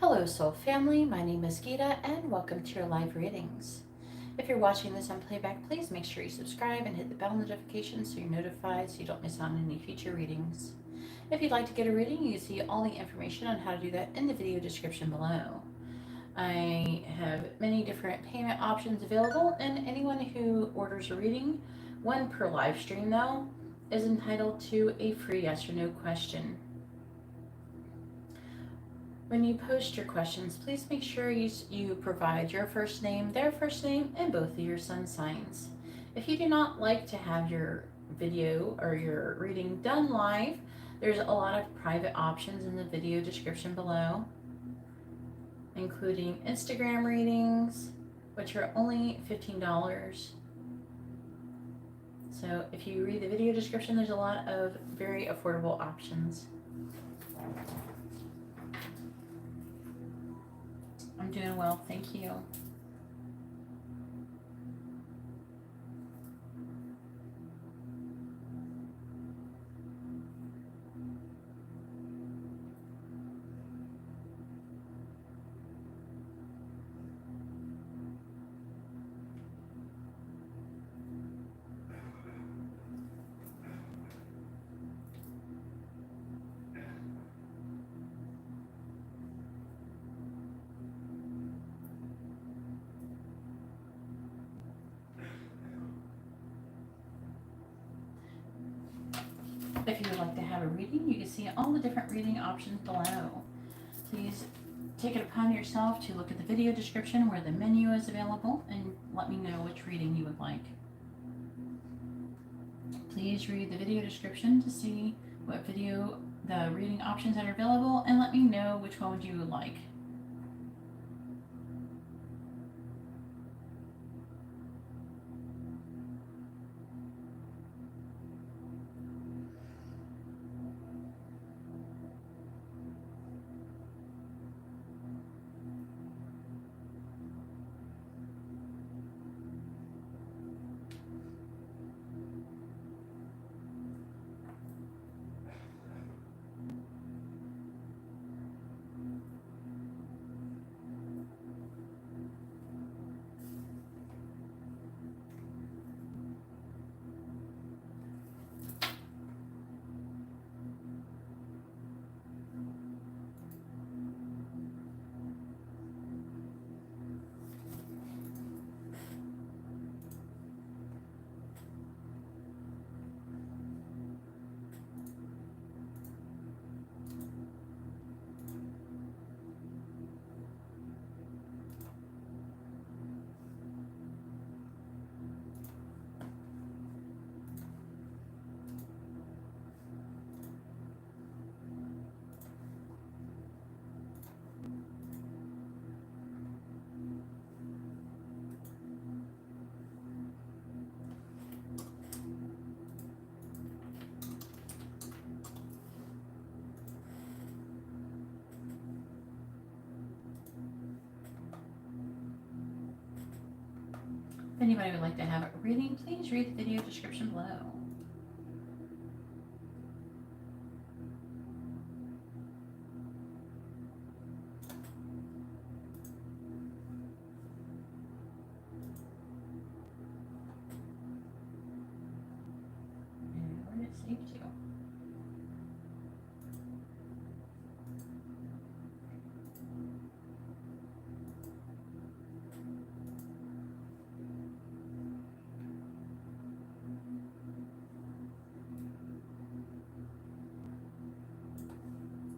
Hello, Soul Family. My name is Geeta, and welcome to your live readings. If you're watching this on playback, please make sure you subscribe and hit the bell notification so you're notified so you don't miss out on any future readings. If you'd like to get a reading, you can see all the information on how to do that in the video description below. I have many different payment options available, and anyone who orders a reading, one per live stream though, is entitled to a free yes or no question. When you post your questions, please make sure you provide your first name, their first name, and both of your sun signs. If you do not like to have your video or your reading done live, there's a lot of private options in the video description below, including Instagram readings, which are only $15. So if you read the video description, there's a lot of very affordable options. I'm doing well, thank you. If you would like to have a reading, you can see all the different reading options below. Please take it upon yourself to look at the video description where the menu is available and let me know which reading you would like. Please read the video description to see what video the reading options that are available and let me know which one you would like. If anybody would like to have a reading, please read the video description below. And where did it save to?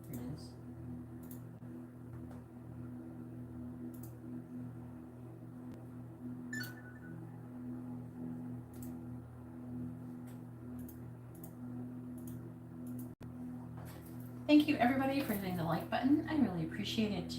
Here it is. Thank you everybody for hitting the like button. I really appreciate it.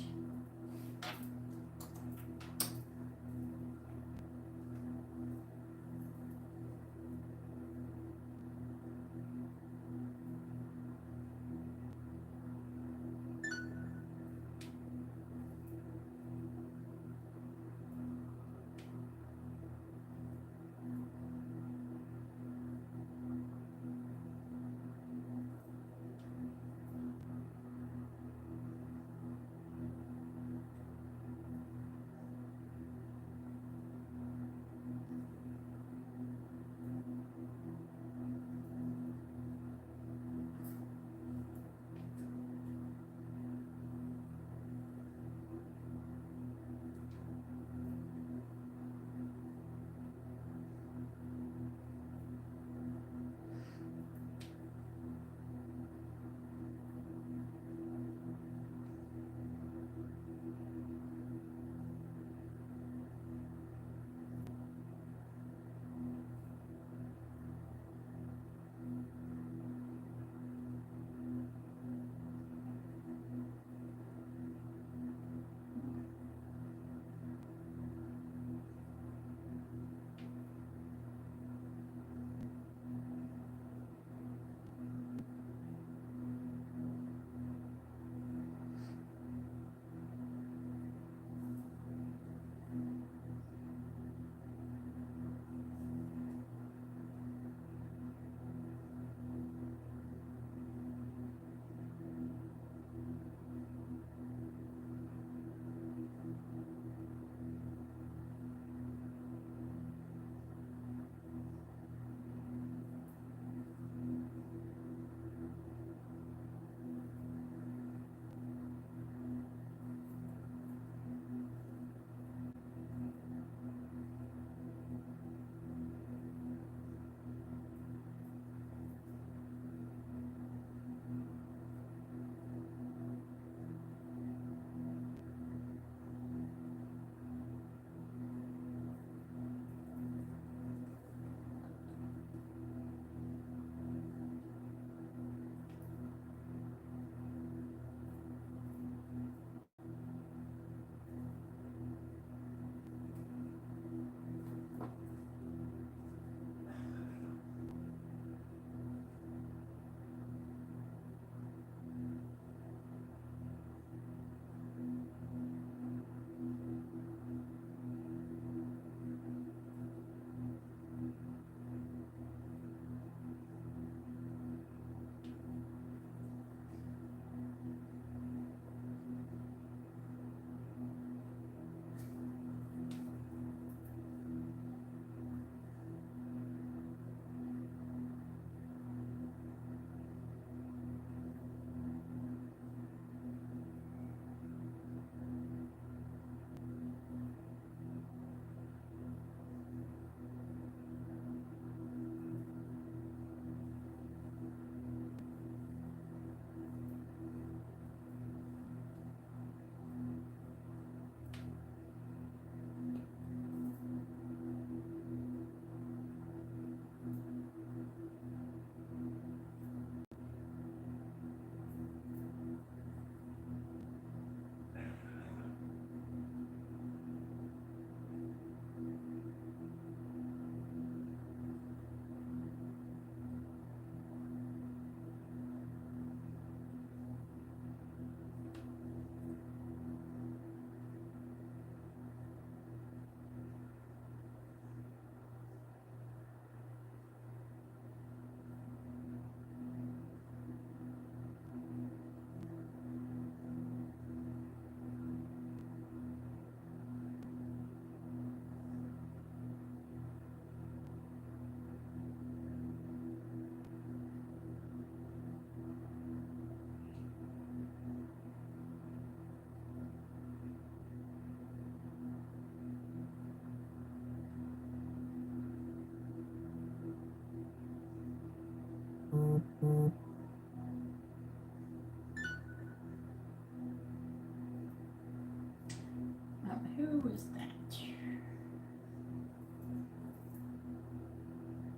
Who was that?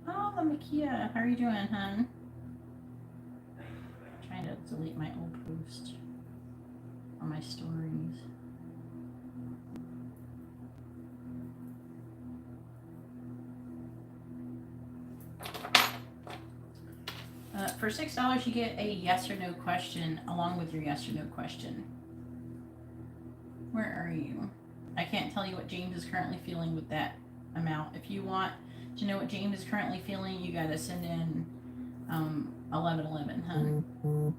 Oh, Makia, how are you doing, hun? Trying to delete my old post on my stories. For $6, you get a yes or no question along with your yes or no question. Where are you? I can't tell you what James is currently feeling with that amount. If you want to know what James is currently feeling, you gotta send in 1111, huh?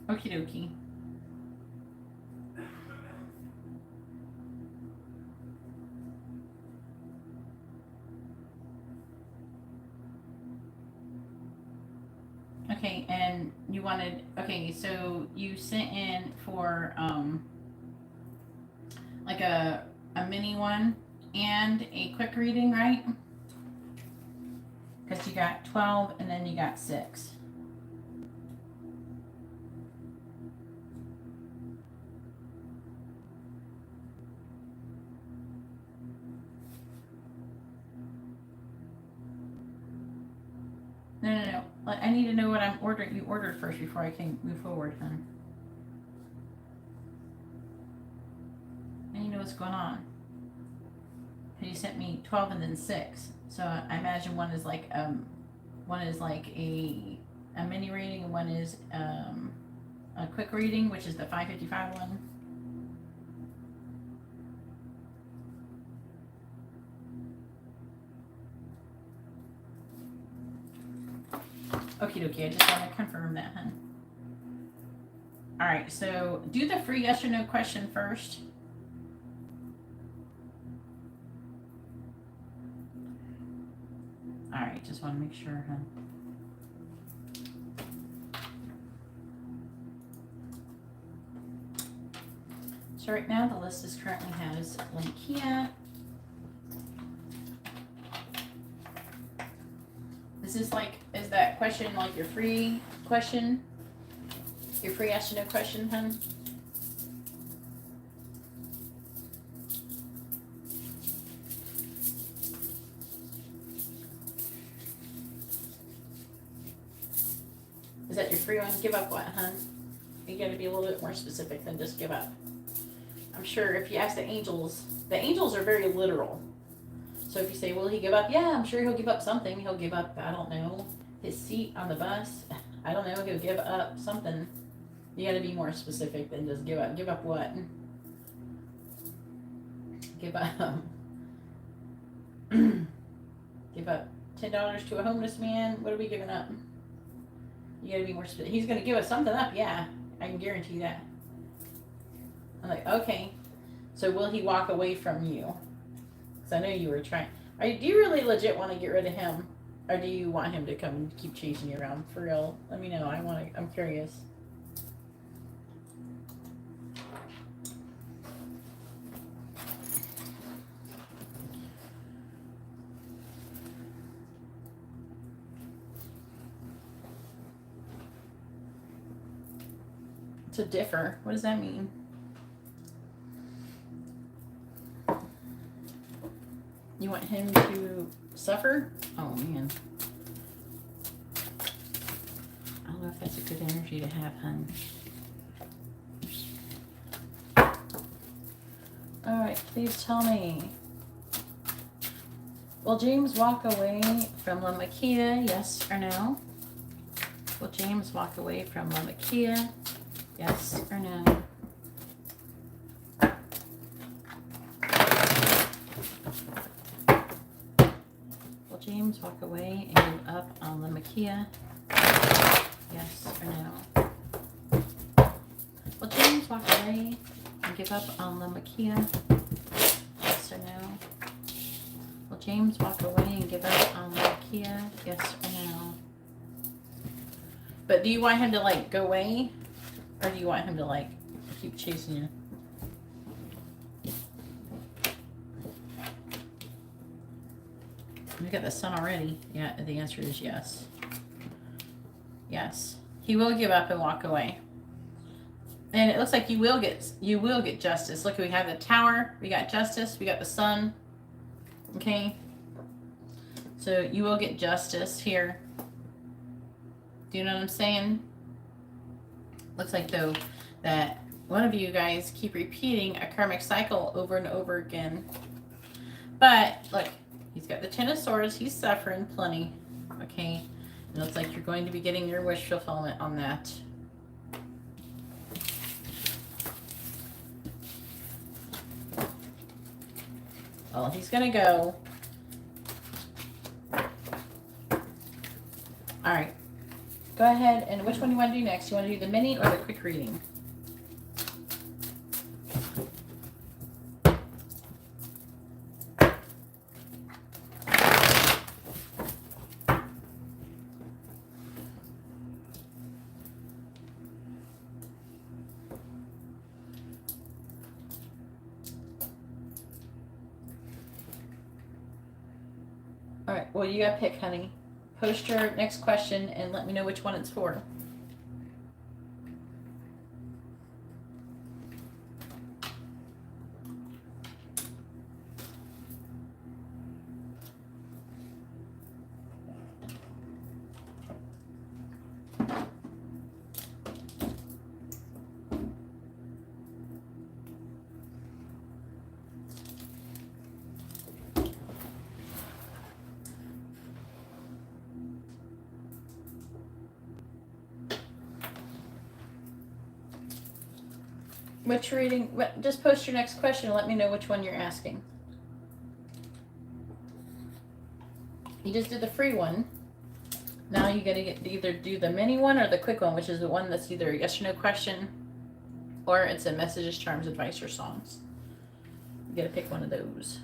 Okie dokie. Okay, and you wanted, okay, so you sent in for like a mini one and a quick reading, right? Because you got 12 and then you got 6. No. I need to know what I'm ordering. You ordered first before I can move forward, hun. I need to know what's going on. Because you sent me 12 and then 6. So I imagine one is like a mini reading and one is a quick reading, which is the 555 one. Okie dokie, I just want to confirm that, hun. Alright, so do the free yes or no question first. Alright, just want to make sure, hun. So right now the list is currently has Linkia. Is that question like your free question? Your free yes or no question, hun? Is that your free one? Give up what, hun? You gotta be a little bit more specific than just give up. I'm sure if you ask the angels are very literal. So if you say, will he give up? Yeah, I'm sure he'll give up something. He'll give up, I don't know, his seat on the bus. I don't know, he'll give up something. You gotta be more specific than just give up. Give up what? Give up. Give up $10 to a homeless man. What are we giving up? You gotta be more specific. He's gonna give us something up, yeah. I can guarantee that. I'm like, okay. So will he walk away from you? Because I know you were trying. Do you really legit want to get rid of him? Or do you want him to come and keep chasing you around? For real? Let me know. I'm curious. To differ. What does that mean? You want him to suffer? Oh, man. I don't know if that's a good energy to have, hun. Alright, please tell me. Will James walk away from La Maquia, yes or no? Will James walk away from La Maquia, yes or no? James walk away and give up on La Maquia, or no? Will James walk away and give up on the Makia? Yes or no? Will James walk away and give up on the Makia? Yes or no? But do you want him to like go away? Or do you want him to like keep chasing you? We got the sun already. Yeah, the answer is yes. Yes. He will give up and walk away. And it looks like you will get justice. Look, we have the tower, we got justice, we got the sun. Okay? So you will get justice here. Do you know what I'm saying? Looks like though that one of you guys keep repeating a karmic cycle over and over again. But look, he's got the Ten of Swords. He's suffering plenty. Okay? It looks like you're going to be getting your wish fulfillment on that. Well, he's going to go. All right. Go ahead. And which one do you want to do next? You want to do the mini or the quick reading? All right, well, you got to pick, honey. Post your next question and let me know which one it's for. Which reading? Just post your next question and let me know which one you're asking. You just did the free one. Now you got to either do the mini one or the quick one, which is the one that's either a yes or no question, or it's a messages, charms, advice, or songs. You got to pick one of those.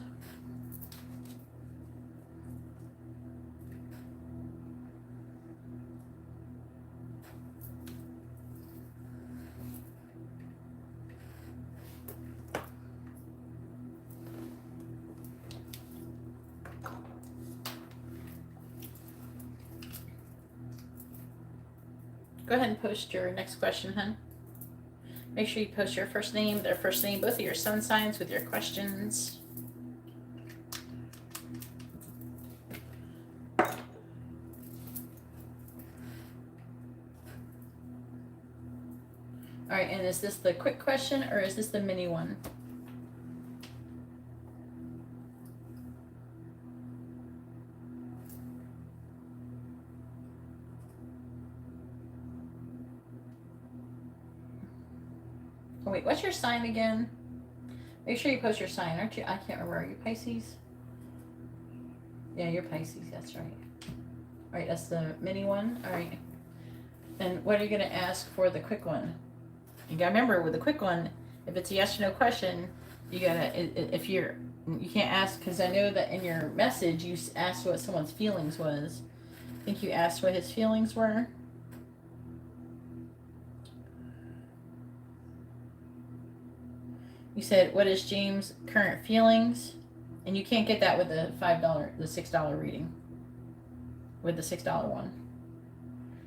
Go ahead and post your next question, hun. Make sure you post your first name, their first name, both of your sun signs with your questions. All right, and is this the quick question or is this the mini one? Oh, wait, what's your sign again? Make sure you post your sign, aren't you? I can't remember. Are you Pisces? Yeah, you're Pisces. That's right. All right, that's the mini one. All right. And what are you going to ask for the quick one? You got to remember with the quick one, if it's a yes or no question, you got to, if you can't ask, because I know that in your message you asked what someone's feelings was. I think you asked what his feelings were. You said, what is James' current feelings? And you can't get that with the $6 reading. With the $6 one.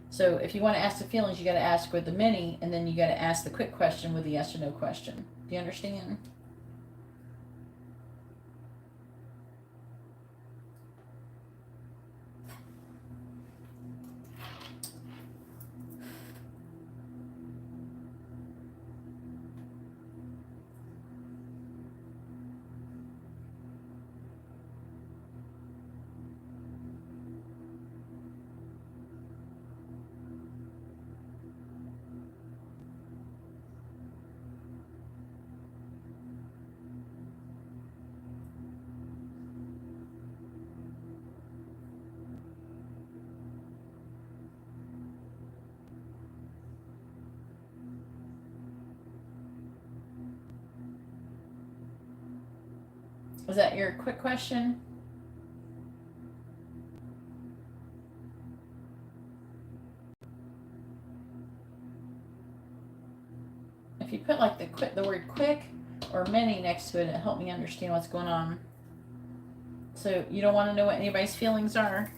So if you want to ask the feelings, you got to ask with the mini, and then you got to ask the quick question with the yes or no question. Do you understand? Was that your quick question? If you put like the word quick or many next to it, it helped me understand what's going on. So you don't want to know what anybody's feelings are.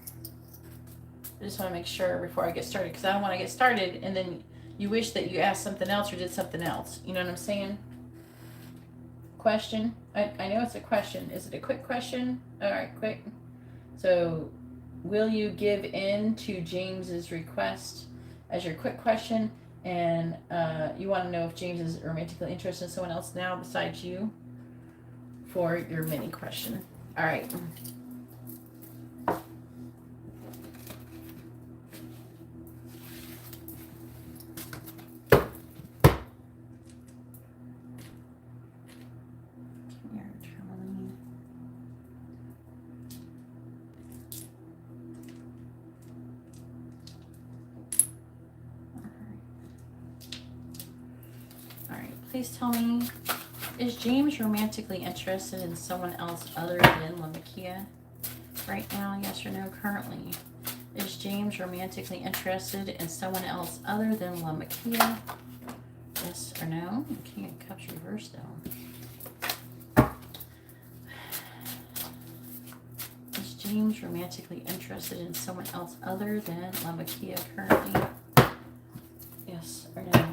I just want to make sure before I get started, because I don't want to get started and then you wish that you asked something else or did something else. You know what I'm saying? Question. I know it's a question. Is it a quick question? All right, quick. So, will you give in to James's request as your quick question? And you want to know if James is romantically interested in someone else now besides you for your mini question. All right. Please tell me, is James romantically interested in someone else other than Lamakia right now? Yes or no? Currently, is James romantically interested in someone else other than Lamakia? Yes or no? King of Cups reversed though. Is James romantically interested in someone else other than Lamakia currently? Yes or no?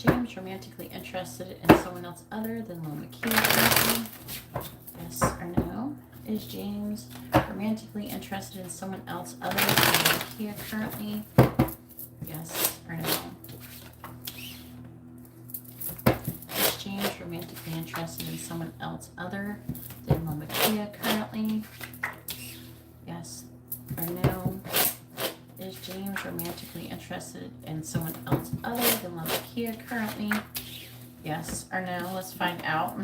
James romantically interested in someone else other than Lamakia? Yes or no? Is James romantically interested in someone else other than Lamakia currently? Yes or no? Is James romantically interested in someone else other than Lamakia currently? Yes or no? Is James romantically interested in someone else other than Lamakia currently? Yes or no? Let's find out.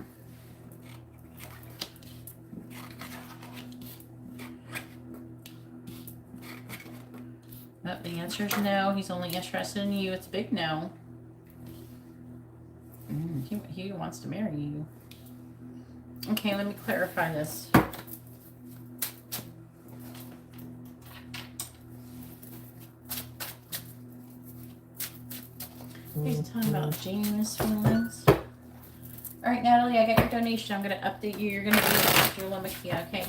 Oh, the answer is no. He's only interested in you. It's a big no. He wants to marry you. Okay, let me clarify this. He's talking about James' feelings. All right, Natalie, I got your donation. I'm going to update you. You're going to be after Lamakia, okay?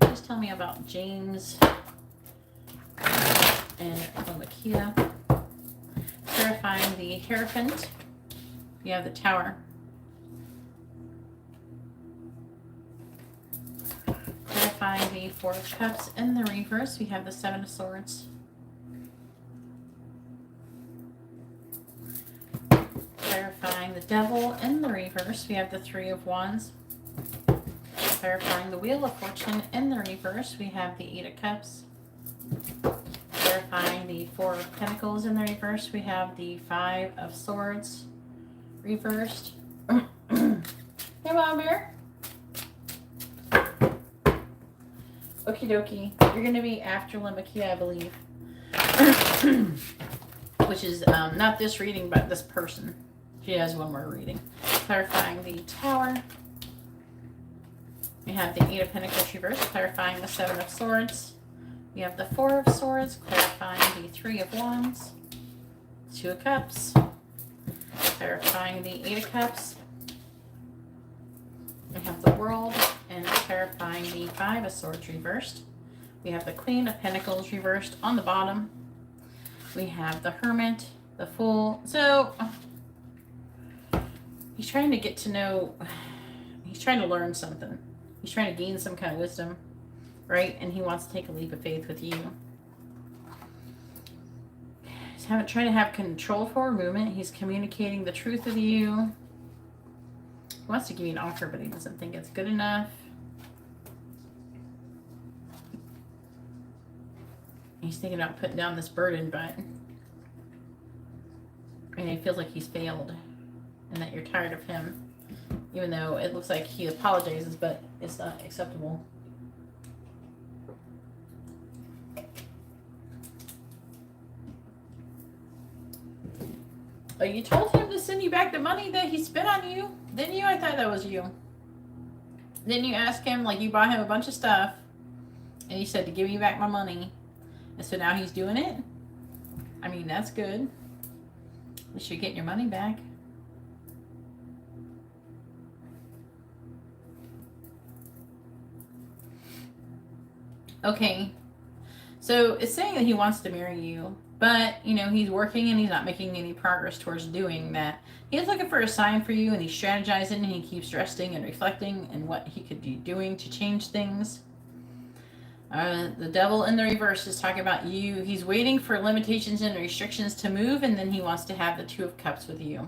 Just tell me about James and Lamakia. Clarifying the Hierophant. You have the Tower. Clarifying the Four of Cups in the reverse. We have the Seven of Swords. Clarifying the Devil in the reverse, we have the Three of Wands. Clarifying the Wheel of Fortune in the reverse, we have the Eight of Cups. Clarifying the Four of Pentacles in the reverse, we have the Five of Swords reversed. Hey, Mom Bear. Okie dokie. You're going to be after Lamakia, I believe. Which is not this reading, but this person. She has one more reading. Clarifying the Tower. We have the Eight of Pentacles reversed, clarifying the Seven of Swords. We have the Four of Swords, clarifying the Three of Wands. Two of Cups. Clarifying the Eight of Cups. We have the World, and clarifying the Five of Swords reversed. We have the Queen of Pentacles reversed on the bottom. We have the Hermit, the Fool. So he's trying to get to know, he's trying to learn something. He's trying to gain some kind of wisdom, right? And he wants to take a leap of faith with you. He's trying to have control for movement. He's communicating the truth with you. He wants to give you an offer, but he doesn't think it's good enough. He's thinking about putting down this burden, but he feels like he's failed and that you're tired of him, even though it looks like he apologizes, but it's not acceptable. Oh, you told him to send you back the money that he spent on you? Didn't you? I thought that was you. Didn't you ask him, like, you bought him a bunch of stuff, and he said to give me back my money, and so now he's doing it? I mean, that's good. At least you're getting your money back. Okay, so it's saying that he wants to marry you, but, you know, he's working and he's not making any progress towards doing that. He's looking for a sign for you, and he's strategizing, and he keeps resting and reflecting and what he could be doing to change things. The devil in the reverse is talking about you. He's waiting for limitations and restrictions to move, and then he wants to have the Two of Cups with you.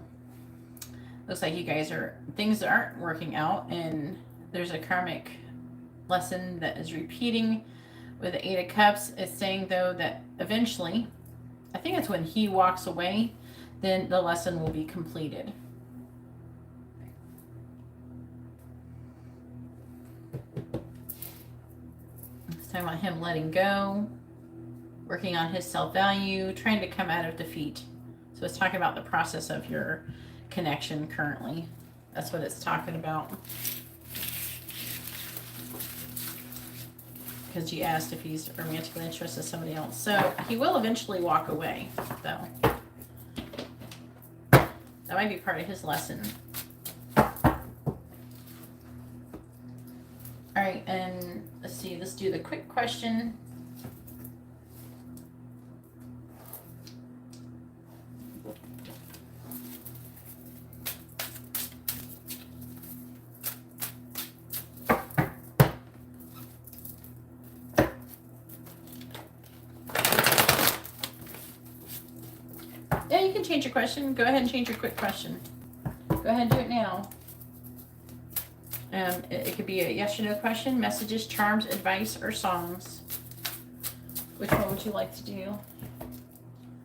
Looks like you guys things aren't working out, and there's a karmic lesson that is repeating with the Eight of Cups. It's saying, though, that eventually, I think it's when he walks away, then the lesson will be completed. It's talking about him letting go, working on his self-value, trying to come out of defeat. So it's talking about the process of your connection currently. That's what it's talking about. Because you asked if he's romantically interested in somebody else. So he will eventually walk away, though. That might be part of his lesson. All right, and let's see. Let's do the quick question. Yeah, you can change your question. Go ahead and change your quick question. Go ahead and do it now. It could be a yes or no question, messages, charms, advice, or songs. Which one would you like to do?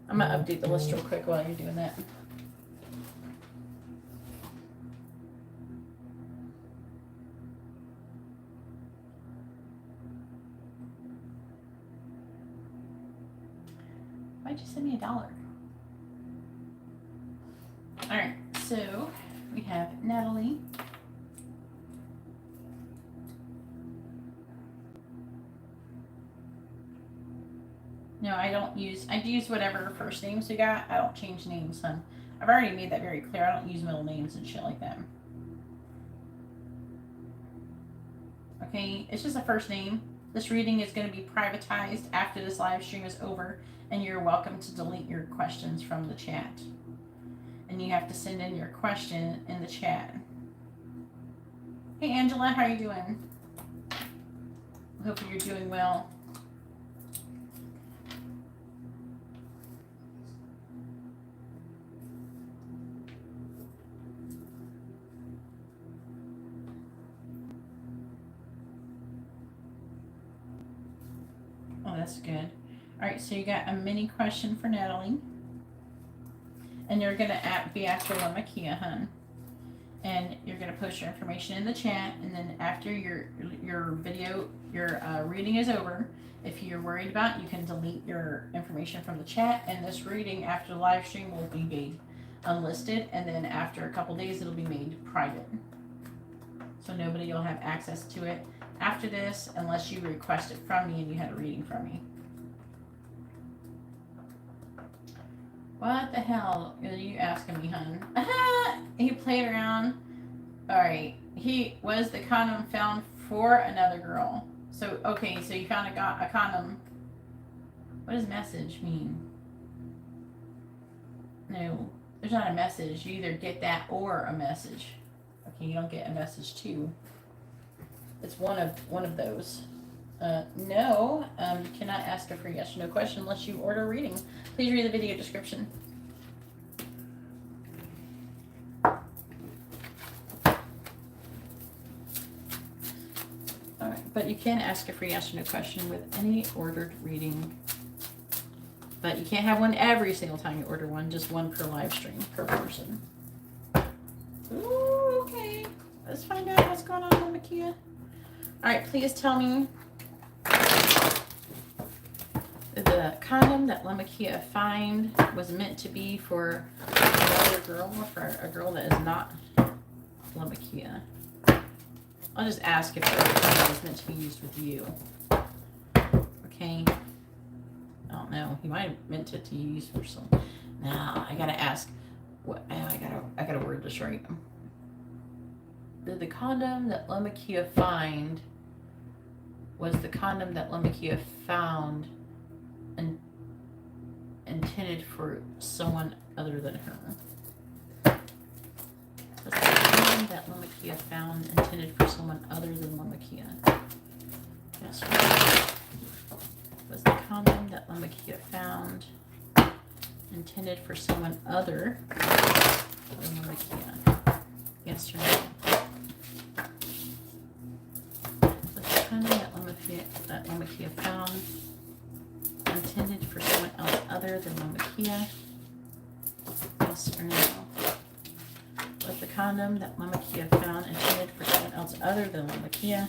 I'm going to update the list real quick while you're doing that. Why'd you send me $1? All right, so we have Natalie. No, I use whatever first names you got. I don't change names, hon. I've already made that very clear. I don't use middle names and shit like that. Okay, it's just a first name. This reading is going to be privatized after this live stream is over, and you're welcome to delete your questions from the chat. And you have to send in your question in the chat. Hey, Angela, how are you doing? I hope you're doing well. Oh, that's good. All right, so you got a mini question for Natalie. And you're going to be after Lamakia, hun. And you're going to post your information in the chat. And then after your video, your reading is over, if you're worried about it, you can delete your information from the chat. And this reading after the live stream will be made unlisted. And then after a couple days, it'll be made private. So nobody will have access to it after this unless you request it from me and you had a reading from me. What the hell are you asking me, hun? He played around. Alright. Was the condom found for another girl? So, okay, so you found a condom. What does message mean? No, there's not a message. You either get that or a message. Okay, you don't get a message too. It's one of those. No, you cannot ask a free yes or no question unless you order a reading. Please read the video description. Alright, but you can ask a free yes or no question with any ordered reading. But you can't have one every single time you order one, just one per live stream, per person. Ooh, okay. Let's find out what's going on with Makia. Alright, please tell me the condom that Lamakia find was meant to be for another girl, or for a girl that is not Lamakia. I'll just ask if the condom is meant to be used with you. Okay. I don't know. He might have meant it to use for some. Now I gotta ask. What? I got a word to write. Did the condom that Lamakia find? Was the condom that Lamakia found and intended for someone other than her? Was the condom that Lamakia found intended for someone other than Lamakia? Yes. Was the condom that Lamakia found intended for someone other than Lamakia? Yes or no? Was the condom that Lamakia found intended for someone else other than Lamakia? Yes or no? Was the condom that Lamakia found intended for someone else other than Lamakia?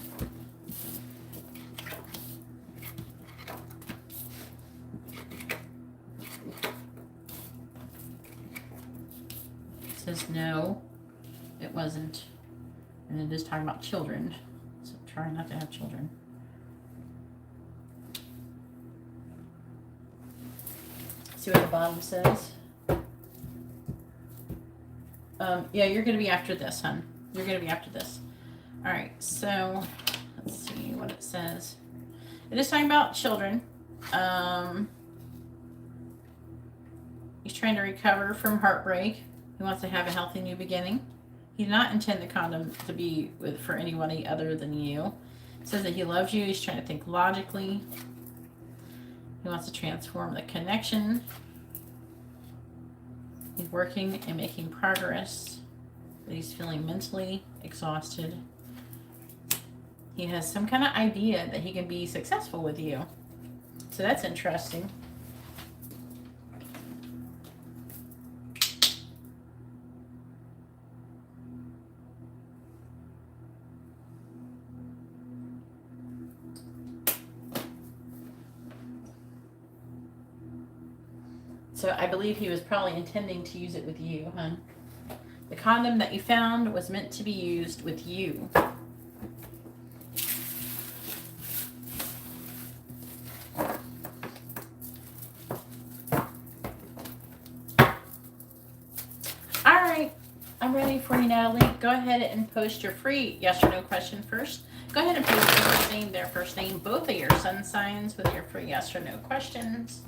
It says no, it wasn't. And it is talking about children, so try not to have children. See what the bottom says? Yeah, you're going to be after this, hon. You're going to be after this. All right, so let's see what it says. It is talking about children. He's trying to recover from heartbreak. He wants to have a healthy new beginning. He did not intend the condom to be for anybody other than you. It says that he loves you. He's trying to think logically. He wants to transform the connection. He's working and making progress, but he's feeling mentally exhausted. He has some kind of idea that he can be successful with you. So that's interesting. So I believe he was probably intending to use it with you, hon. The condom that you found was meant to be used with you. All right, I'm ready for you, Natalie. Go ahead and post your free yes or no question first. Go ahead and post your first name, their first name, both of your sun signs with your free yes or no questions.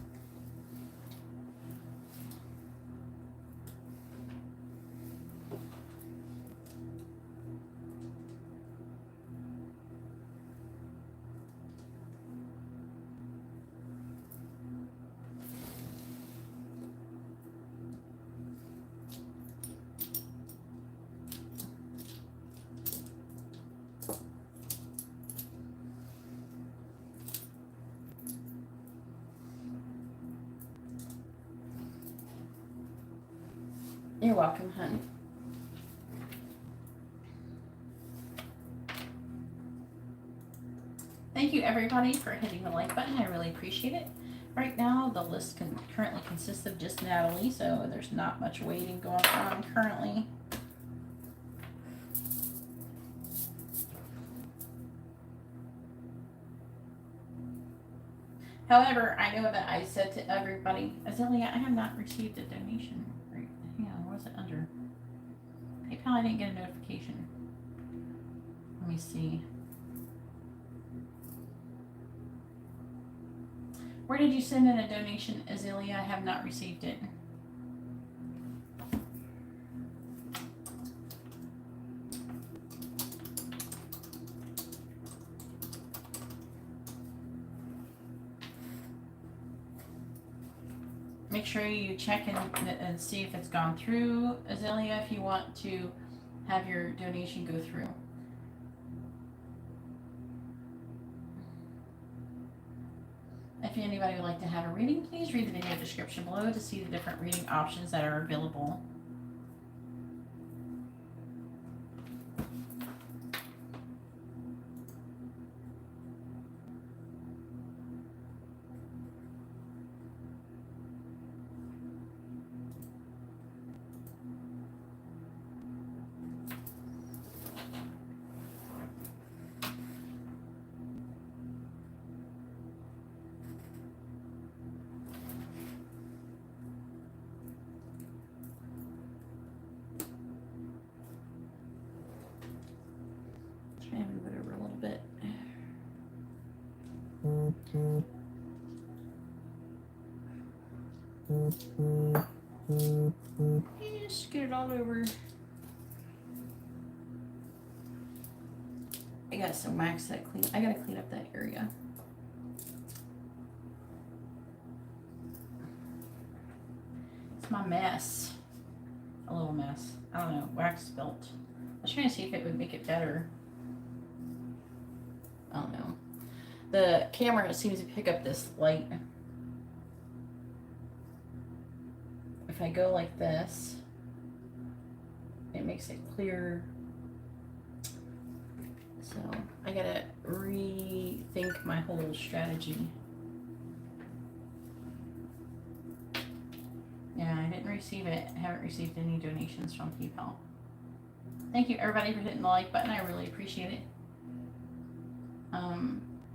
You're welcome, honey. Thank you, everybody, for hitting the like button. I really appreciate it. Right now, the list currently consists of just Natalie, so there's not much waiting going on currently. However, I know that I said to everybody, Azalea, I have not received a donation. Right? Hang on, what's it under? PayPal, I didn't get a notification. Let me see. Where did you send in a donation, Azalea? I have not received it. Make sure you check and see if it's gone through, Azalea, if you want to have your donation go through. If anybody would like to have a reading, please read the video description below to see the different reading options that are available. Maybe move it over a little bit. Just get it all over. I got some wax that clean. I gotta clean up that area. It's my mess. A little mess. I don't know. Wax spilt. I was trying to see if it would make it better. I don't know. The camera seems to pick up this light. If I go like this, it makes it clear. So I gotta rethink my whole strategy. Yeah, I didn't receive it. I haven't received any donations from PayPal. Thank you everybody for hitting the like button. I really appreciate it.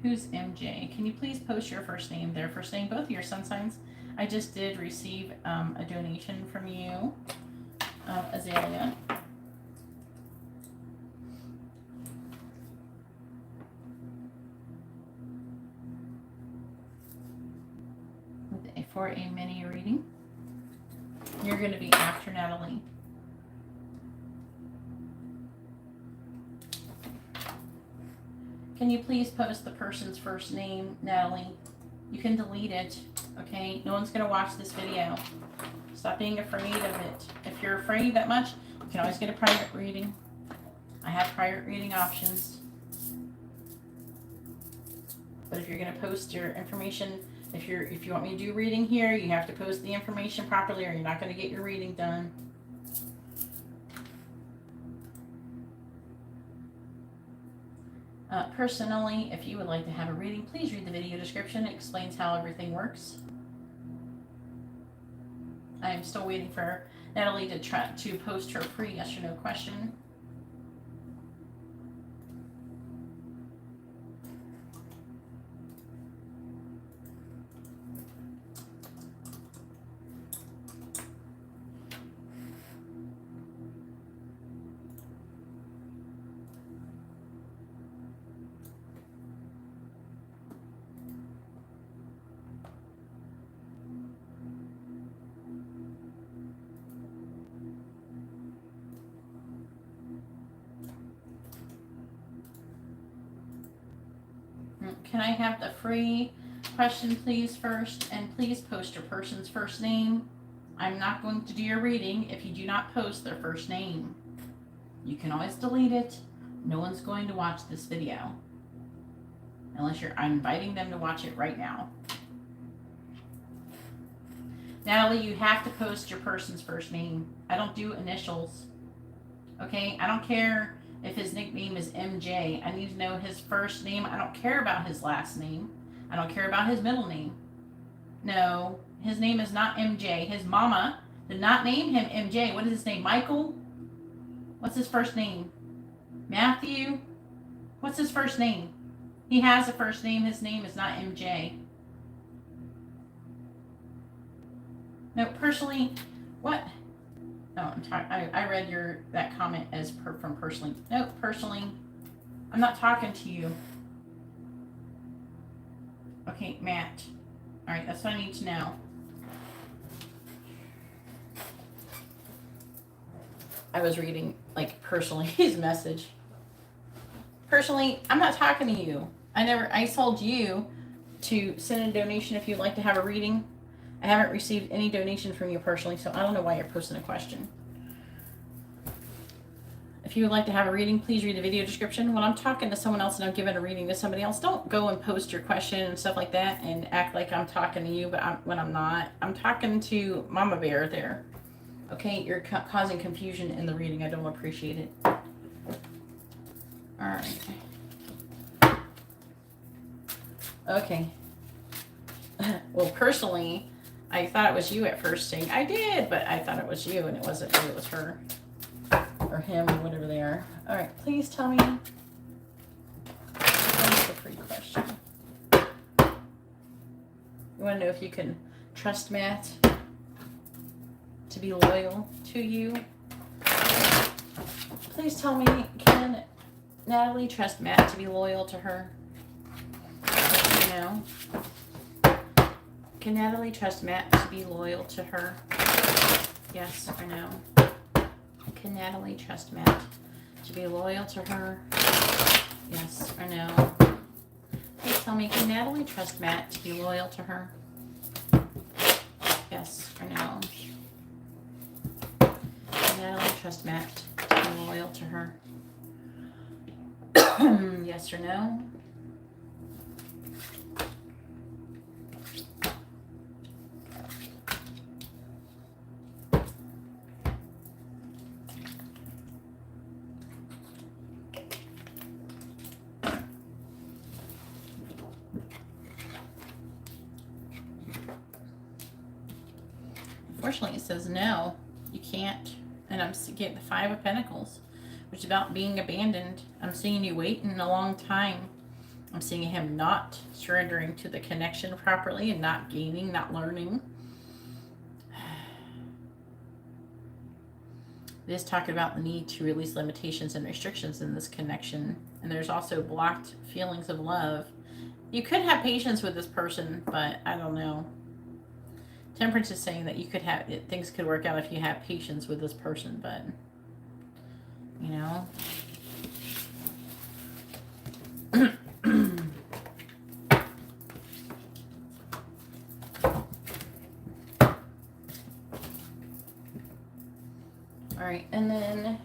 Who's MJ? Can you please post your first name, their first name, both of your sun signs? I just did receive a donation from you, Azalea. For a mini reading. You're going to be after Natalie. Can you please post the person's first name, Natalie? You can delete it, okay? No one's going to watch this video. Stop being afraid of it. If you're afraid that much, you can always get a private reading. I have private reading options. But if you're going to post your information, if you want me to do reading here, you have to post the information properly or you're not going to get your reading done. Personally, if you would like to have a reading, please read the video description. It explains how everything works. I am still waiting for Natalie to try to post her free yes or no question. Can I have the free question, please, first? And please post your person's first name. I'm not going to do your reading if you do not post their first name. You can always delete it. No one's going to watch this video. Unless I'm inviting them to watch it right now. Natalie, you have to post your person's first name. I don't do initials. Okay? I don't care if his nickname is MJ. I need to know his first name. I don't care about his last name. I don't care about his middle name. No, his name is not MJ. His mama did not name him MJ. What is his name? Michael? What's his first name? Matthew? What's his first name? He has a first name. His name is not MJ. No, personally, what? Oh, I read that comment as from personally. No, personally, I'm not talking to you. Okay, Matt. All right, that's what I need to know. I was reading, like, personally his message. Personally, I'm not talking to you. I told you to send a donation if you'd like to have a reading. I haven't received any donation from you personally, so I don't know why you're posting a question. If you would like to have a reading, please read the video description. When I'm talking to someone else and I'm giving a reading to somebody else, don't go and post your question and stuff like that and act like I'm talking to you, but when I'm not. I'm talking to Mama Bear there. Okay, you're causing confusion in the reading. I don't appreciate it. All right. Okay. Well, personally, I thought it was you at first saying, I did, but I thought it was you and it wasn't me, it was her. Or him, or whatever they are. All right, please tell me. That's a free question. You want to know if you can trust Matt to be loyal to you? Please tell me, can Natalie trust Matt to be loyal to her? No. Can Natalie trust Matt to be loyal to her? Yes or no? Can Natalie trust Matt to be loyal to her? Yes or no? Please tell me, can Natalie trust Matt to be loyal to her? Yes or no? Can Natalie trust Matt to be loyal to her? Yes or no? Unfortunately, it says no, you can't. And I'm getting the Five of Pentacles, which is about being abandoned. I'm seeing you waiting a long time. I'm seeing him not surrendering to the connection properly and not gaining, not learning. It is talking about the need to release limitations and restrictions in this connection. And there's also blocked feelings of love. You could have patience with this person, but I don't know. Temperance is saying that you could have, things could work out if you have patience with this person, but, you know. All right, and then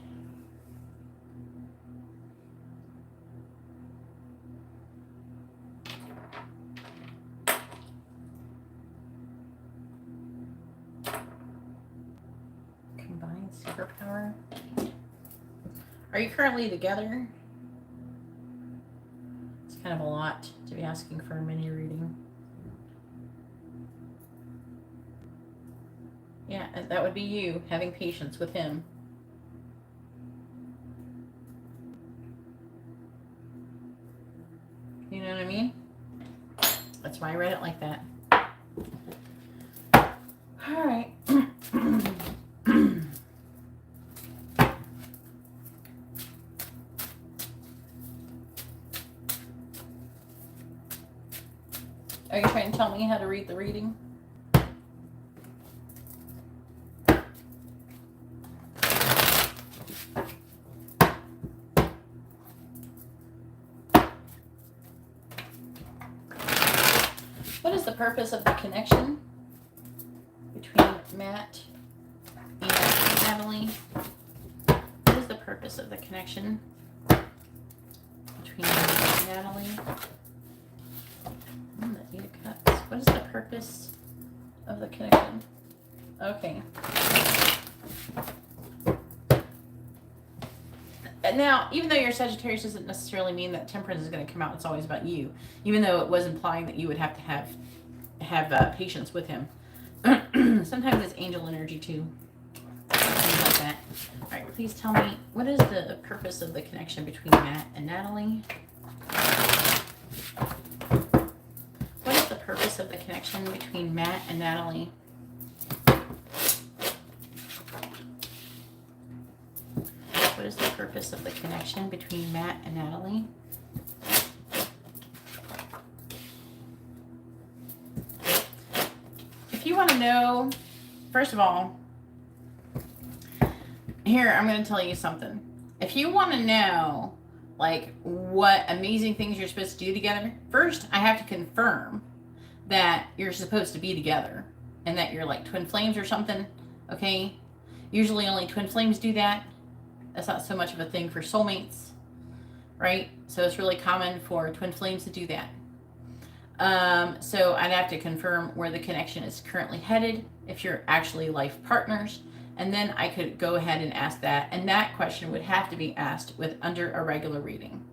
combined superpower. Are you currently together? It's kind of a lot to be asking for a mini reading. Yeah, that would be you having patience with him. You know what I mean? That's why I read it like that. All right. Are you trying to tell me how to read the reading? What is the purpose of the connection between Matt and Natalie? What is the purpose of the connection between Natalie and the Eight of Cups? What is the purpose of the connection? Okay. Now, even though you're Sagittarius doesn't necessarily mean that Temperance is going to come out. It's always about you. Even though it was implying that you would have to have patience with him. Sometimes it's angel energy too. Things like that. All right, please tell me, what is the purpose of the connection between Matt and Natalie? What is the purpose of the connection between Matt and Natalie? What is the purpose of the connection between Matt and Natalie? If you want to know, first of all, here, I'm going to tell you something. If you want to know, like, what amazing things you're supposed to do together, first, I have to confirm that you're supposed to be together and that you're like twin flames or something, okay? Usually only twin flames do that. That's not so much of a thing for soulmates, right? So it's really common for twin flames to do that. So I'd have to confirm where the connection is currently headed, if you're actually life partners, and then I could go ahead and ask that, and that question would have to be asked under a regular reading,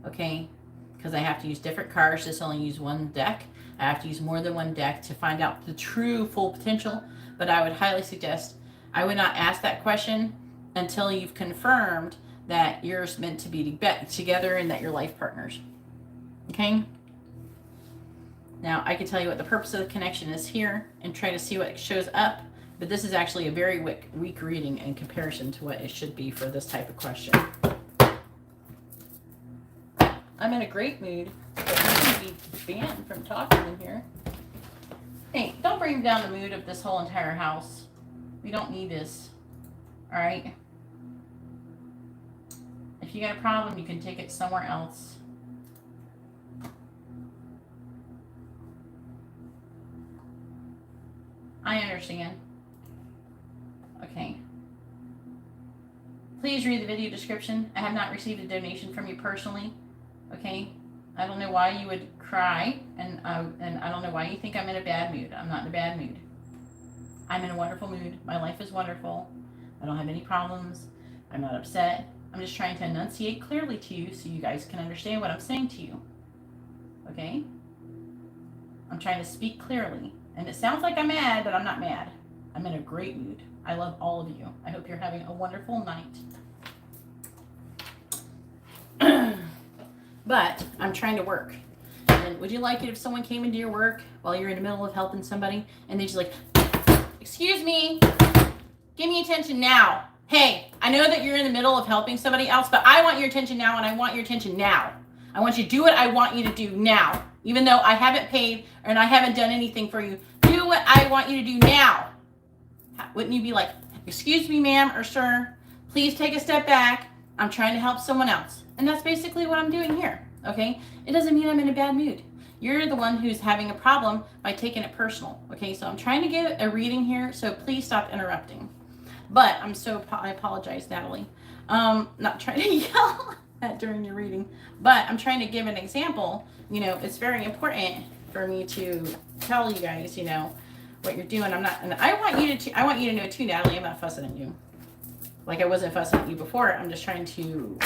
okay? Because I have to use different cards. Just only use one deck. I have to use more than one deck to find out the true full potential, but I would highly suggest I would not ask that question until you've confirmed that you're meant to be together and that you're life partners. Okay? Now, I can tell you what the purpose of the connection is here and try to see what shows up, but this is actually a very weak reading in comparison to what it should be for this type of question. I'm in a great mood, but you can be banned from talking in here. Hey, don't bring down the mood of this whole entire house. We don't need this. Alright? If you got a problem, you can take it somewhere else. I understand. Okay. Please read the video description. I have not received a donation from you personally. Okay? I don't know why you would cry, and I don't know why you think I'm in a bad mood. I'm not in a bad mood. I'm in a wonderful mood. My life is wonderful. I don't have any problems. I'm not upset. I'm just trying to enunciate clearly to you so you guys can understand what I'm saying to you. Okay? I'm trying to speak clearly. And it sounds like I'm mad, but I'm not mad. I'm in a great mood. I love all of you. I hope you're having a wonderful night. But I'm trying to work. And would you like it if someone came into your work while you're in the middle of helping somebody and they just like, excuse me, give me attention now. Hey, I know that you're in the middle of helping somebody else, but I want your attention now, and I want your attention now. I want you to do what I want you to do now. Even though I haven't paid and I haven't done anything for you, do what I want you to do now. Wouldn't you be like, excuse me, ma'am or sir, please take a step back. I'm trying to help someone else. And that's basically what I'm doing here, okay? It doesn't mean I'm in a bad mood. You're the one who's having a problem by taking it personal, okay? So I'm trying to get a reading here, so please stop interrupting. But I apologize, Natalie. Not trying to yell at during your reading, but I'm trying to give an example. You know, it's very important for me to tell you guys, you know, what you're doing. And I want you to know too, Natalie, I'm not fussing at you. Like I wasn't fussing at you before. I'm just trying to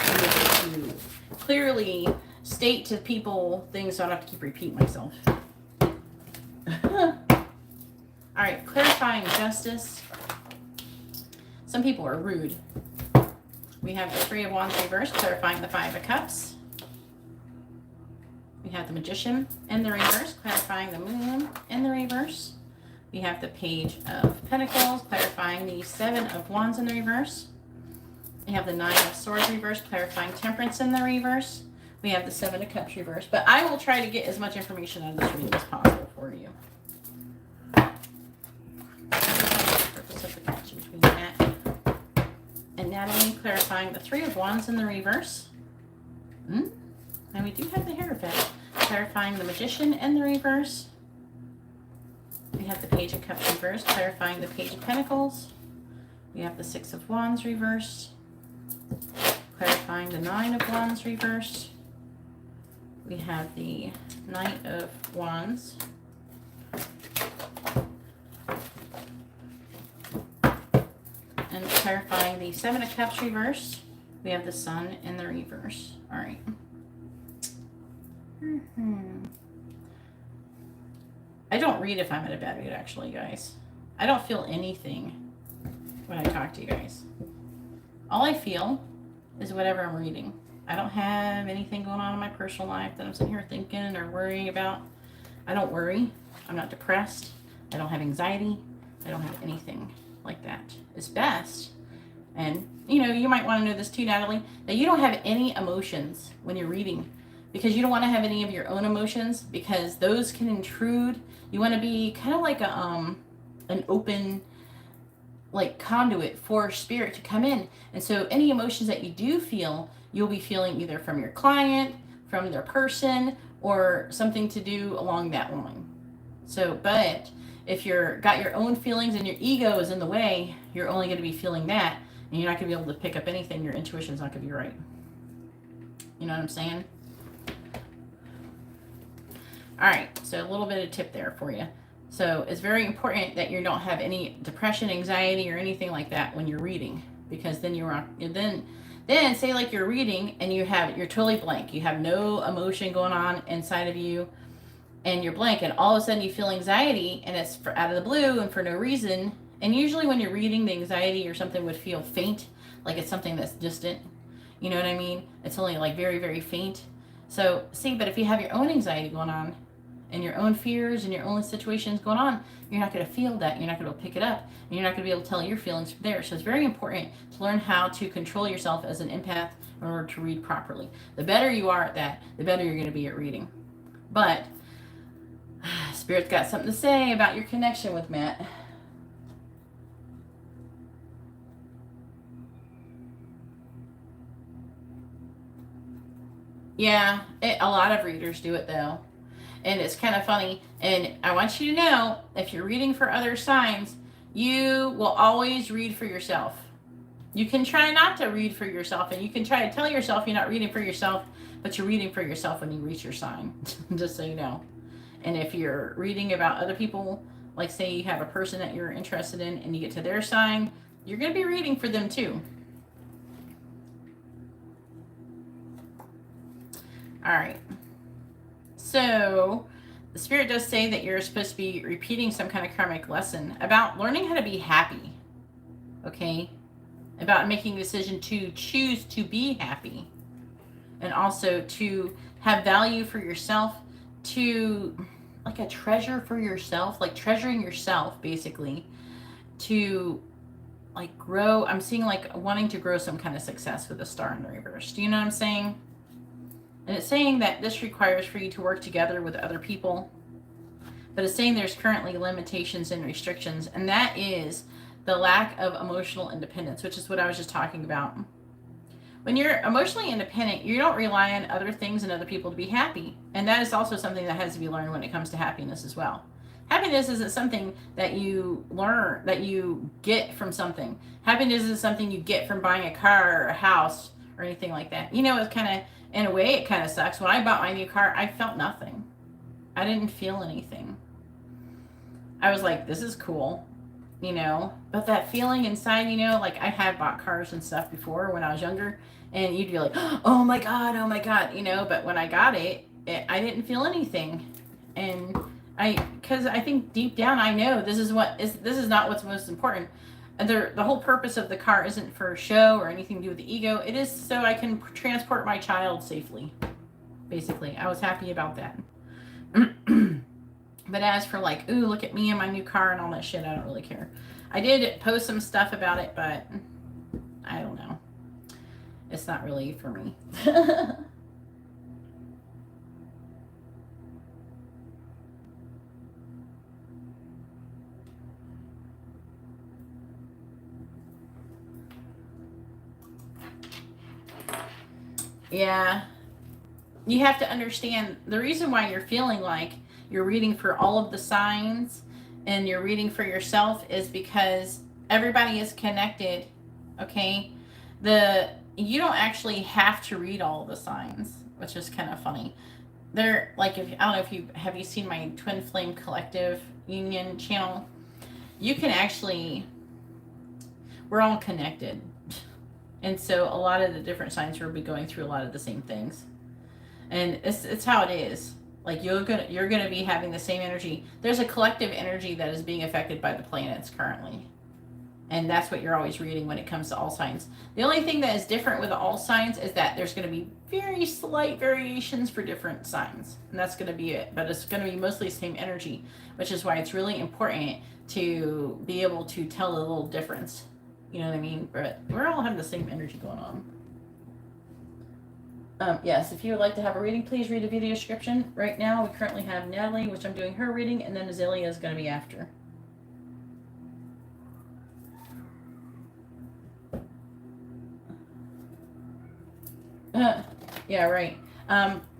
clearly state to people things so I don't have to keep repeating myself. All right, clarifying justice. Some people are rude. We have the Three of Wands reversed, clarifying the Five of Cups. We have the Magician in the reverse, clarifying the Moon in the reverse. We have the Page of Pentacles, clarifying the Seven of Wands in the reverse. We have the Nine of Swords reversed, clarifying Temperance in the reverse. We have the Seven of Cups reversed. But I will try to get as much information out of this reading as possible for you. Purpose of the connection between that and Natalie, clarifying the Three of Wands in the reverse. And we do have the Hierophant, clarifying the Magician in the reverse. We have the Page of Cups reversed, clarifying the Page of Pentacles. We have the Six of Wands reversed, clarifying the Nine of Wands reversed. We have the Knight of Wands. And clarifying the Seven of Cups reversed. We have the Sun in the reverse. All right. I don't read if I'm in a bad mood, actually, guys. I don't feel anything when I talk to you guys. All I feel is whatever I'm reading. I don't have anything going on in my personal life that I'm sitting here thinking or worrying about. I don't worry. I'm not depressed. I don't have anxiety. I don't have anything like that. It's best. And, you know, you might want to know this too, Natalie, that you don't have any emotions when you're reading, because you don't want to have any of your own emotions, because those can intrude. You want to be kind of like an open, like, conduit for spirit to come in. And so any emotions that you do feel, you'll be feeling either from your client, from their person, or something to do along that line. So, but if you're got your own feelings and your ego is in the way, you're only going to be feeling that, and you're not going to be able to pick up anything. Your intuition's not going to be right. You know what I'm saying? All right, so a little bit of tip there for you. So it's very important that you don't have any depression, anxiety, or anything like that when you're reading, because then then say like you're reading and you're totally blank. You have no emotion going on inside of you, and you're blank, and all of a sudden you feel anxiety, and it's out of the blue and for no reason. And usually when you're reading, the anxiety or something would feel faint, like it's something that's distant. You know what I mean? It's only like very, very faint. So see, but if you have your own anxiety going on, and your own fears and your own situations going on, you're not going to feel that. You're not going to pick it up, and you're not going to be able to tell your feelings from there. So it's very important to learn how to control yourself as an empath in order to read properly. The better you are at that, the better you're going to be at reading. But Spirit's got something to say about your connection with Matt. Yeah, a lot of readers do it though. And it's kind of funny. And I want you to know, if you're reading for other signs, you will always read for yourself. You can try not to read for yourself, and you can try to tell yourself you're not reading for yourself, but you're reading for yourself when you reach your sign, just so you know. And if you're reading about other people, like say you have a person that you're interested in and you get to their sign, you're going to be reading for them too. All right. So the Spirit does say that you're supposed to be repeating some kind of karmic lesson about learning how to be happy. Okay? About making a decision to choose to be happy. And also to have value for yourself, to like a treasure for yourself, like treasuring yourself basically, to like grow. I'm seeing like wanting to grow some kind of success with a star in the reverse. Do you know what I'm saying? And it's saying that this requires for you to work together with other people. But it's saying there's currently limitations and restrictions, and that is the lack of emotional independence, which is what I was just talking about. When you're emotionally independent, you don't rely on other things and other people to be happy. And that is also something that has to be learned when it comes to happiness as well. Happiness isn't something that you learn, that you get from something. Happiness is something you get from buying a car or a house or anything like that. You know, it's kind of, in a way, it kind of sucks. When I bought my new car, I felt nothing. I didn't feel anything. I was like, this is cool, you know, but that feeling inside, you know, like I had bought cars and stuff before when I was younger, and you'd be like, oh my God, you know, but when I got it, I didn't feel anything. And because I think deep down, I know this is not what's most important. The whole purpose of the car isn't for show or anything to do with the ego. It is so I can transport my child safely. Basically, I was happy about that. But as for like, ooh, look at me and my new car and all that shit, I don't really care. I did post some stuff about it, but I don't know. It's not really for me. Yeah. You have to understand the reason why you're feeling like you're reading for all of the signs and you're reading for yourself is because everybody is connected. Okay? You don't actually have to read all of the signs, which is kind of funny. They're like, I don't know if you seen my Twin Flame Collective Union channel. You can actually, we're all connected. And so a lot of the different signs will be going through a lot of the same things. And it's how it is. Like you're gonna be having the same energy. There's a collective energy that is being affected by the planets currently. And that's what you're always reading when it comes to all signs. The only thing that is different with all signs is that there's going to be very slight variations for different signs. And that's going to be it. But it's going to be mostly the same energy, which is why it's really important to be able to tell a little difference. You know what I mean? But we're all having the same energy going on. Yes, if you would like to have a reading, please read the video description. Right now, we currently have Natalie, which I'm doing her reading, and then Azalea is going to be after. Yeah, right.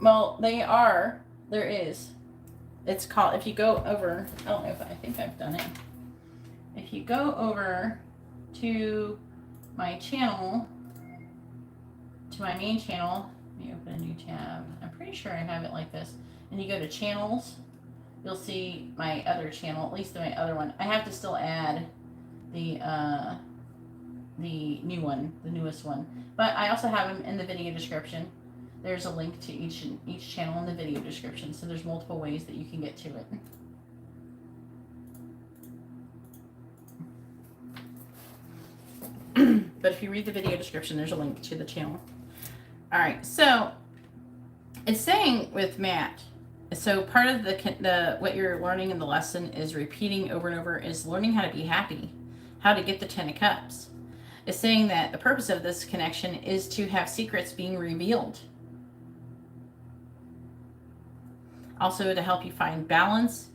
Well, there is. It's called, if you go over, I don't know if I think I've done it. If you go over to my channel, to my main channel, let me open a new tab. I'm pretty sure I have it like this. And you go to channels, you'll see my other channel, at least my other one. I have to still add the new one, the newest one. But I also have them in the video description. There's a link to each channel in the video description, so there's multiple ways that you can get to it. But if you read the video description, there's a link to the channel. All right, so it's saying with Matt So part of the what you're learning in the lesson is repeating over and over is learning how to be happy, how to get the 10 of Cups. It's saying that the purpose of this connection is to have secrets being revealed. Also to help you find balance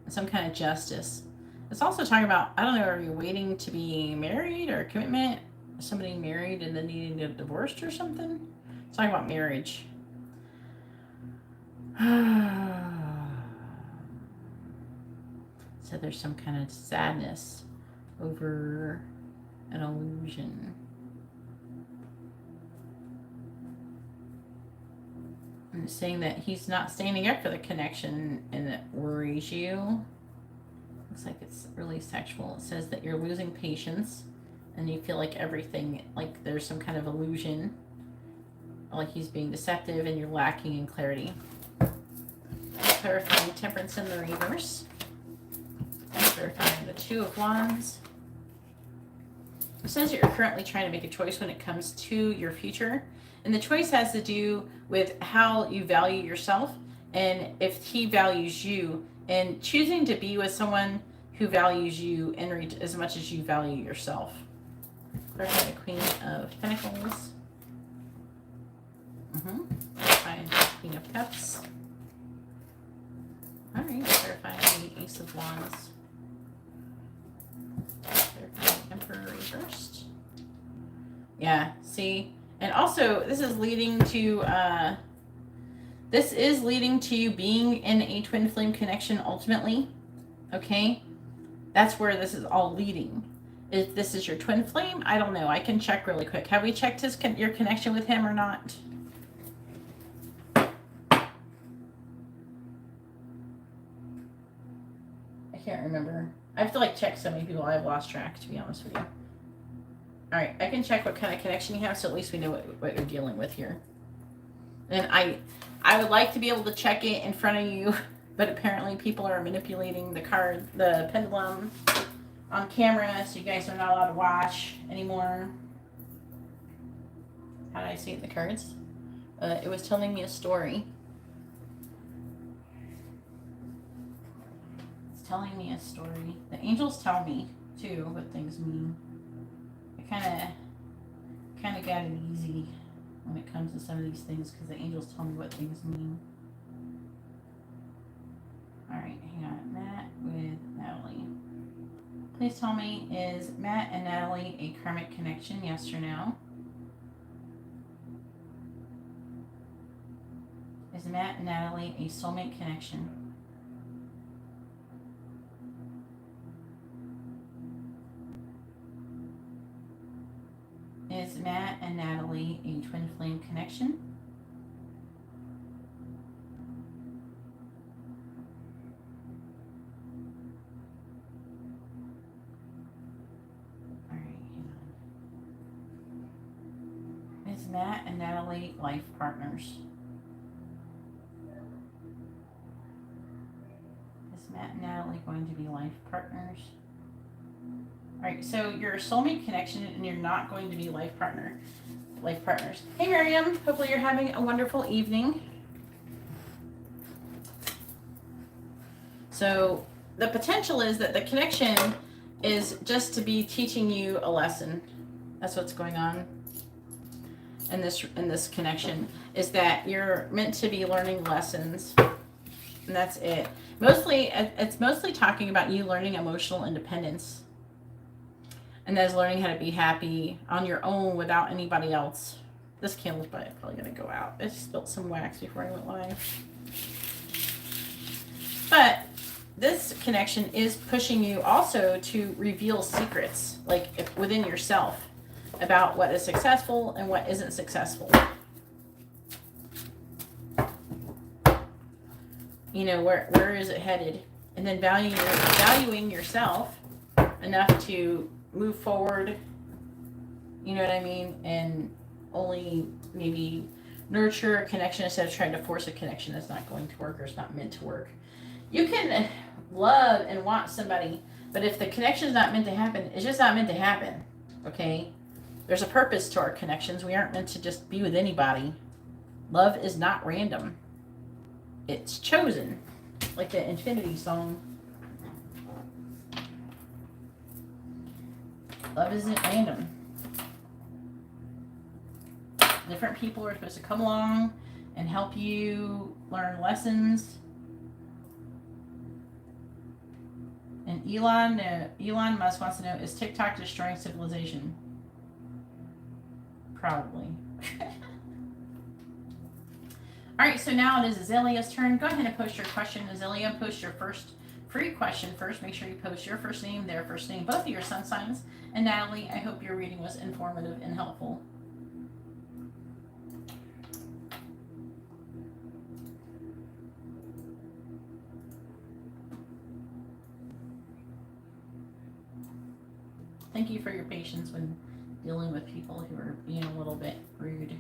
and some kind of justice. It's also talking about, I don't know, are you waiting to be married or commitment? Somebody married and then needing to get divorced or something? It's talking about marriage. So there's some kind of sadness over an illusion. And it's saying that he's not standing up for the connection and it worries you. Looks like it's really sexual. It says that you're losing patience and you feel like everything, like there's some kind of illusion, like he's being deceptive and you're lacking in clarity. Clarifying Temperance in the reverse. And clarifying the Two of Wands. It says that you're currently trying to make a choice when it comes to your future. And the choice has to do with how you value yourself and if he values you, and choosing to be with someone who values you and as much as you value yourself. Clarify the Queen of Pentacles. Clarify the Queen of Cups. All right, clarify the Ace of Wands. Clarify the Emperor reversed. Yeah, see? And also, this is leading to you being in a twin flame connection ultimately. Okay? That's where this is all leading. If this is your twin flame, I don't know. I can check really quick. Have we checked your connection with him or not? I can't remember. I have to like check so many people. I've lost track, to be honest with you. All right, I can check what kind of connection you have, so at least we know what you're dealing with here. And I would like to be able to check it in front of you, but apparently people are manipulating the pendulum on camera, so you guys are not allowed to watch anymore. How did I see it in the cards? It was telling me a story. It's telling me a story. The angels tell me, too, what things mean. I kind of got it easy when it comes to some of these things because the angels tell me what things mean. All right, hang on. Matt with Natalie. Please tell me, is Matt and Natalie a karmic connection? Yes or no? Is Matt and Natalie a soulmate connection? Is Matt and Natalie a twin flame connection? All right, hang on. Is Matt and Natalie life partners? Is Matt and Natalie going to be life partners? All right, so you're a soulmate connection and you're not going to be life partners. Hey, Miriam, hopefully you're having a wonderful evening. So the potential is that the connection is just to be teaching you a lesson. That's what's going on in this connection, is that you're meant to be learning lessons, and that's it. It's mostly talking about you learning emotional independence. And that's learning how to be happy on your own without anybody else. This candle's probably going to go out. I spilled some wax before I went live. But this connection is pushing you also to reveal secrets, like within yourself, about what is successful and what isn't successful. You know, where is it headed? And then valuing yourself enough to move forward, you know what I mean, and only maybe nurture a connection instead of trying to force a connection that's not going to work or it's not meant to work. You can love and want somebody, but if the connection is not meant to happen, it's just not meant to happen, okay? There's a purpose to our connections. We aren't meant to just be with anybody. Love is not random. It's chosen. Like the Infinity song. Love isn't random. Different people are supposed to come along and help you learn lessons. And Elon Musk wants to know, is TikTok destroying civilization? Probably. All right, so now it is Azalea's turn. Go ahead and post your question. Azalea, post your first free question first. Make sure you post your first name, their first name, both of your sun signs. And Natalie, I hope your reading was informative and helpful. Thank you for your patience when dealing with people who are being a little bit rude.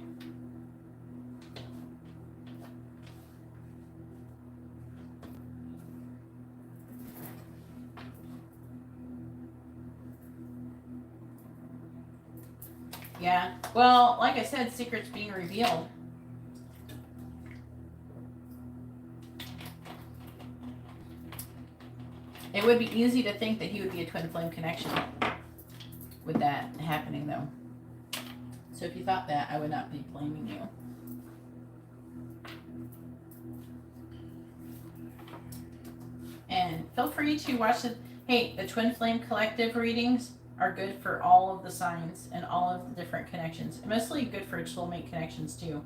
Yeah, well, like I said, secrets being revealed. It would be easy to think that he would be a twin flame connection with that happening, though. So if you thought that, I would not be blaming you. And feel free to watch the twin flame collective readings are good for all of the signs and all of the different connections. And mostly good for soulmate connections too.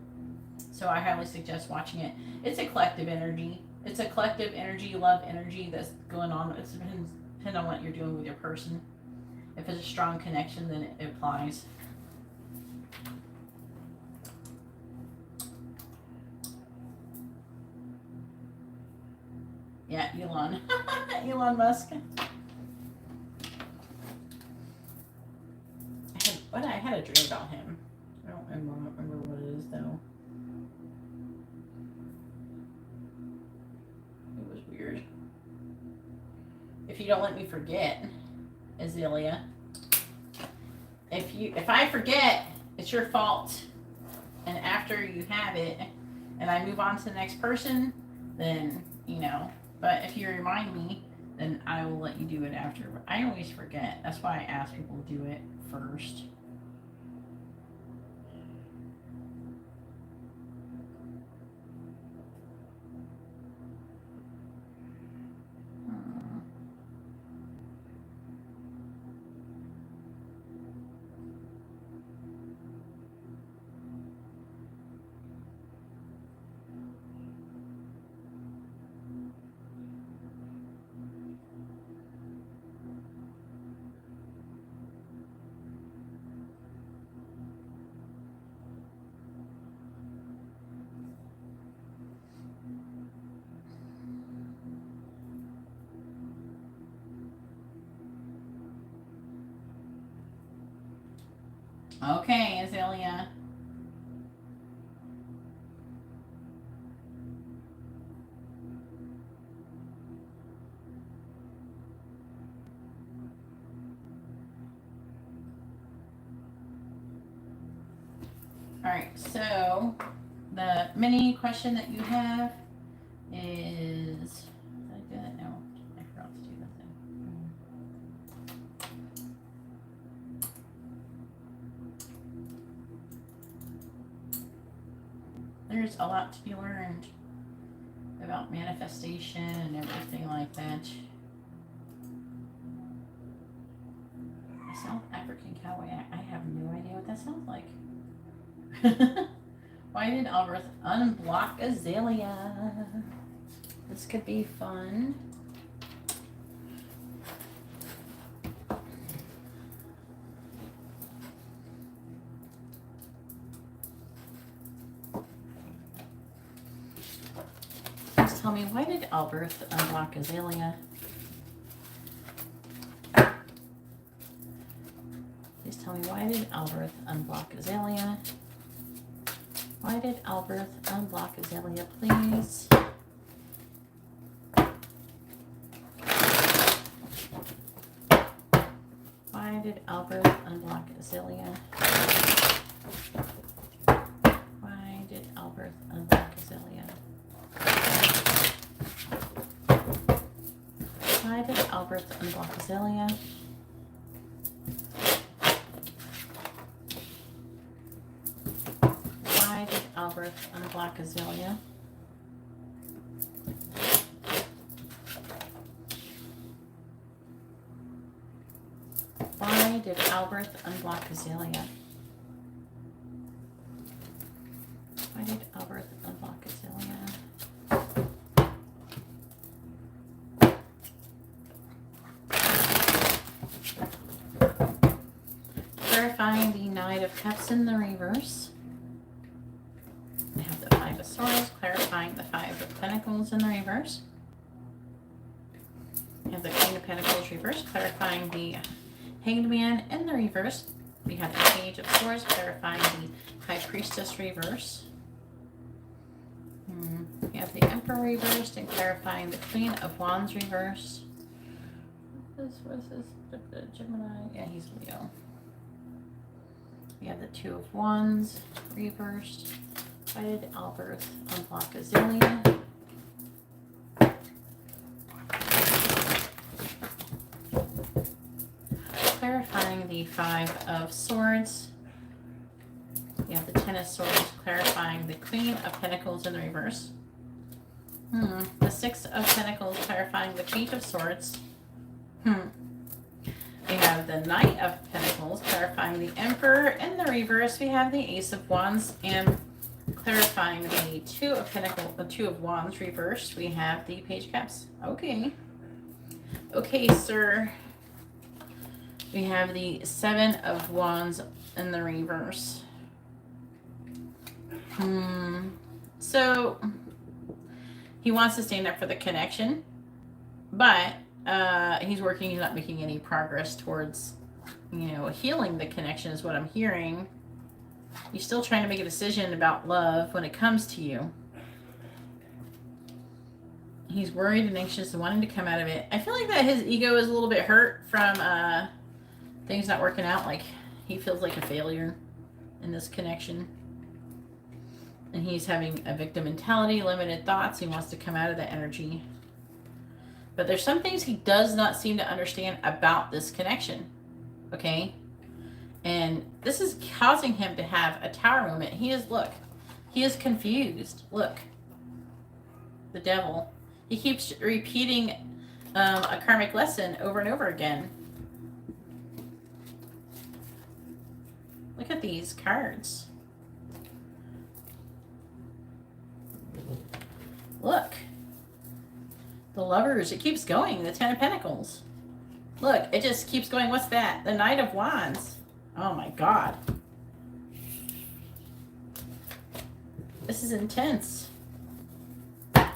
So I highly suggest watching it. It's a collective energy. It's a collective energy, love energy that's going on. It depends on what you're doing with your person. If it's a strong connection, then it applies. Yeah, Elon. Elon Musk. I had a dream about him. I don't remember what it is, though. It was weird. If you don't let me forget, Azalea. If I forget, it's your fault. And after you have it, and I move on to the next person, then, you know. But if you remind me, then I will let you do it after. But I always forget. That's why I ask people to do it first. Okay, Azalea. Alright, so the mini question that you have is... Did I do that? No, I forgot to do that thing. There's a lot to be learned about manifestation and everything like that. South African cowboy, I have no idea what that sounds like. Why did Albert unblock Azalea? This could be fun. Please tell me, why did Albert unblock Azalea? Please tell me, why did Albert unblock Azalea? Why did Albert unblock Azalea, please? Why did Albert unblock Azalea? Why did Albert unblock Azalea? Albert unblock Azalea? Why did Albert unblock Azalea? Why did Albert unblock Azalea? Why did Albert unblock Azalea? Clarifying the Knight of Cups in the reverse. I have the Five of Swords, clarifying the Five of Pentacles in the reverse. I have the Queen of Pentacles reverse, clarifying the Hanged Man in the reverse. We have the Page of Swords, clarifying the High Priestess reverse. We have the Emperor reversed and clarifying the Queen of Wands reversed. What is this? Gemini? Yeah, he's Leo. We have the Two of Wands reversed. Why did Albert unblock Azalea? Clarifying the Five of Swords. We have the Ten of Swords, clarifying the Queen of Pentacles in the reverse. The Six of Pentacles, clarifying the Page of Swords. We have the Knight of Pentacles, clarifying the Emperor in the reverse. We have the Ace of Wands, and clarifying the Two of Pentacles, the Two of Wands reversed. We have the Page of Cups. Okay. Okay, sir. We have the Seven of Wands in the reverse. So he wants to stand up for the connection, but he's working, he's not making any progress towards, healing the connection is what I'm hearing. He's still trying to make a decision about love when it comes to you. He's worried and anxious and wanting to come out of it. I feel like that his ego is a little bit hurt from things not working out. Like he feels like a failure in this connection. And he's having a victim mentality, limited thoughts. He wants to come out of that energy. But there's some things he does not seem to understand about this connection. Okay? And this is causing him to have a tower moment. He is confused. Look. The devil. He keeps repeating a karmic lesson over and over again. Look at these cards. Look. The Lovers. It keeps going. The Ten of Pentacles. Look, it just keeps going. What's that? The Knight of Wands. Oh my God. This is intense. Look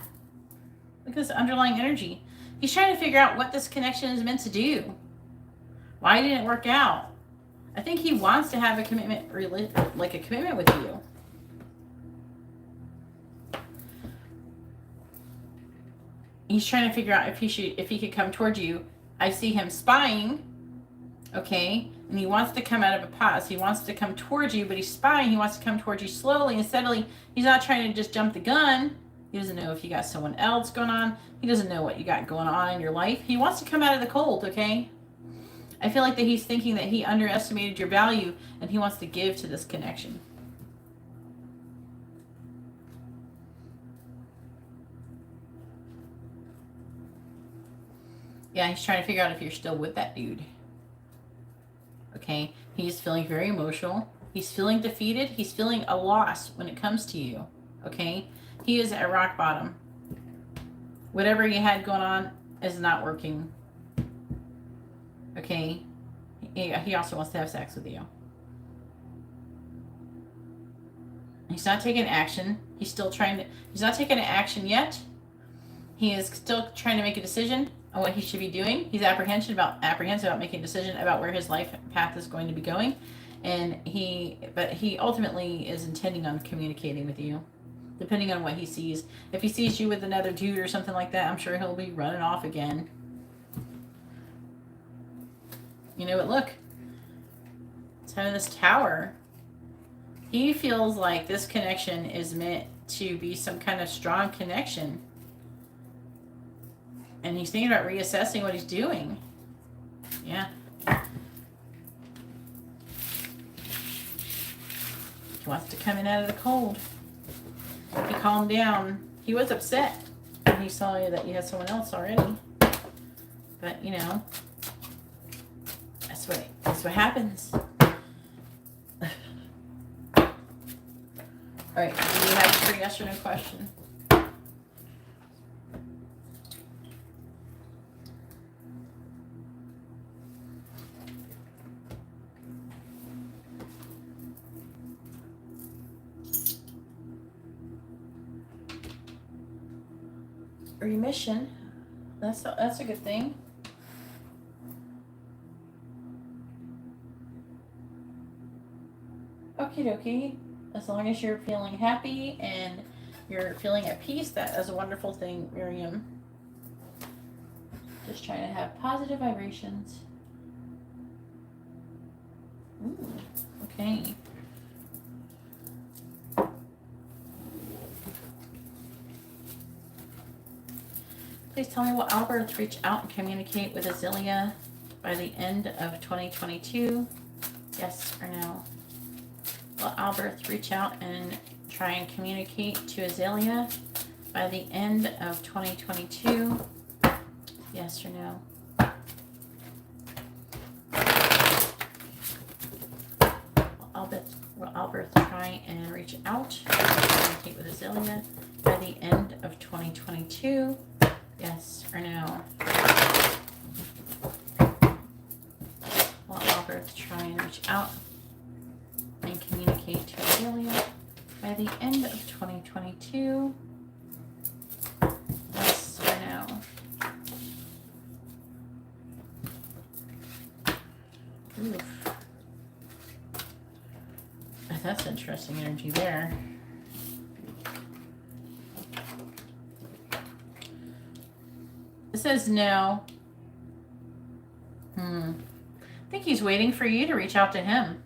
at this underlying energy. He's trying to figure out what this connection is meant to do. Why didn't it work out? I think he wants to have a commitment, like a commitment with you. He's trying to figure out if he could come towards you. I see him spying, okay? And he wants to come out of a pause. He wants to come towards you, but he's spying. He wants to come towards you slowly and steadily. He's not trying to just jump the gun. He doesn't know if you got someone else going on. He doesn't know what you got going on in your life. He wants to come out of the cold, okay? I feel like that he's thinking that he underestimated your value and he wants to give to this connection. Yeah, he's trying to figure out if you're still with that dude. Okay? He's feeling very emotional. He's feeling defeated. He's feeling a loss when it comes to you. Okay? He is at rock bottom. Whatever he had going on is not working. Okay? He also wants to have sex with you. He's not taking action. He's not taking action yet. He is still trying to make a decision on what he should be doing. He's apprehensive about making a decision about where his life path is going to be going. But he ultimately is intending on communicating with you, depending on what he sees. If he sees you with another dude or something like that, I'm sure he'll be running off again. But look, it's having this tower. He feels like this connection is meant to be some kind of strong connection. And he's thinking about reassessing what he's doing. Yeah. He wants to come in out of the cold. He calmed down. He was upset when he saw you that you had someone else already. But, you know, that's what happens. All right, do you have your yes or no question? Remission. That's a good thing. Okie dokie. As long as you're feeling happy and you're feeling at peace, that is a wonderful thing, Miriam. Just trying to have positive vibrations. Ooh, okay. Please tell me, will Albert reach out and communicate with Azealia by the end of 2022? Yes or no? Will Albert reach out and try and communicate to Azealia by the end of 2022? Yes or no? Will Albert try and reach out and communicate with Azealia by the end of 2022? Yes or no? Will Albert try and reach out and communicate to Azealia by the end of 2022? Yes or no? Oof. That's interesting energy there. It says no. I think he's waiting for you to reach out to him.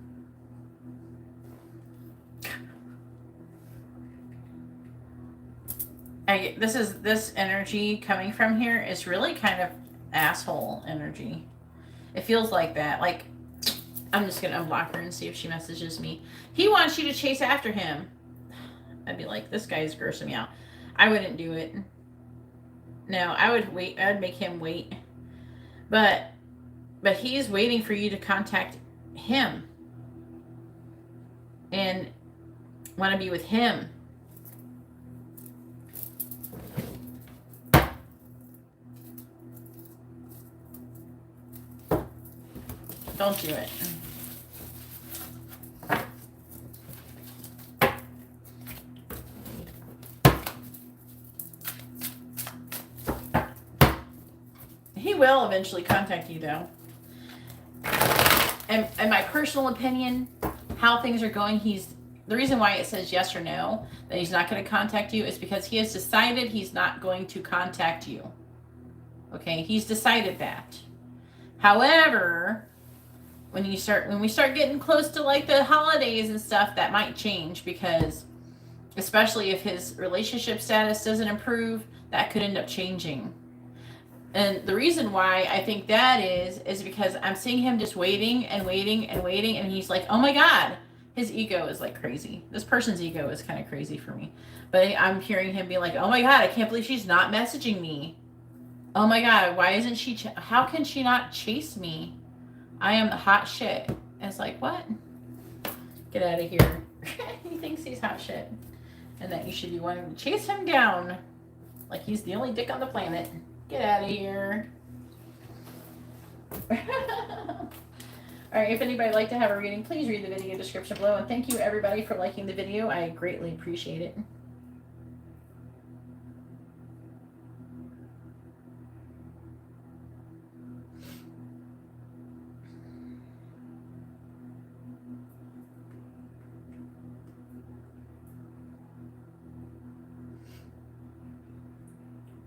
This energy coming from here is really kind of asshole energy. It feels like that. Like, I'm just gonna unblock her and see if she messages me. He wants you to chase after him. I'd be like, this guy's grossing me out. I wouldn't do it. No, I would wait. I would make him wait. But he's waiting for you to contact him and want to be with him. Don't do it. He will eventually contact you, though. And my personal opinion, how things are going, the reason why it says yes or no, that he's not going to contact you, is because he has decided he's not going to contact you. Okay, he's decided that. However, when we start getting close to like the holidays and stuff, that might change, because especially if his relationship status doesn't improve, that could end up changing. And the reason why I think that is because I'm seeing him just waiting and waiting and waiting, and he's like, oh my God, his ego is like crazy. This person's ego is kind of crazy for me. But I'm hearing him be like, oh my God, I can't believe she's not messaging me. Oh my God, why isn't she, how can she not chase me? I am the hot shit. And it's like, what? Get out of here. He thinks he's hot shit. And that you should be wanting to chase him down like he's the only dick on the planet. Get out of here. All right, if anybody would like to have a reading, please read the video description below. And thank you, everybody, for liking the video. I greatly appreciate it.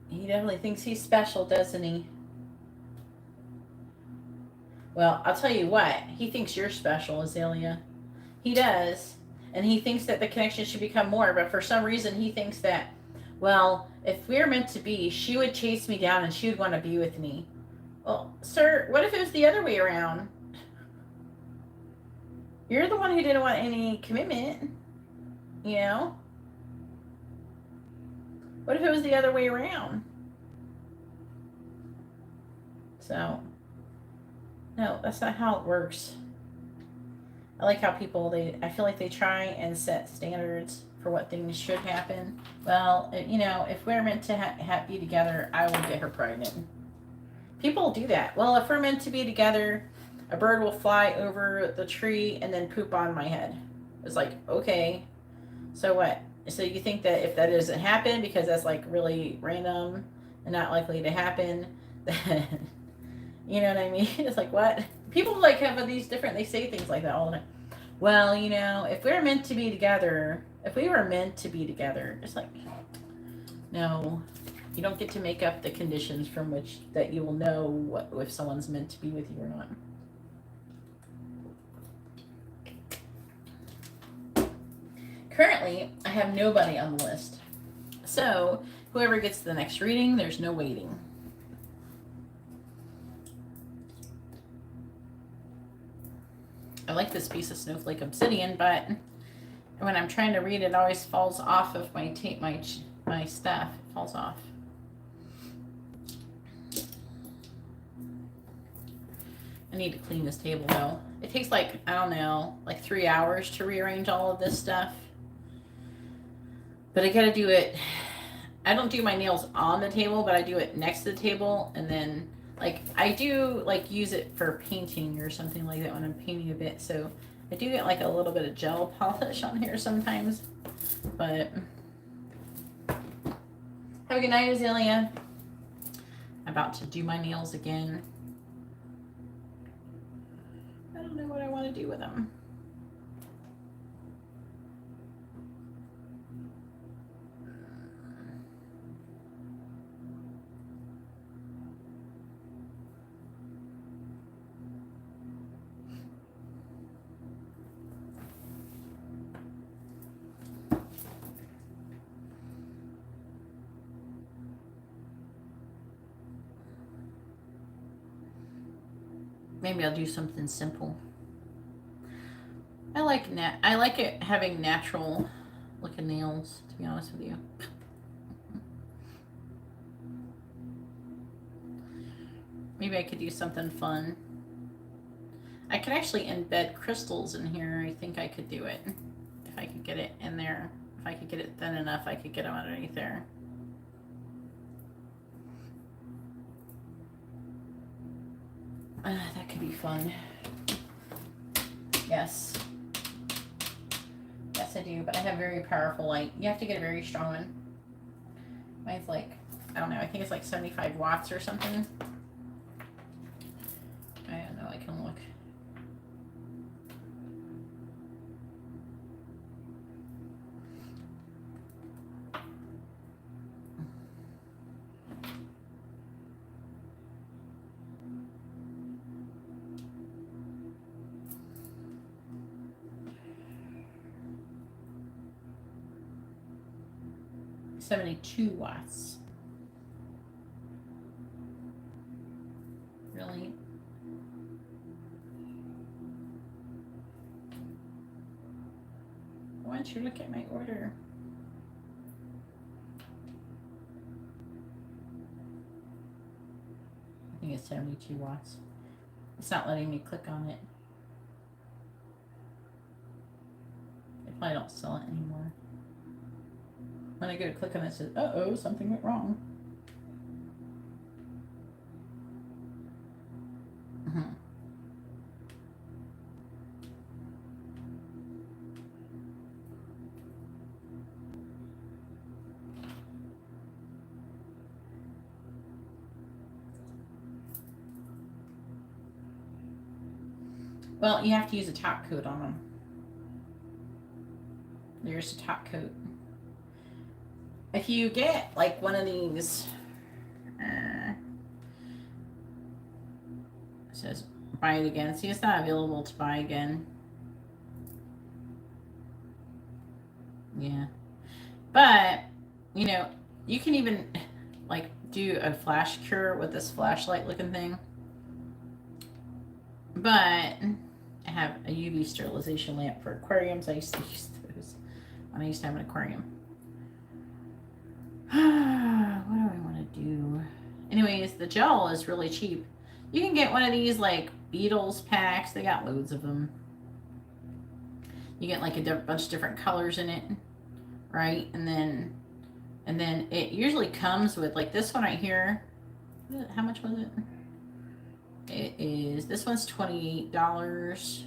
He definitely thinks he's special, doesn't he? Well, I'll tell you what. He thinks you're special, Azealia. He does. And he thinks that the connection should become more. But for some reason, he thinks that Well, if we were meant to be, she would chase me down and she would want to be with me. Well, sir, what if it was the other way around? You're the one who didn't want any commitment, you know? What if it was the other way around? So, no, that's not how it works. I like how people, I feel like they try and set standards for what things should happen. Well, you know, if we're meant to be together, I will get her pregnant. People do that. Well, if we're meant to be together, a bird will fly over the tree and then poop on my head. It's like, okay, so what? So you think that if that doesn't happen because that's like really random and not likely to happen, then you know what I mean? It's like, what? People like have these different, they say things like that all the time. Well, you know, if we're meant to be together, if we were meant to be together, it's like, no, you don't get to make up the conditions from which that you will know what if someone's meant to be with you or not. Currently, I have nobody on the list. So, whoever gets the next reading, there's no waiting. I like this piece of snowflake obsidian, but when I'm trying to read, it always falls off of my tape, my stuff. It falls off. I need to clean this table though. It takes like, I don't know, like 3 hours to rearrange all of this stuff. But I gotta do it. I don't do my nails on the table, but I do it next to the table, and then like I do like use it for painting or something like that when I'm painting a bit. So I do get like a little bit of gel polish on here sometimes. But have a good night, Azalea. I'm about to do my nails again. I don't know what I want to do with them. Maybe I'll do something simple. I like it having natural looking nails, to be honest with you. Maybe I could do something fun. I could actually embed crystals in here. I think I could do it. If I could get it in there. If I could get it thin enough, I could get them underneath there. That could be fun. Yes. Yes, I do. But I have very powerful light. You have to get a very strong one. Mine's like, I don't know. I think it's like 75 watts or something. I don't know. I can look. $72 watts. Really? Why don't you look at my order? I think it's 72 watts. It's not letting me click on it. They probably don't sell it anymore. When I go to click on it, it says, uh-oh, something went wrong. Well, you have to use a top coat on them. There's a top coat. If you get like one of these, it says buy it again. See, it's not available to buy again. Yeah. But, you know, You can even like do a flash cure with this flashlight looking thing. But I have a UV sterilization lamp for aquariums. I used to use those when I used to have an aquarium. What do I want to do? Anyways, the gel is really cheap. You can get one of these like Beatles packs. They got loads of them. You get like a bunch of different colors in it, right? And then it usually comes with like this one right here. How much was it? It is, this one's $28.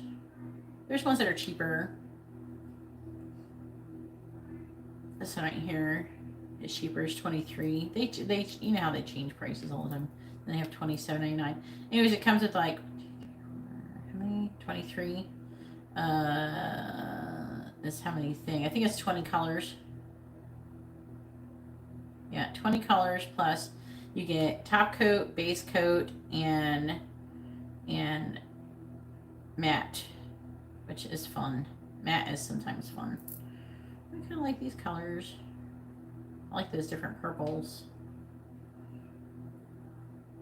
There's ones that are cheaper. This one right here is cheaper, is $23. They you know how they change prices all the time. And they have $27.99. Anyways, it comes with like how many? 23. This how many thing? I think it's 20 colors. Yeah, 20 colors plus you get top coat, base coat, and matte, which is fun. Matte is sometimes fun. I kind of like these colors. I like those different purples.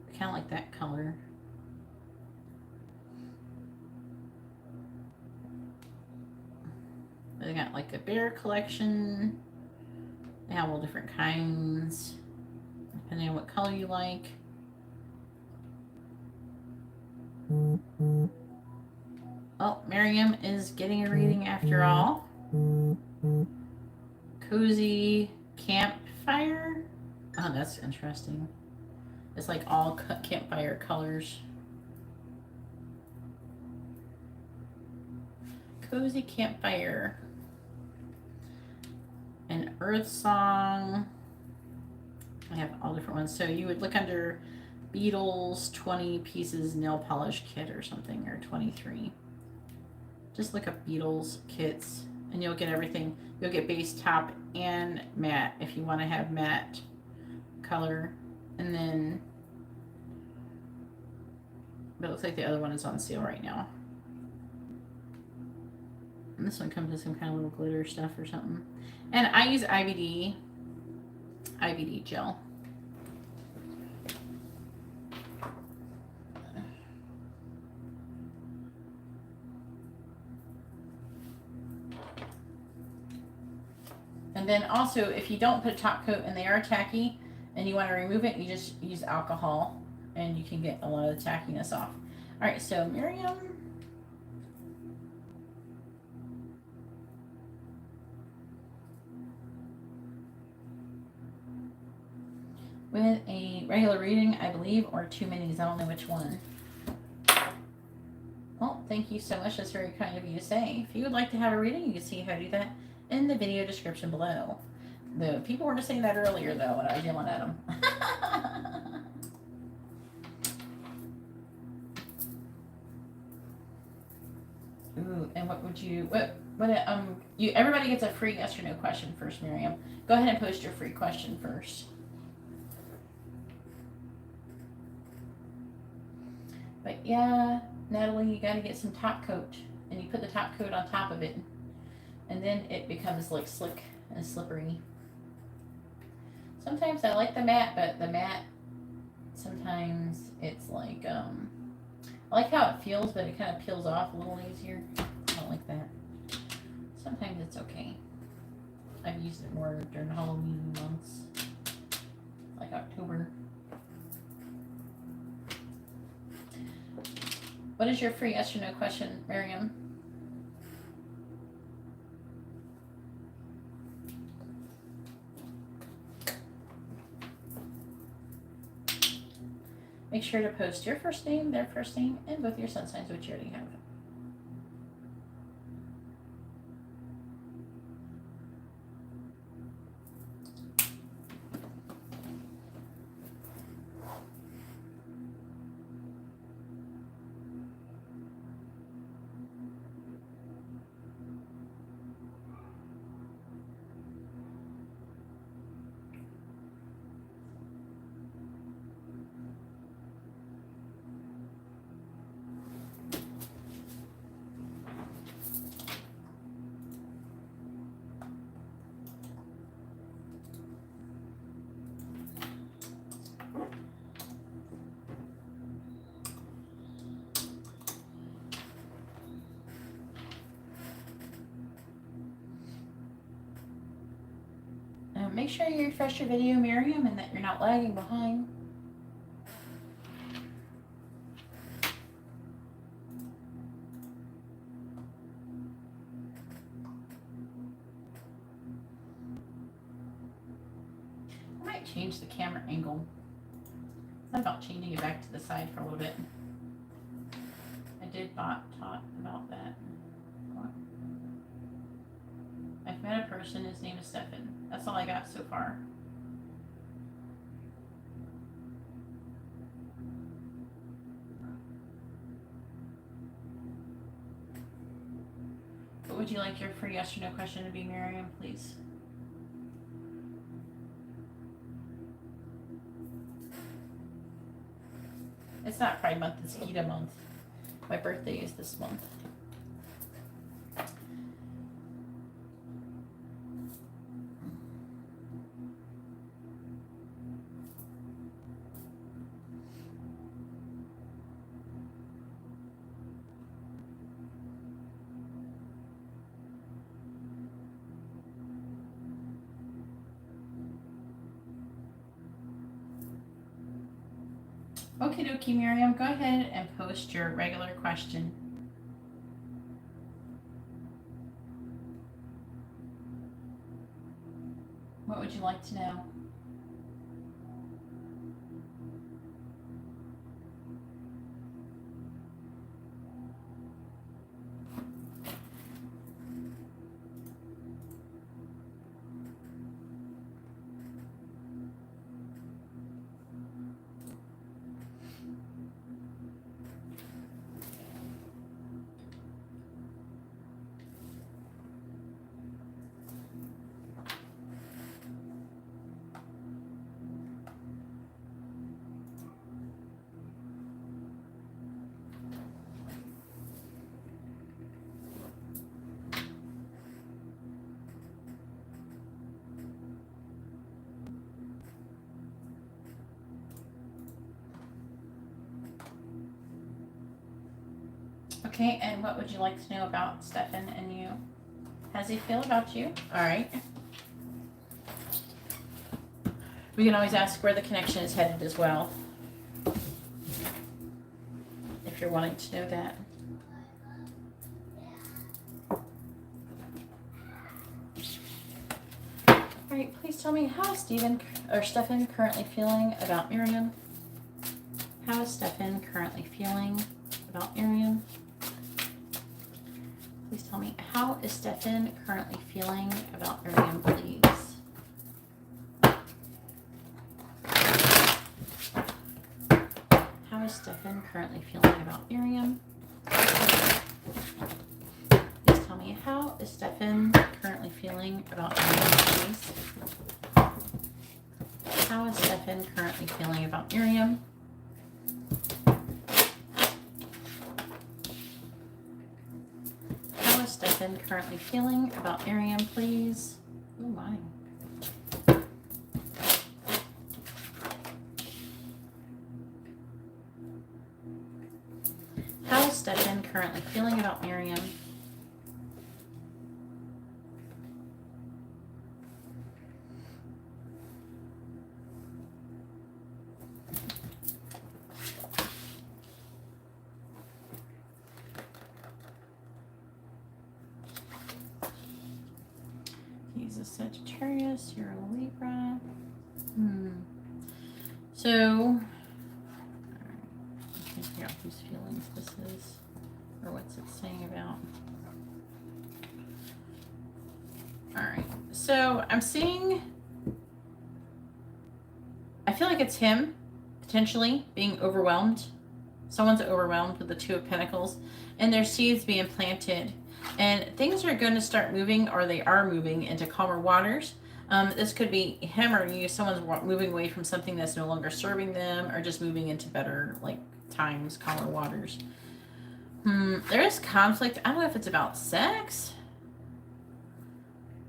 I kind of like that color. They got like a bear collection. They have all different kinds, depending on what color you like. Oh, Miriam is getting a reading after all. Cozy campfire. Oh, that's interesting. It's like all campfire colors. Cozy campfire. An earth song. I have all different ones. So you would look under Beatles 20 pieces nail polish kit or something, or 23. Just look up Beatles kits and you'll get everything. You'll get base, top, and matte if you want to have matte color. And then, but it looks like the other one is on sale right now. And this one comes with some kind of little glitter stuff or something. And I use IBD gel. And then also, if you don't put a top coat and they are tacky and you want to remove it, you just use alcohol and you can get a lot of the tackiness off. All right, so Miriam. With a regular reading, I believe, or 2 minis. I don't know which one. Well, thank you so much. That's very kind of you to say. If you would like to have a reading, you can see how to do that in the video description below. The people were saying that earlier, though, when I was yelling at them. Ooh, and what would you, everybody gets a free yes or no question first, Miriam. Go ahead and post your free question first. But yeah, Natalie, you gotta get some top coat, and you put the top coat on top of it, and then it becomes like slick and slippery. Sometimes I like the matte, but the matte, sometimes it's like, I like how it feels, but it kind of peels off a little easier. I don't like that. Sometimes it's okay. I've used it more during Halloween months, like October. What is your free yes or no question, Miriam? Make sure to post your first name, their first name, and both your sun signs, which you already have. make sure you refresh your video, Miriam, and that you're not lagging behind. I might change the camera angle. It's about changing it back to the side for a little bit. I did talk about that. I've met a person, his name is Stefan. That's all I got so far. What would you like your free yes or no question to be, Miriam, please? It's not Pride Month, it's Gita month. My birthday is this month. Okie dokie, Miriam, go ahead and post your regular question. What would you like to know? Okay, and what would you like to know about Stefan and you? How does he feel about you? All right. We can always ask where the connection is headed as well, if you're wanting to know that. All right, please tell me, how is Stefan currently feeling about Miriam? How is Stefan currently feeling about Miriam? Please tell me, how is Stefan currently feeling about Miriam, please? How is Stefan currently feeling about Miriam? Please tell me, how is Stefan currently feeling about Miriam, please? How is Stefan currently feeling about Miriam? How is Stefan currently feeling about Miriam, please? Oh my. How is Stefan currently feeling about Miriam? He's a Sagittarius, you're a Libra. So, I can't figure out whose feelings this is, or what's it saying about. Alright, so I'm seeing, I feel like it's him, potentially, being overwhelmed. Someone's overwhelmed with the Two of Pentacles, and there's seeds being planted. And things are going to start moving, or they are moving into calmer waters. This could be him or you. Someone's moving away from something that's no longer serving them, or just moving into better times, calmer waters. There is conflict. I don't know if it's about sex.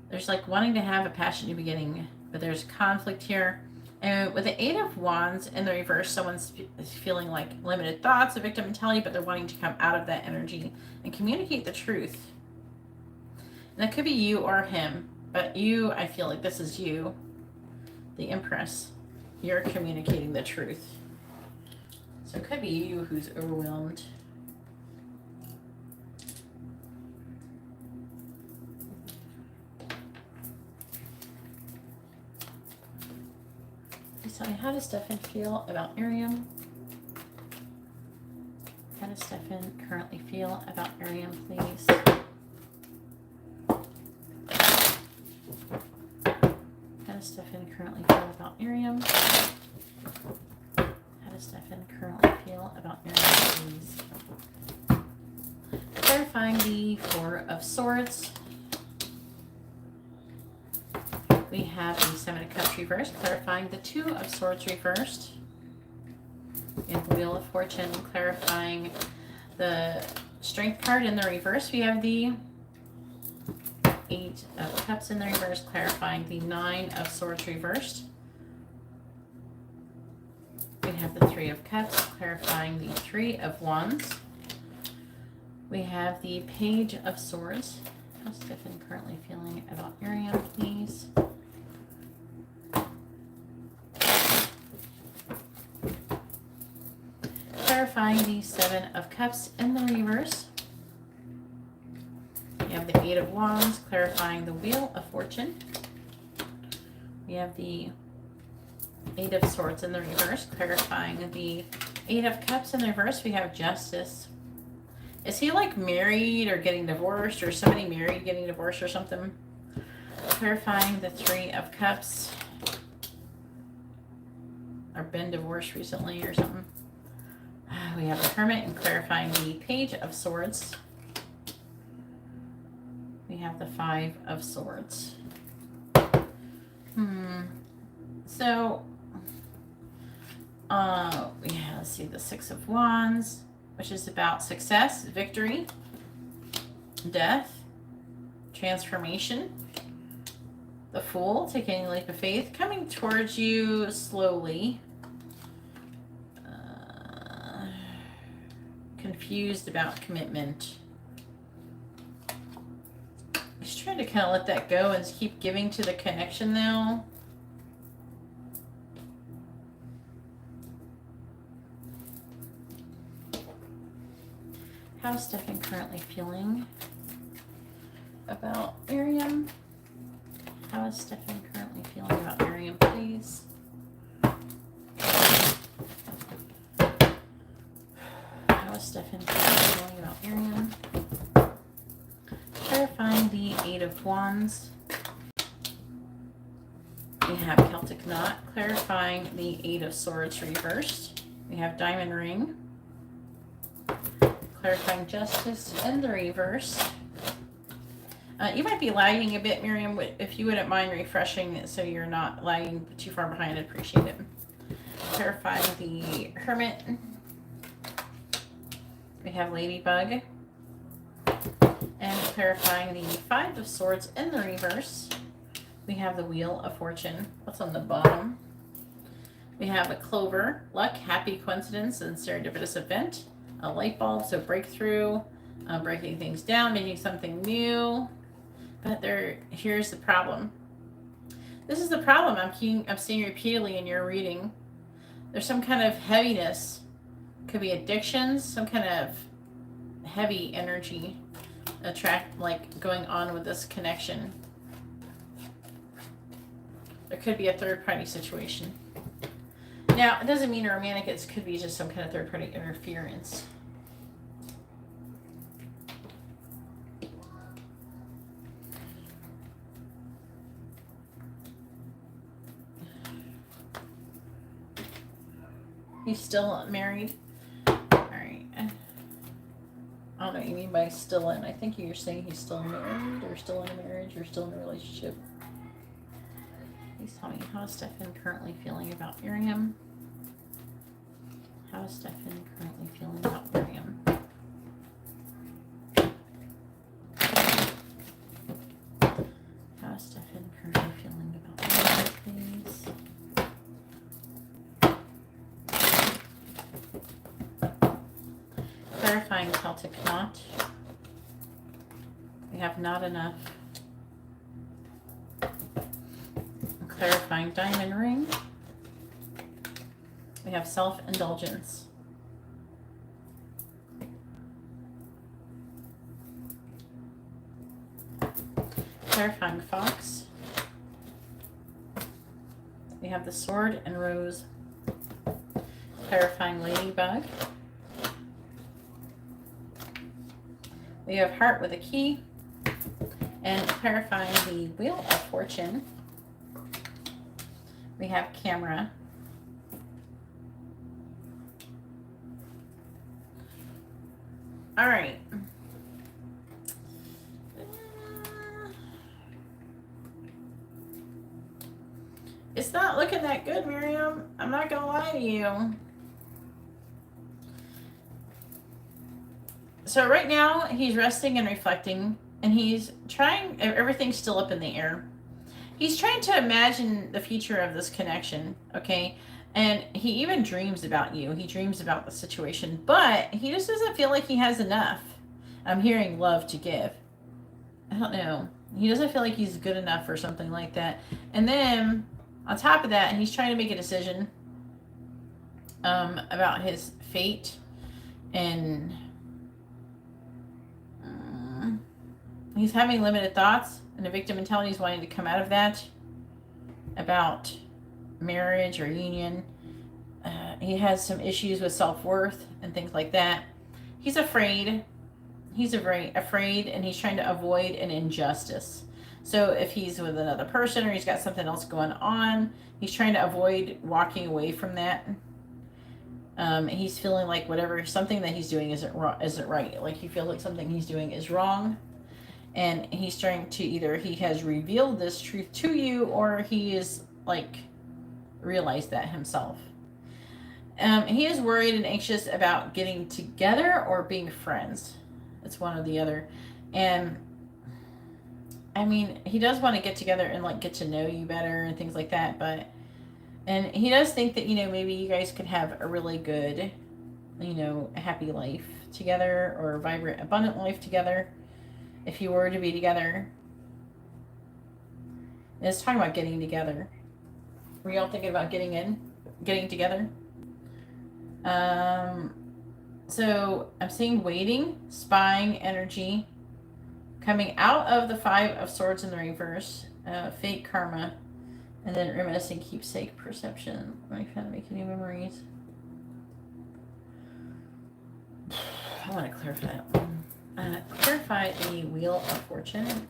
There's wanting to have a passionate beginning, but there's conflict here. And with the Eight of Wands in the reverse, someone's feeling like limited thoughts, a victim mentality, but they're wanting to come out of that energy and communicate the truth. And that could be you or him, but you, I feel like this is you. the Empress. You're communicating the truth. So it could be you who's overwhelmed. Please tell me, how does Stefan feel about Miriam? How does Stefan currently feel about Miriam, please? How does Stefan currently feel about Miriam? How does Stefan currently feel about Miriam, please? Clarifying the Four of Swords. We have the Seven of Cups reversed, clarifying the Two of Swords reversed. We have the Wheel of Fortune, clarifying the Strength card in the reverse. We have the Eight of Cups in the reverse, clarifying the Nine of Swords reversed. We have the Three of Cups, clarifying the Three of Wands. We have the Page of Swords. How's Stefan currently feeling about Miriam, please? Clarifying the Seven of Cups in the reverse. We have the Eight of Wands, clarifying the Wheel of Fortune. We have the Eight of Swords in the reverse, clarifying the Eight of Cups in the reverse. We have Justice. Is he like married or getting divorced, or somebody married getting divorced or something? Clarifying the Three of Cups. Or been divorced recently or something. We have the Hermit, and clarifying the Page of Swords. We have the Five of Swords. So, let's see, the Six of Wands, which is about success, victory, death, transformation. The Fool, taking a leap of faith, coming towards you slowly. Confused about commitment. He's trying to kind of let that go and keep giving to the connection though. How's Stefan currently feeling about Miriam? How is Stefan currently feeling about Miriam, please? How is Stefan feeling about Miriam? Clarifying the Eight of Wands. We have Celtic Knot, clarifying the Eight of Swords reversed. We have Diamond Ring, clarifying Justice in the reverse. You might be lagging a bit, Miriam. If you wouldn't mind refreshing it so you're not lagging too far behind, I'd appreciate it. Clarifying the Hermit. We have Ladybug. And clarifying the Five of Swords in the reverse. We have the Wheel of Fortune. What's on the bottom? We have a Clover, luck, happy coincidence, and serendipitous event. A light bulb, so breakthrough, breaking things down, making something new. But here's the problem. This is the problem I'm seeing repeatedly in your reading. There's some kind of heaviness. Could be addictions, some kind of heavy energy going on with this connection. There could be a third-party situation. Now, it doesn't mean romantic. It could be just some kind of third-party interference. He's still married? Alright. I don't know what you mean by still in. I think you're saying he's still married, or still in a marriage, or still in a relationship. Please tell me, how is Stefan currently feeling about Miriam? How is Stefan currently feeling about Miriam? How is Stefan currently feeling about Miriam, please? Clarifying Celtic Knot. We have not enough. clarifying diamond ring. We have self-indulgence. Clarifying fox. We have the sword and rose. Clarifying ladybug. We have heart with a key. And clarifying the wheel of fortune. We have camera. All right. It's not looking that good, Miriam. I'm not going to lie to you. So right now, he's resting and reflecting, and he's trying, everything's still up in the air. He's trying to imagine the future of this connection, okay? And he even dreams about you. He dreams about the situation, but he just doesn't feel like he has enough. I'm hearing love to give. I don't know. He doesn't feel like he's good enough or something like that. And then on top of that, he's trying to make a decision about his fate, and he's having limited thoughts and a victim mentality. He's wanting to come out of that about marriage or union. He has some issues with self-worth and things like that. He's afraid. He's very afraid, and he's trying to avoid an injustice. So if he's with another person or he's got something else going on, he's trying to avoid walking away from that. He's feeling like something that he's doing isn't right. Like he feels like something he's doing is wrong. And he's trying to either he has revealed this truth to you, or he is like realized that himself. He is worried and anxious about getting together or being friends. It's one or the other. And I mean, he does want to get together and like get to know you better and things like that, and he does think that, maybe you guys could have a really good, happy life together, or vibrant, abundant life together if you were to be together. And it's talking about getting together. Were y'all thinking about getting together? So I'm seeing waiting, spying energy, coming out of the 5 of Swords in the reverse, fake karma, and then reminiscing keepsake perception. Am I trying to make any memories? I want to clarify that one. Clarify the Wheel of Fortune,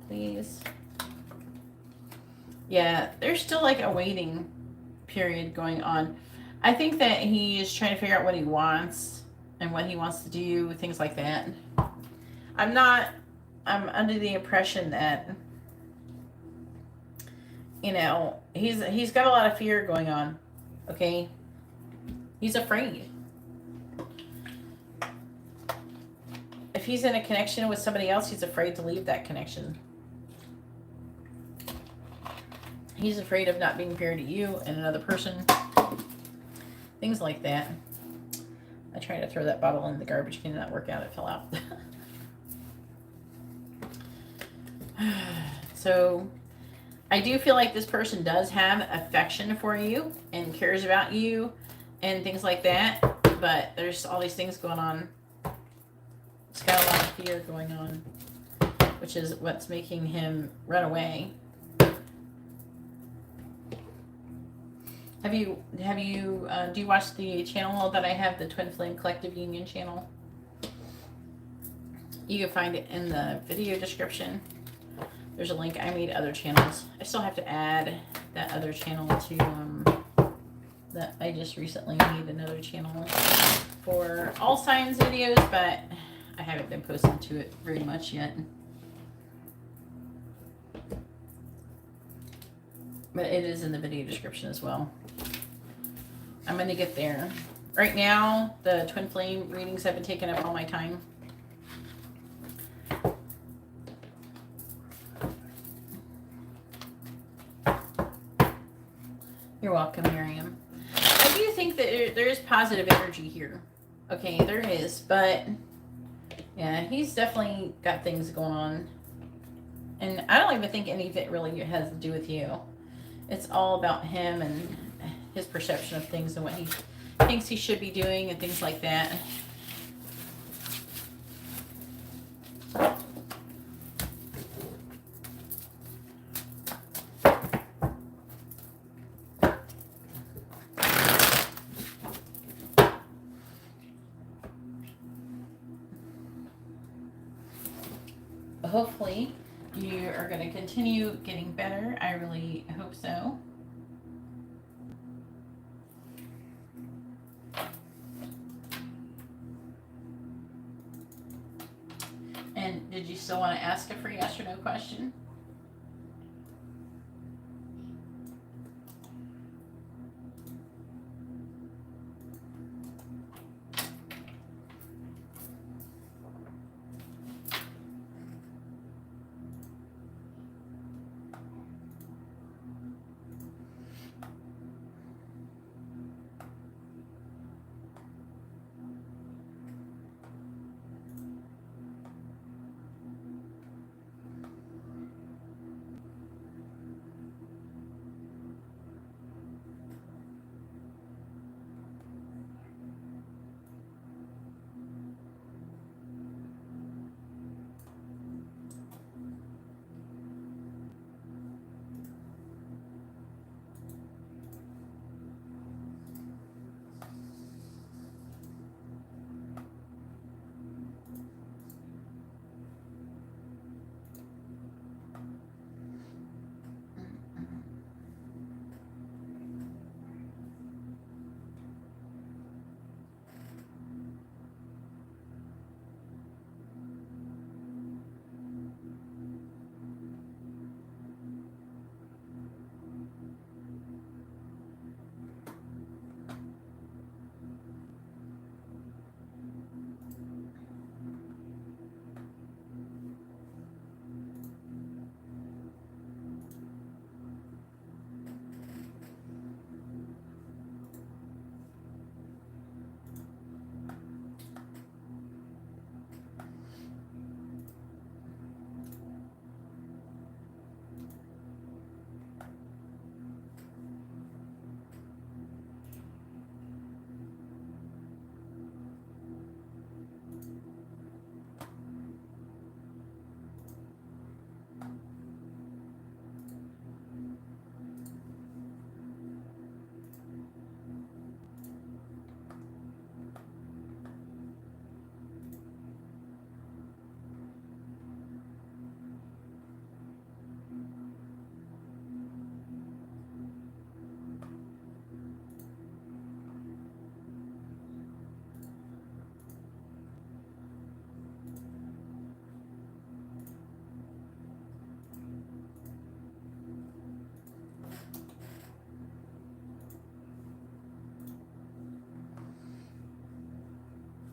please. Yeah, there's still like a waiting period going on. I think that he is trying to figure out what he wants and what he wants to do, things like that. I'm under the impression that, he's got a lot of fear going on, okay? He's afraid. If he's in a connection with somebody else, he's afraid to leave that connection. He's afraid of not being fair to you and another person. Things like that. I tried to throw that bottle in the garbage can, not work out. It fell out. So I do feel like this person does have affection for you and cares about you and things like that, but there's all these things going on. It's got a lot of fear going on, which is what's making him run away. Do you watch the channel that I have, the Twin Flame Collective Union channel? You can find it in the video description. There's a link. I made other channels. I still have to add that other channel to, that I just recently made another channel for all signs videos, but I haven't been posting to it very much yet. But it is in the video description as well. I'm going to get there. Right now, the Twin Flame readings have been taking up all my time. You're welcome, Miriam. I do think that there is positive energy here. Okay, there is, but yeah, he's definitely got things going on. And I don't even think any of it really has to do with you. It's all about him and his perception of things and what he thinks he should be doing and things like that. Hopefully you are going to continue getting better. I really hope so. And did you still want to ask a free yes or no question?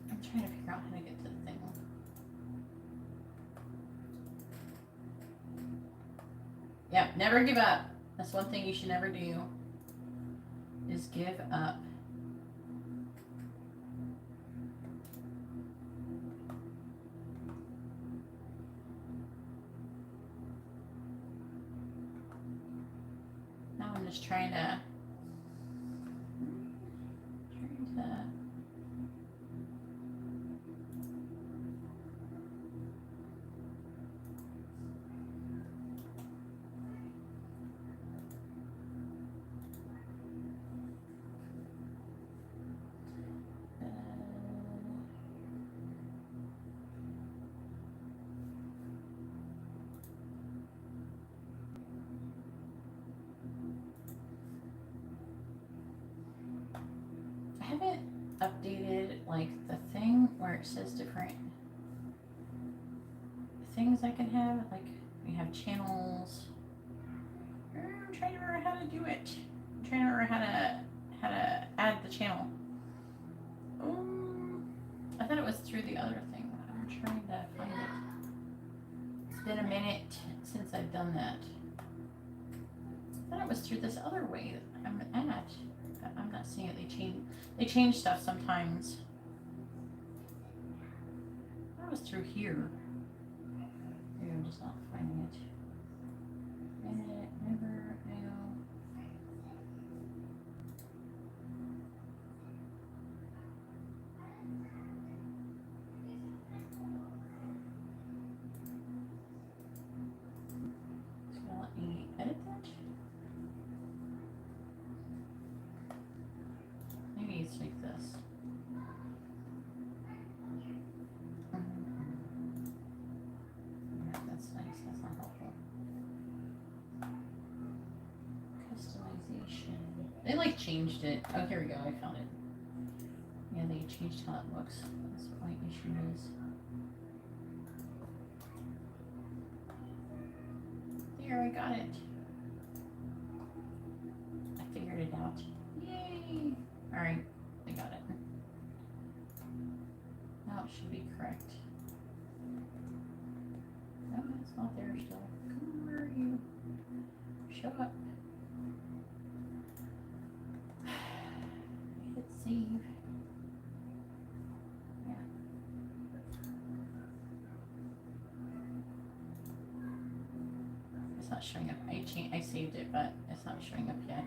I'm trying to figure out how to get to the thing. Yep, never give up. That's one thing you should never do, is give up. Now I'm just trying to I haven't updated like the thing where it says different things I can have. Like we have channels. I'm trying to remember how to do it. I'm trying to remember how to add the channel. I thought it was through the other thing. I'm trying to find it. It's been a minute since I've done that. I thought it was through this other way that I'm at. I'm not seeing it. They change stuff sometimes. I thought it was through here. Maybe I'm just not finding it. Never, no. They like changed it. Oh, here we go. I found it. Yeah, they changed how it looks. That's what my issue is. There, I got it. I figured it out. Yay! Alright, I got it. Now it should be correct. No, it's not there still. Come on, where are you? Show up. Hit save. Yeah. It's not showing up. I saved it, but it's not showing up yet.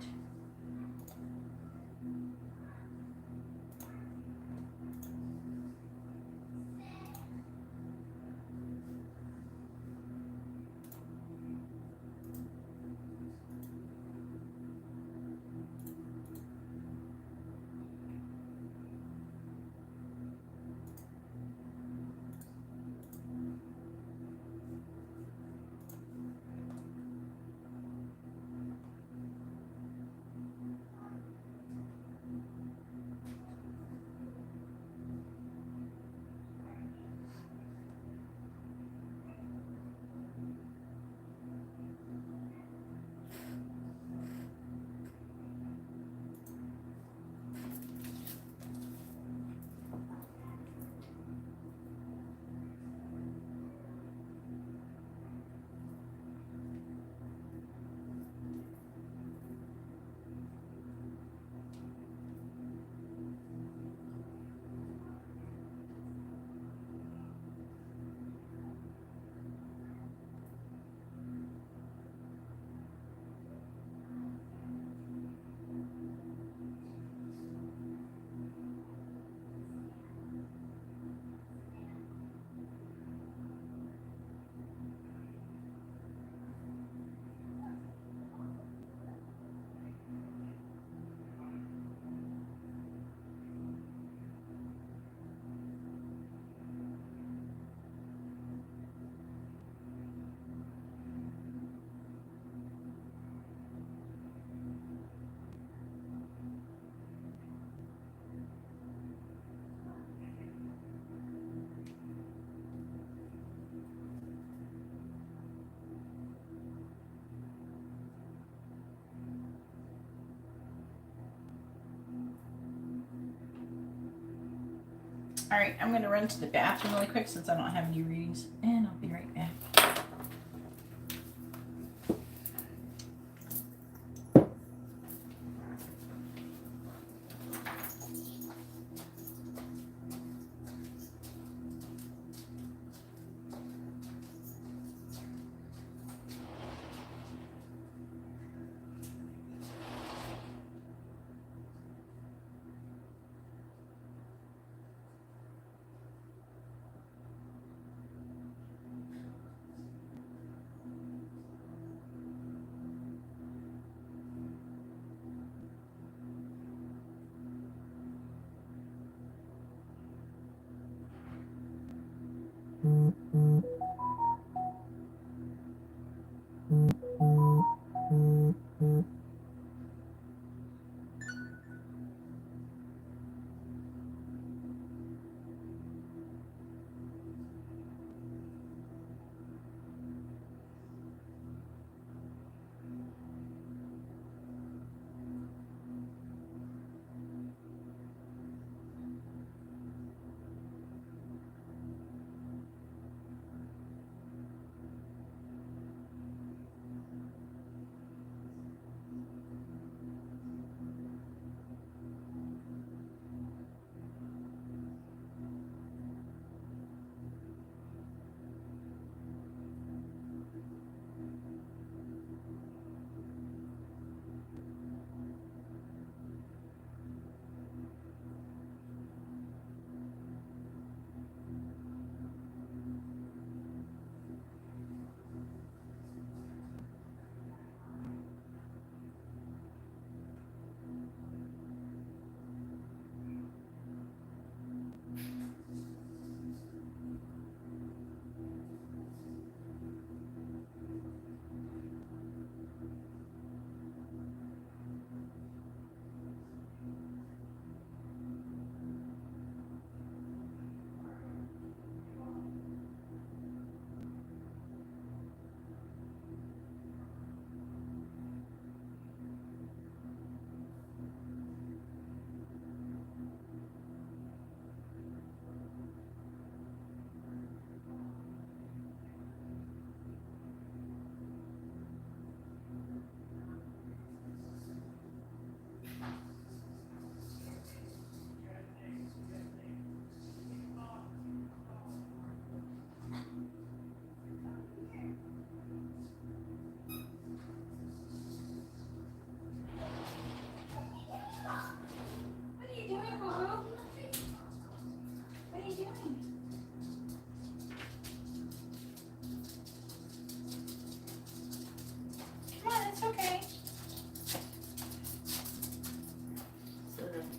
Alright, I'm going to run to the bathroom really quick since I don't have any readings, and I'll be right back.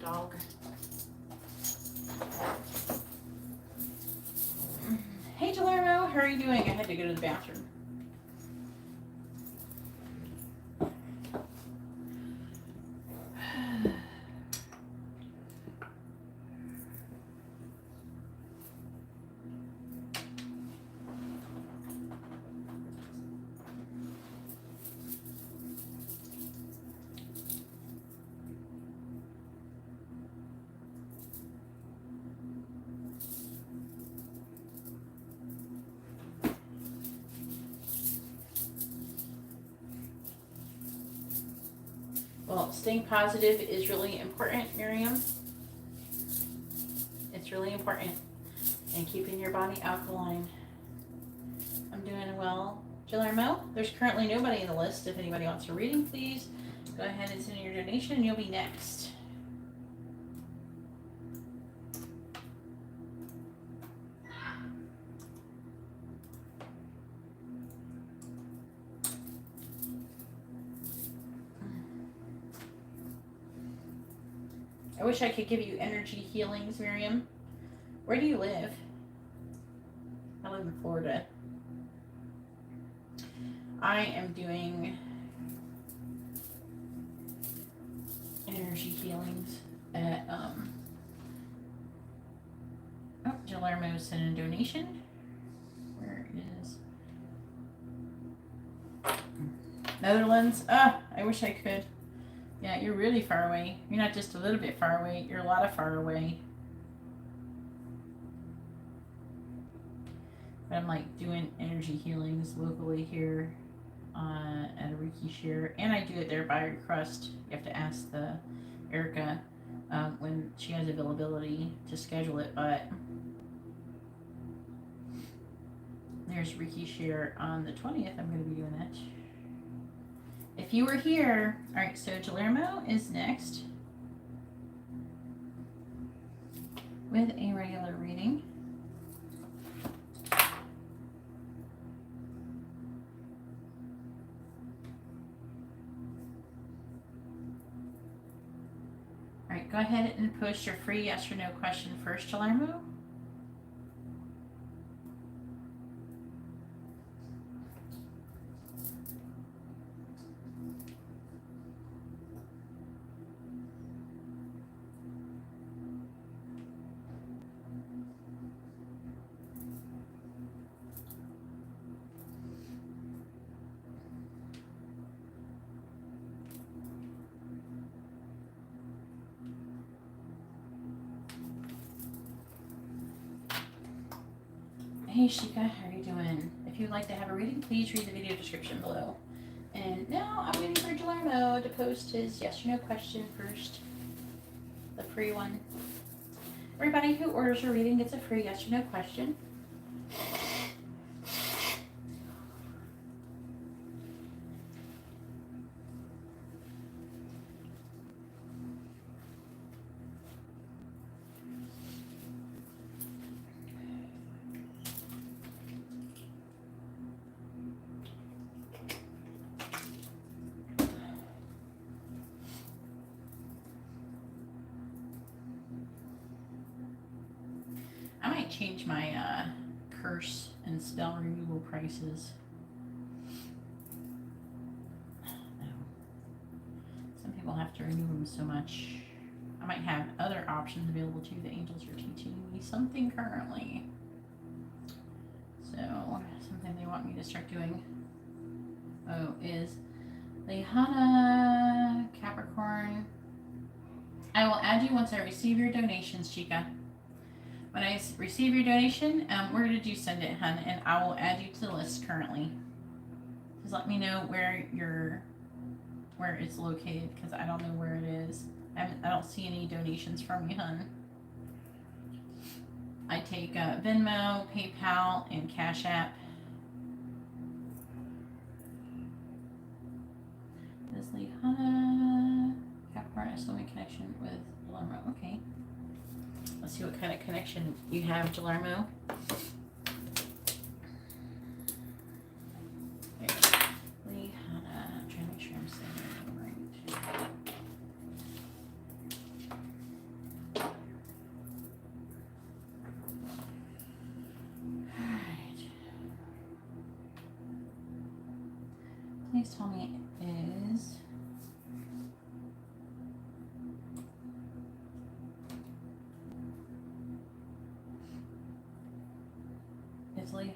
dog. Hey, Delarmo, how are you doing? I had to go to the bathroom. Well, staying positive is really important, Miriam. It's really important. And keeping your body alkaline. I'm doing well. Gilarmo, there's currently nobody in the list. If anybody wants a reading, please go ahead and send in your donation and you'll be next. I wish I could give you energy healings, Miriam. Where do you live? I live in Florida. I am doing energy healings at Gilarmo sent a donation. Where is Netherlands? I wish I could. Yeah, you're really far away. You're not just a little bit far away, you're a lot of far away. But I'm like doing energy healings locally here at a Reiki share, and I do it there by request. You have to ask the Erica when she has availability to schedule it, but there's Reiki share on the 20th. I'm going to be doing that. If you were here, all right, so Gilermo is next with a regular reading. All right, go ahead and post your free yes or no question first, Gilermo. Hey Shika, how are you doing? If you'd like to have a reading, please read the video description below. And now I'm waiting for Gilermo to post his yes or no question first. The free one. Everybody who orders a reading gets a free yes or no question. I might change my curse and spell removal prices. No. Some people have to remove them so much. I might have other options available too. The angels are teaching me something currently. So, something they want me to start doing. Is Lehana Capricorn. I will add you once I receive your donations, Chica. When I receive your donation, where did you send it, hun? And I will add you to the list currently. Just let me know where it's located, because I don't know where it is. I don't see any donations from you, hun. I take Venmo, PayPal, and CashApp. Is Lehana Capricorn Islamic connection with Lamro? Okay. Let's see what kind of connection you have, Gilarmo. Lehana, I'm trying to make sure I'm saying it right. Please tell me is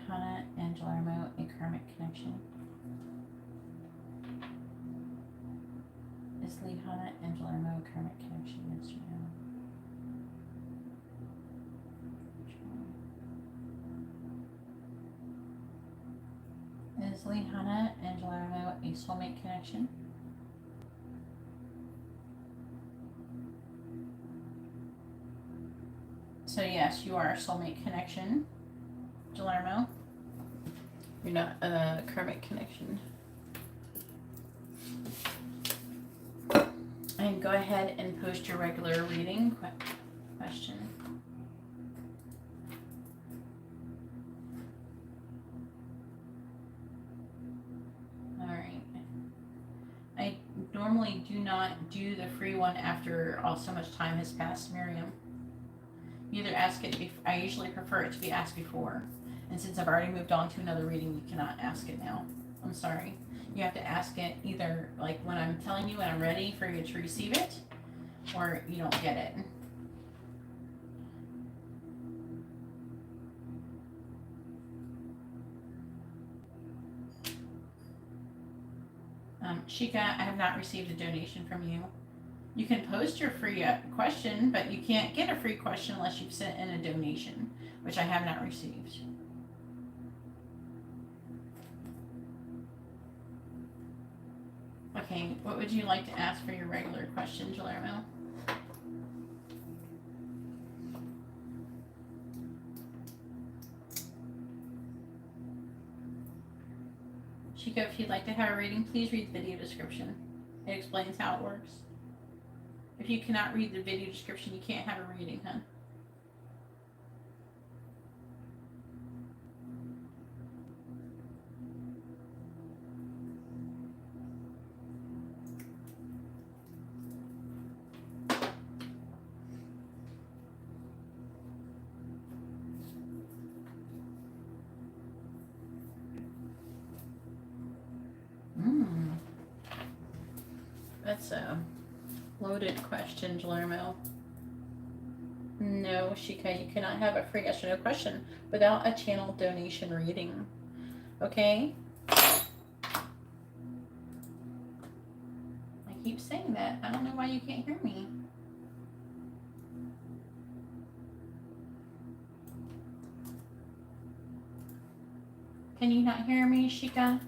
Hannah, and Guillermo a karmic connection? Is Hannah and Guillermo a karmic connection? Yes or no? Is Hannah and Guillermo a soulmate connection? So yes, you are a soulmate connection, Guillermo. You're not a karmic connection. And go ahead and post your regular reading question. Alright. I normally do not do the free one after so much time has passed, Miriam. You either ask it, I usually prefer it to be asked before. And since I've already moved on to another reading, you cannot ask it now. I'm sorry. You have to ask it either like when I'm telling you when I'm ready for you to receive it, or you don't get it. Shika, I have not received a donation from you. You can post your free question, but you can't get a free question unless you've sent in a donation, which I have not received. Okay, what would you like to ask for your regular question, Guillermo? Shika, if you'd like to have a reading, please read the video description. It explains how it works. If you cannot read the video description, you can't have a reading, huh? That's a loaded question, Guillermo. No, Shika, you cannot have a free yes or no question without a channel donation reading. Okay? I keep saying that. I don't know why you can't hear me. Can you not hear me, Shika?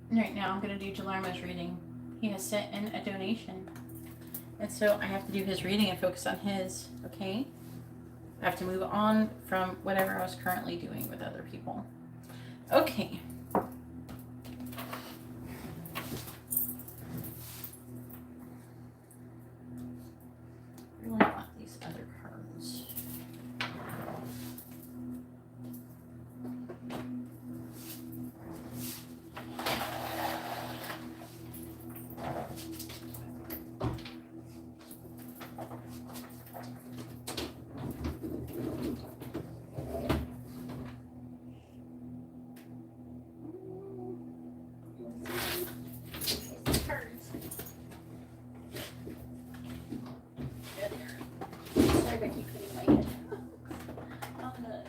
Right now I'm going to do Guillermo's reading. He has sent in a donation. And so I have to do his reading and focus on his, okay? I have to move on from whatever I was currently doing with other people. Okay. I really want these other cards.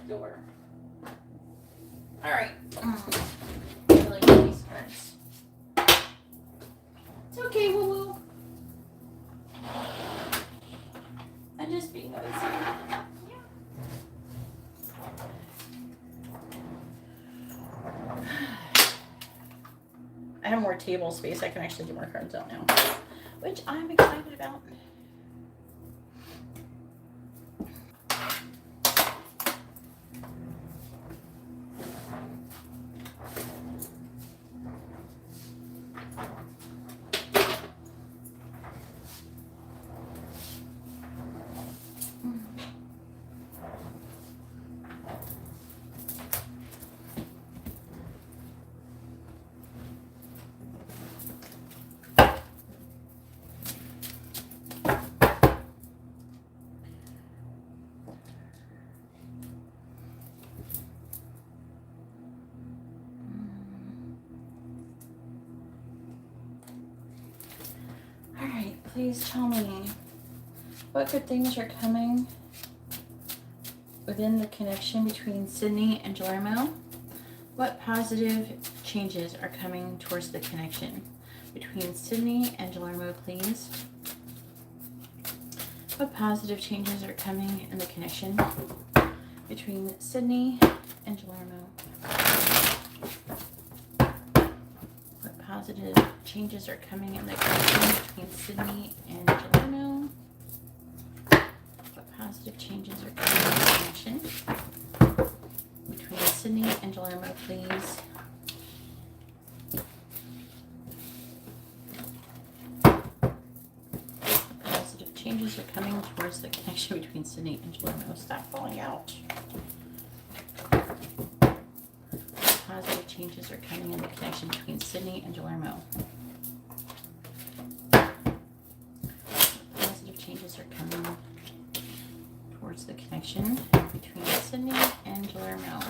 Door. All right. I really like these cards. It's okay, woo woo. I'm just being nosy. Yeah. I have more table space. I can actually get more cards out now, which I'm excited about. please tell me what good things are coming within the connection between Sydney and Guillermo? What positive changes are coming towards the connection between Sydney and Guillermo, please? What positive changes are coming in the connection between Sydney and Guillermo? What positive changes are coming in the connection between Sydney and Guillermo? What positive changes are coming in the connection between Sydney and Guillermo, please? Positive changes are coming towards the connection between Sydney and Guillermo. Stop falling out. Positive changes are coming in the connection between Sydney and Guillermo. Positive changes are coming towards the connection between Sydney and Guillermo.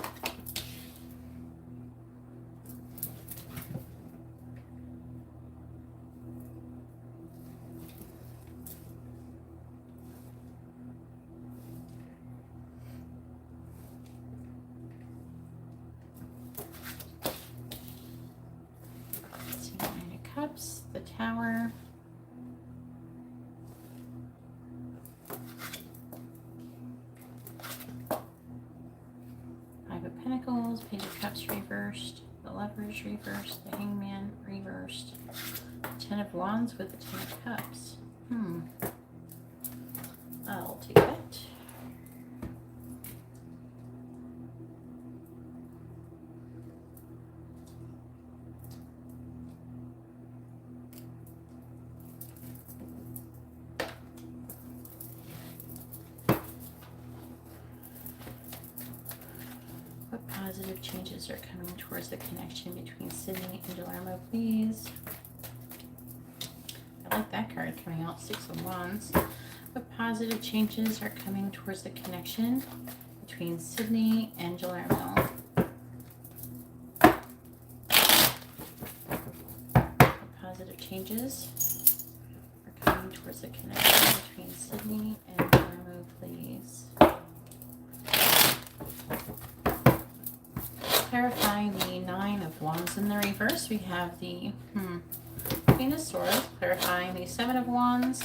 Nine of Cups, the Tower. Five of Pentacles, Page of Cups reversed, the Lovers reversed, the Hangman reversed, 10 of Wands with the 10 of Cups. I'll take that. What positive changes are coming towards the connection between Sydney and Guillermo, please? I like that card coming out, 6 of Wands. What positive changes are coming towards the connection between Sydney and Guillermo? What positive changes are coming towards the connection between Sydney and Guillermo, please? Clarifying the 9 of Wands in the reverse, we have the Queen of Swords. Clarifying the 7 of Wands,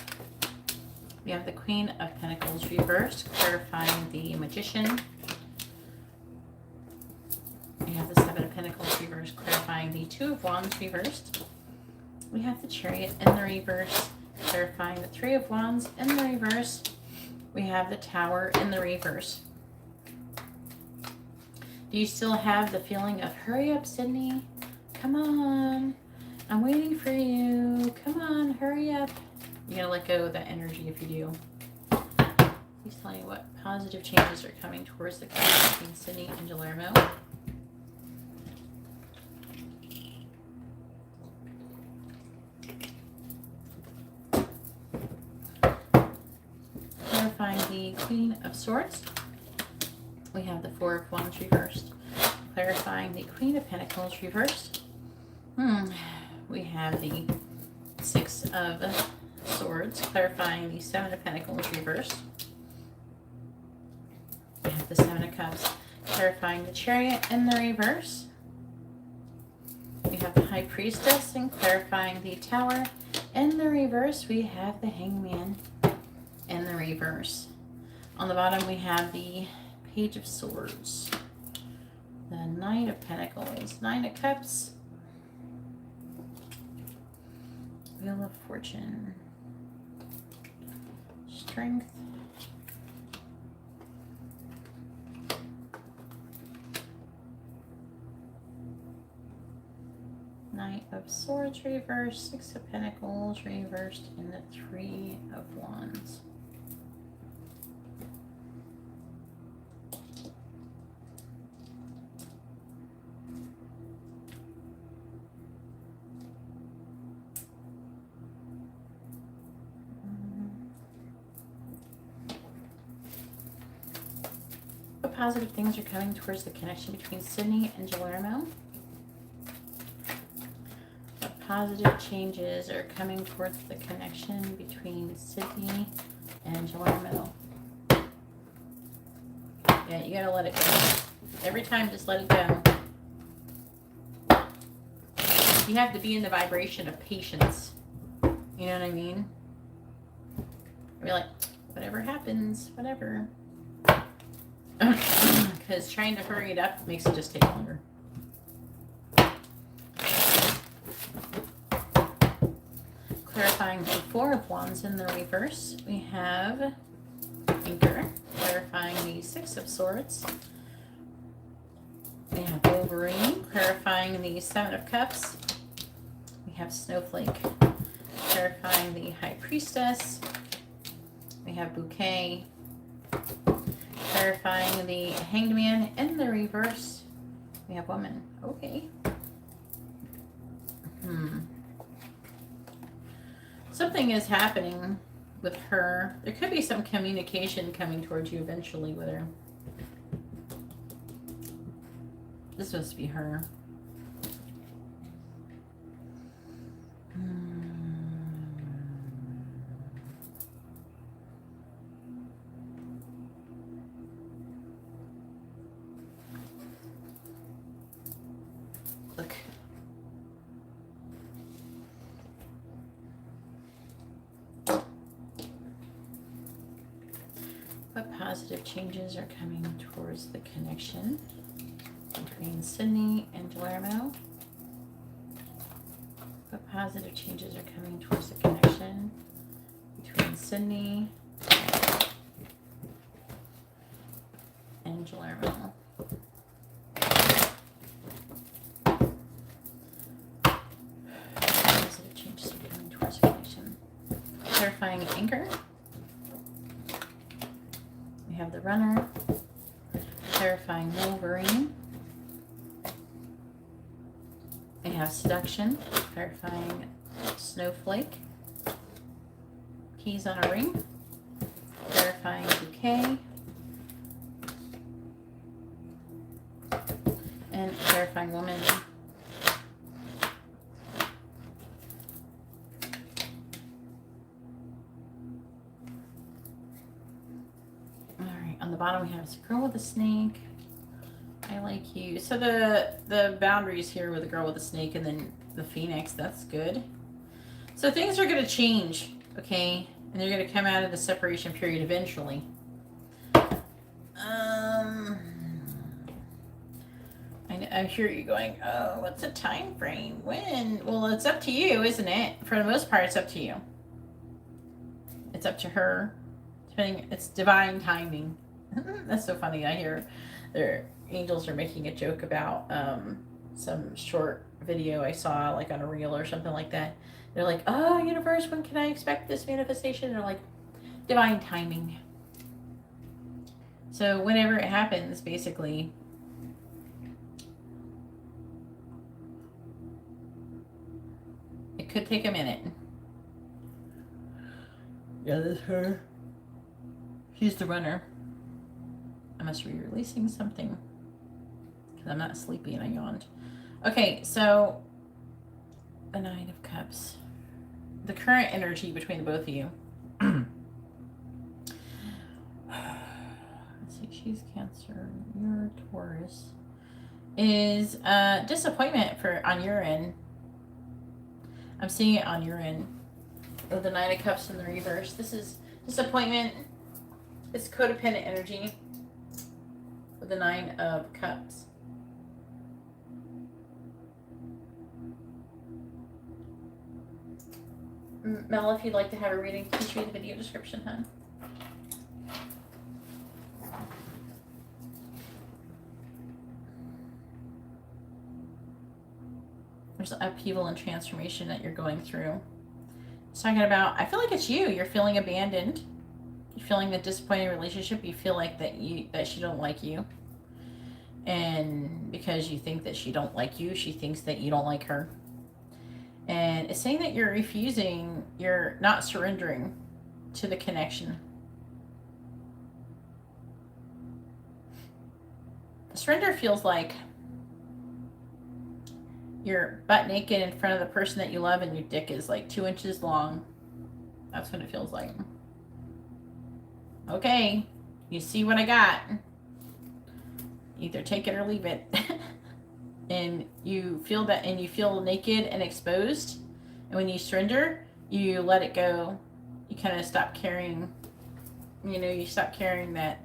we have the Queen of Pentacles reversed. Clarifying the Magician, we have the 7 of Pentacles reversed. Clarifying the 2 of Wands reversed, we have the Chariot in the reverse. Clarifying the 3 of Wands in the reverse, we have the Tower in the reverse. Do you still have the feeling of hurry up, Sydney? Come on. I'm waiting for you. Come on, hurry up. You're going to let go of that energy if you do. Please tell me what positive changes are coming towards the connection between Sydney and Guillermo. Clarifying the Queen of Swords, we have the 4 of Wands reversed. Clarifying the Queen of Pentacles reversed, we have the 6 of Swords. Clarifying the 7 of Pentacles reversed, we have the 7 of Cups. Clarifying the Chariot in the reverse, we have the High Priestess. And clarifying the Tower in the reverse, we have the Hangman in the reverse. On the bottom, we have the Page of Swords, the 9 of Pentacles, 9 of Cups, Wheel of Fortune, Strength, Knight of Swords reversed, 6 of Pentacles reversed, and the 3 of Wands. What positive things are coming towards the connection between Sydney and Guillermo? What positive changes are coming towards the connection between Sydney and Guillermo. Yeah, you gotta let it go. Every time, just let it go. You have to be in the vibration of patience. You know what I mean? Be like, whatever happens, whatever. Because trying to hurry it up makes it just take longer. Clarifying the Four of Wands in the reverse, we have Anchor. Clarifying the Six of Swords. We have Wolverine. Clarifying the Seven of Cups. We have Snowflake. Clarifying the High Priestess. We have Bouquet. Clarifying the Hanged Man in the reverse. We have Woman. Okay. Something is happening with her. There could be some communication coming towards you eventually with her. This must be her. Look. What positive changes are coming towards the connection between Sydney and Guillermo? What positive changes are coming towards the connection between Sydney and Guillermo? Positive changes are coming towards the connection. Clarifying Anchor. We have the Runner. Clarifying Wolverine. We have Seduction. Clarifying Snowflake. Keys on a Ring. Clarifying Bouquet. And clarifying Woman. On the bottom we have this girl with a snake. I like you. So the boundaries here with the girl with the snake and then the phoenix, that's good. So things are going to change, okay? And they're going to come out of the separation period eventually. I hear you going, oh, what's a time frame? When? Well, it's up to you, isn't it? For the most part, it's up to you. It's up to her. It's divine timing. That's so funny. I hear their angels are making a joke about some short video I saw, like on a reel or something like that. They're like, oh, universe, when can I expect this manifestation? And they're like, divine timing. So whenever it happens, basically, it could take a minute. Yeah, that's her. She's the Runner. I must be releasing something because I'm not sleepy and I yawned. Okay, so the Nine of Cups. The current energy between the both of you. Let's see, she's Cancer, you're Taurus. Is disappointment on your end. I'm seeing it on your end. With the Nine of Cups in the reverse. This is disappointment. It's codependent energy with the Nine of Cups. Mel, if you'd like to have a reading, please read the video description, hon. There's upheaval and transformation that you're going through. It's talking about, I feel like it's you. You're feeling abandoned. You're feeling the disappointing relationship. You feel like that she don't like you. And because you think that she don't like you, she thinks that you don't like her. And it's saying that you're refusing, you're not surrendering to the connection. Surrender feels like you're butt naked in front of the person that you love and your dick is like 2 inches long. That's what it feels like. Okay, you see what I got. Either take it or leave it. And you feel that, and you feel naked and exposed. And when you surrender, you let it go. You kind of stop carrying, you stop carrying that,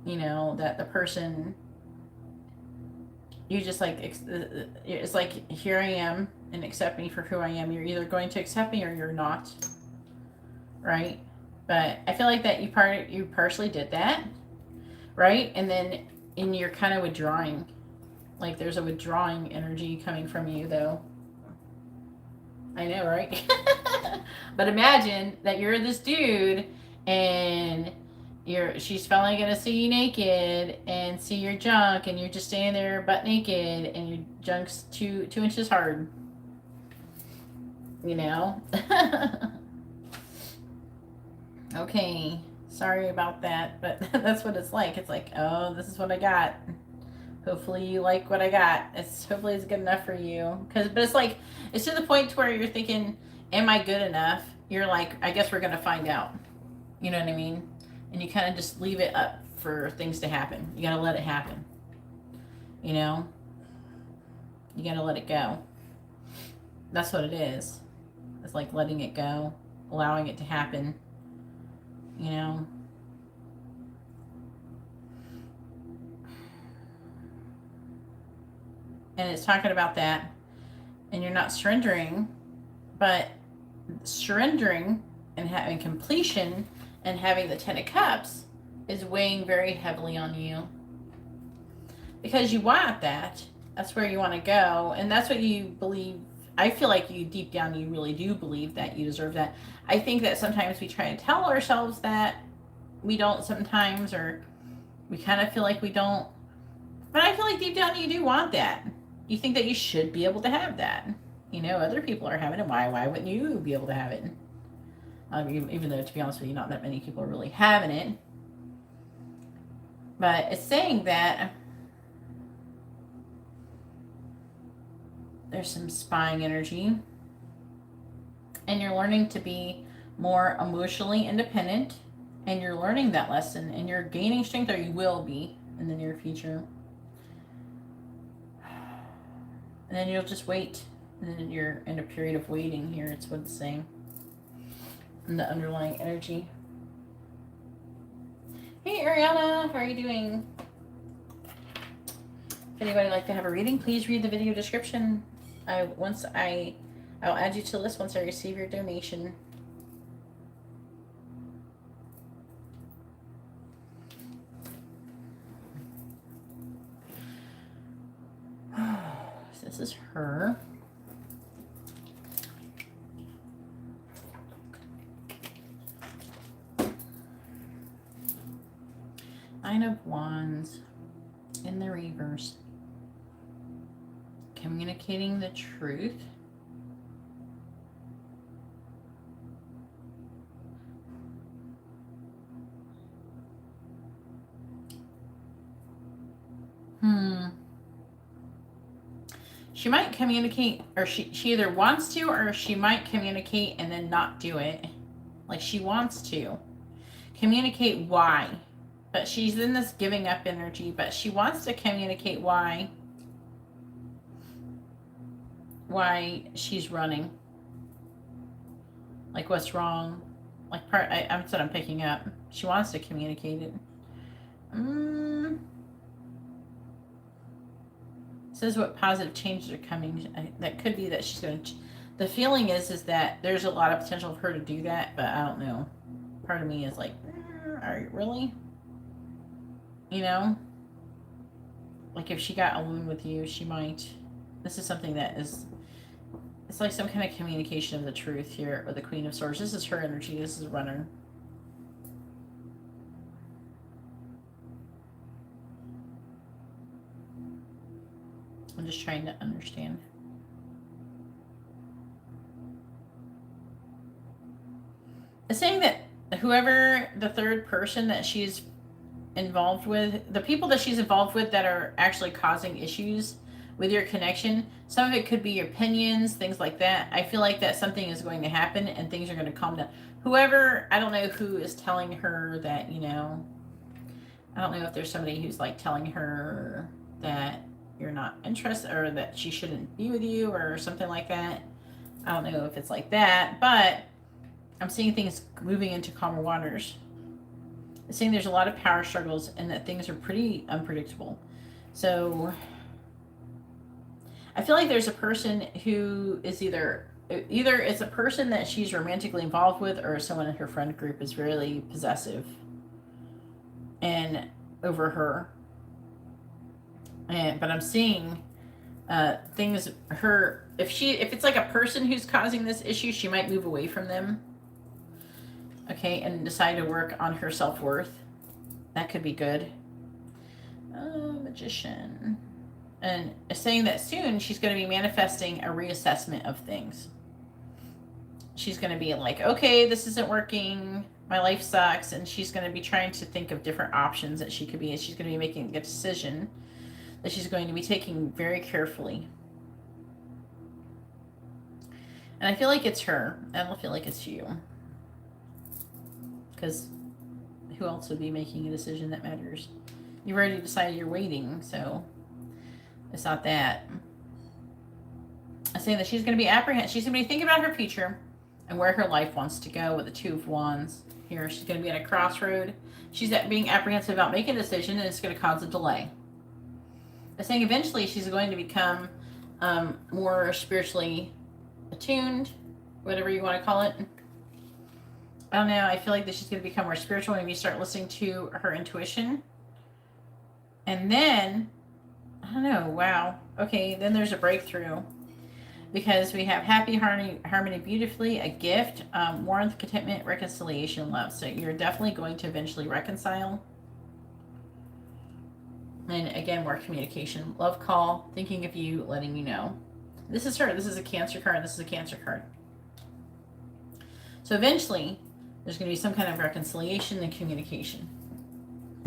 that the person, you just like, it's like, here I am, and accept me for who I am. You're either going to accept me or you're not. Right? But I feel like that you partially did that. Right? And then, you're kind of withdrawing. Like there's a withdrawing energy coming from you, though. I know, right? But imagine that you're this dude and she's finally gonna see you naked and see your junk, and you're just standing there butt naked and your junk's 2 inches hard. Okay, sorry about that, but that's what it's like. It's like, oh, this is what I got. Hopefully you like what I got. Hopefully it's good enough for you. But it's like, it's to the point to where you're thinking, am I good enough? You're like, I guess we're going to find out. You know what I mean? And you kind of just leave it up for things to happen. You got to let it happen. You got to let it go. That's what it is. It's like letting it go, allowing it to happen. And it's talking about that, and you're not surrendering, but surrendering and having completion and having the 10 of Cups is weighing very heavily on you, because you want that. That's where you want to go, and that's what you believe. I feel like you deep down, you really do believe that you deserve that. I think that sometimes we try to tell ourselves that we don't sometimes, or we kind of feel like we don't, but I feel like deep down you do want that. You think that you should be able to have that. Other people are having it. Why wouldn't you be able to have it? Even though, to be honest with you, not that many people are really having it. But it's saying that there's some spying energy, and you're learning to be more emotionally independent, and you're learning that lesson, and you're gaining strength, or you will be in the near future. And then you'll just wait. And then you're in a period of waiting here. It's what it's saying. And the underlying energy. Hey, Ariana. How are you doing? If anybody would like to have a reading, please read the video description. I'll add you to the list once I receive your donation. This is her. Nine of Wands in the reverse. Communicating the truth. She might communicate, or she either wants to, or she might communicate and then not do it. Like she wants to communicate why, but she's in this giving up energy, but she wants to communicate why she's running. Like what's wrong. Like that's what I'm picking up. She wants to communicate it. Says what positive changes are coming. That could be that she's going to. The feeling is that there's a lot of potential for her to do that, but I don't know. Part of me is like, are you really? Like if she got alone with you, she might. This is something that is. It's like some kind of communication of the truth here with the Queen of Swords. This is her energy. This is a runner. I'm just trying to understand. It's saying that whoever the third person that she's involved with, the people that she's involved with that are actually causing issues with your connection. Some of it could be your opinions, things like that. I feel like that something is going to happen and things are going to calm down. Whoever, I don't know who is telling her that, I don't know if there's somebody who's like telling her that you're not interested or that she shouldn't be with you or something like that. I don't know if it's like that, but I'm seeing things moving into calmer waters. I'm seeing there's a lot of power struggles and that things are pretty unpredictable. So I feel like there's a person who is either it's a person that she's romantically involved with or someone in her friend group is really possessive and over her. But I'm seeing things if it's like a person who's causing this issue, she might move away from them. Okay, and decide to work on her self-worth. That could be good. Magician. And saying that soon she's going to be manifesting a reassessment of things. She's going to be like, okay, this isn't working. My life sucks. And she's going to be trying to think of different options that she could be. And she's going to be making a decision that she's going to be taking very carefully. And I feel like it's her. I don't feel like it's you. Because who else would be making a decision that matters? You've already decided you're waiting, so it's not that. I'm saying that she's going to be apprehensive. She's going to be thinking about her future and where her life wants to go with the Two of Wands. Here, she's going to be at a crossroad. She's being apprehensive about making a decision, and it's going to cause a delay. I'm saying eventually she's going to become more spiritually attuned, whatever you want to call it. I don't know. I feel like that she's going to become more spiritual when you start listening to her intuition. And then, I don't know. Wow. Okay. Then there's a breakthrough because we have happy, harmony, beautifully, a gift, warmth, contentment, reconciliation, love. So you're definitely going to eventually reconcile. And again, more communication, love call, thinking of you, letting you know. This is her. This is a Cancer card. This is a Cancer card. So eventually, there's going to be some kind of reconciliation and communication,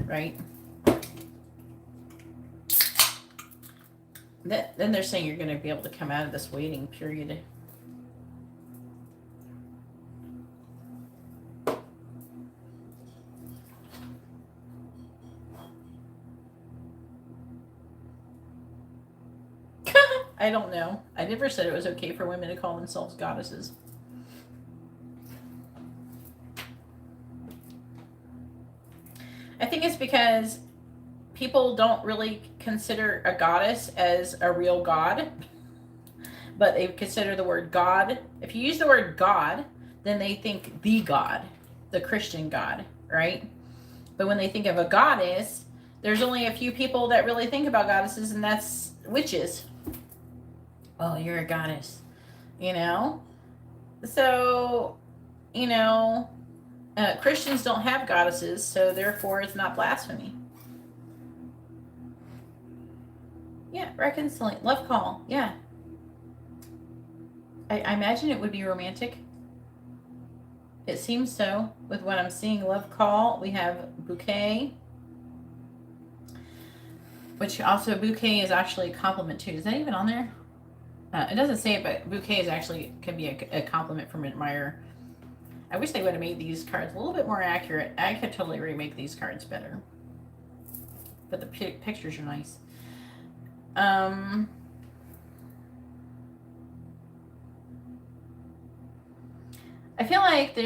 right? Then they're saying you're going to be able to come out of this waiting period. I don't know. I never said it was okay for women to call themselves goddesses. I think it's because people don't really consider a goddess as a real god, but they consider the word God. If you use the word God, then they think the God, the Christian God, right? But when they think of a goddess, there's only a few people that really think about goddesses, and that's witches. Oh, you're a goddess, So, Christians don't have goddesses, so therefore it's not blasphemy. Yeah, reconciling, love call, yeah. I imagine it would be romantic. It seems so with what I'm seeing. Love call, we have bouquet, which also bouquet is actually a compliment too. Is that even on there? It doesn't say it, but bouquet can be a compliment from an admirer. I wish they would have made these cards a little bit more accurate. I could totally remake these cards better. But the pictures are nice. I feel like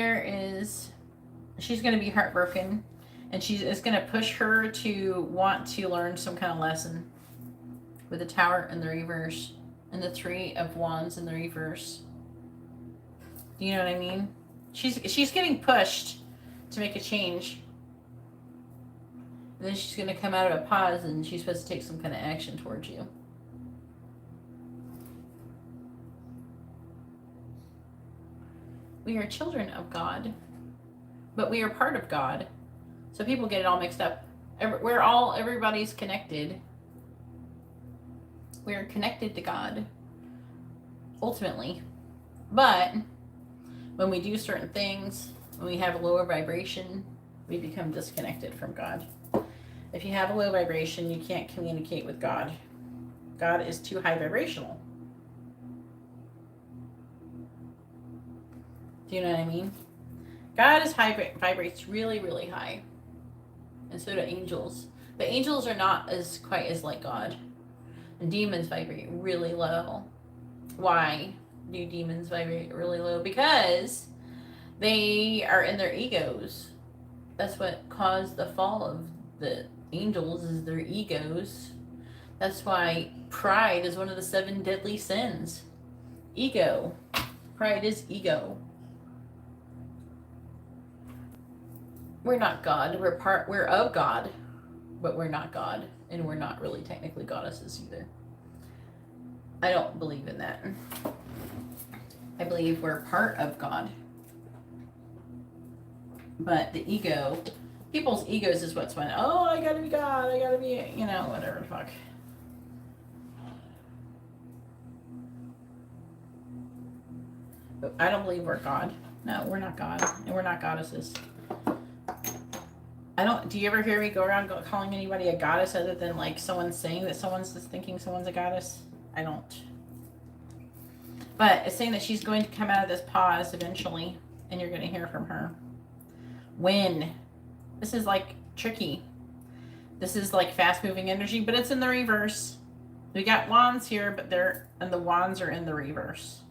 she's going to be heartbroken, and it's going to push her to want to learn some kind of lesson with the Tower in the reverse and the Three of Wands in the reverse. Do you know what I mean? She's getting pushed to make a change. And then she's going to come out of a pause and she's supposed to take some kind of action towards you. We are children of God, but we are part of God. So people get it all mixed up. Everybody's connected. We are connected to God, ultimately. But when we do certain things, when we have a lower vibration, we become disconnected from God. If you have a low vibration, you can't communicate with God. God is too high vibrational. Do you know what I mean? God is high, vibrates really, really high. And so do angels. But angels are not as quite as like God. And demons vibrate really low. Why do demons vibrate really low? Because they are in their egos. That's what caused the fall of the angels, is their egos. That's why pride is one of the 7 deadly sins. Ego. Pride is ego. We're not God. We're of God, but we're not God, and we're not really technically goddesses either. I don't believe in that. I believe we're part of God. But the ego, people's egos is what's when, oh, I gotta be God, I gotta be, whatever the fuck. But I don't believe we're God. No, we're not God, and we're not goddesses. Do you ever hear me go around calling anybody a goddess other than like someone saying that someone's just thinking someone's a goddess? I don't. But it's saying that she's going to come out of this pause eventually, and you're going to hear from her. When? This is like tricky. This is like fast moving energy, but it's in the reverse. We got wands here, but the wands are in the reverse.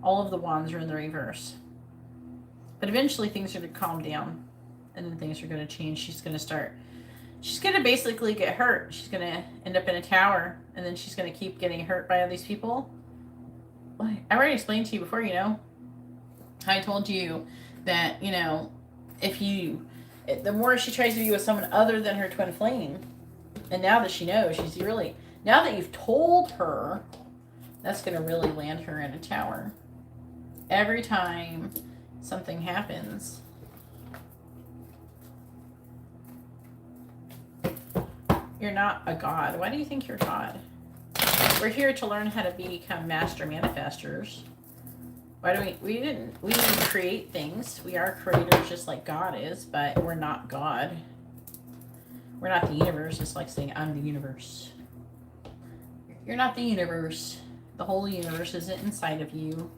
All of the wands are in the reverse. But eventually things are going to calm down. And then things are going to change. She's going to basically get hurt. She's going to end up in a tower. And then she's going to keep getting hurt by all these people. I already explained to you before, I told you that, the more she tries to be with someone other than her twin flame, and now that she knows, now that you've told her, that's going to really land her in a tower. Every time something happens, you're not a god. Why do you think you're God? We're here to learn how to become master manifestors. Why do we didn't create things. We are creators just like God is, but we're not God. We're not the universe. It's like saying I'm the universe. You're not the universe. The whole universe isn't inside of you.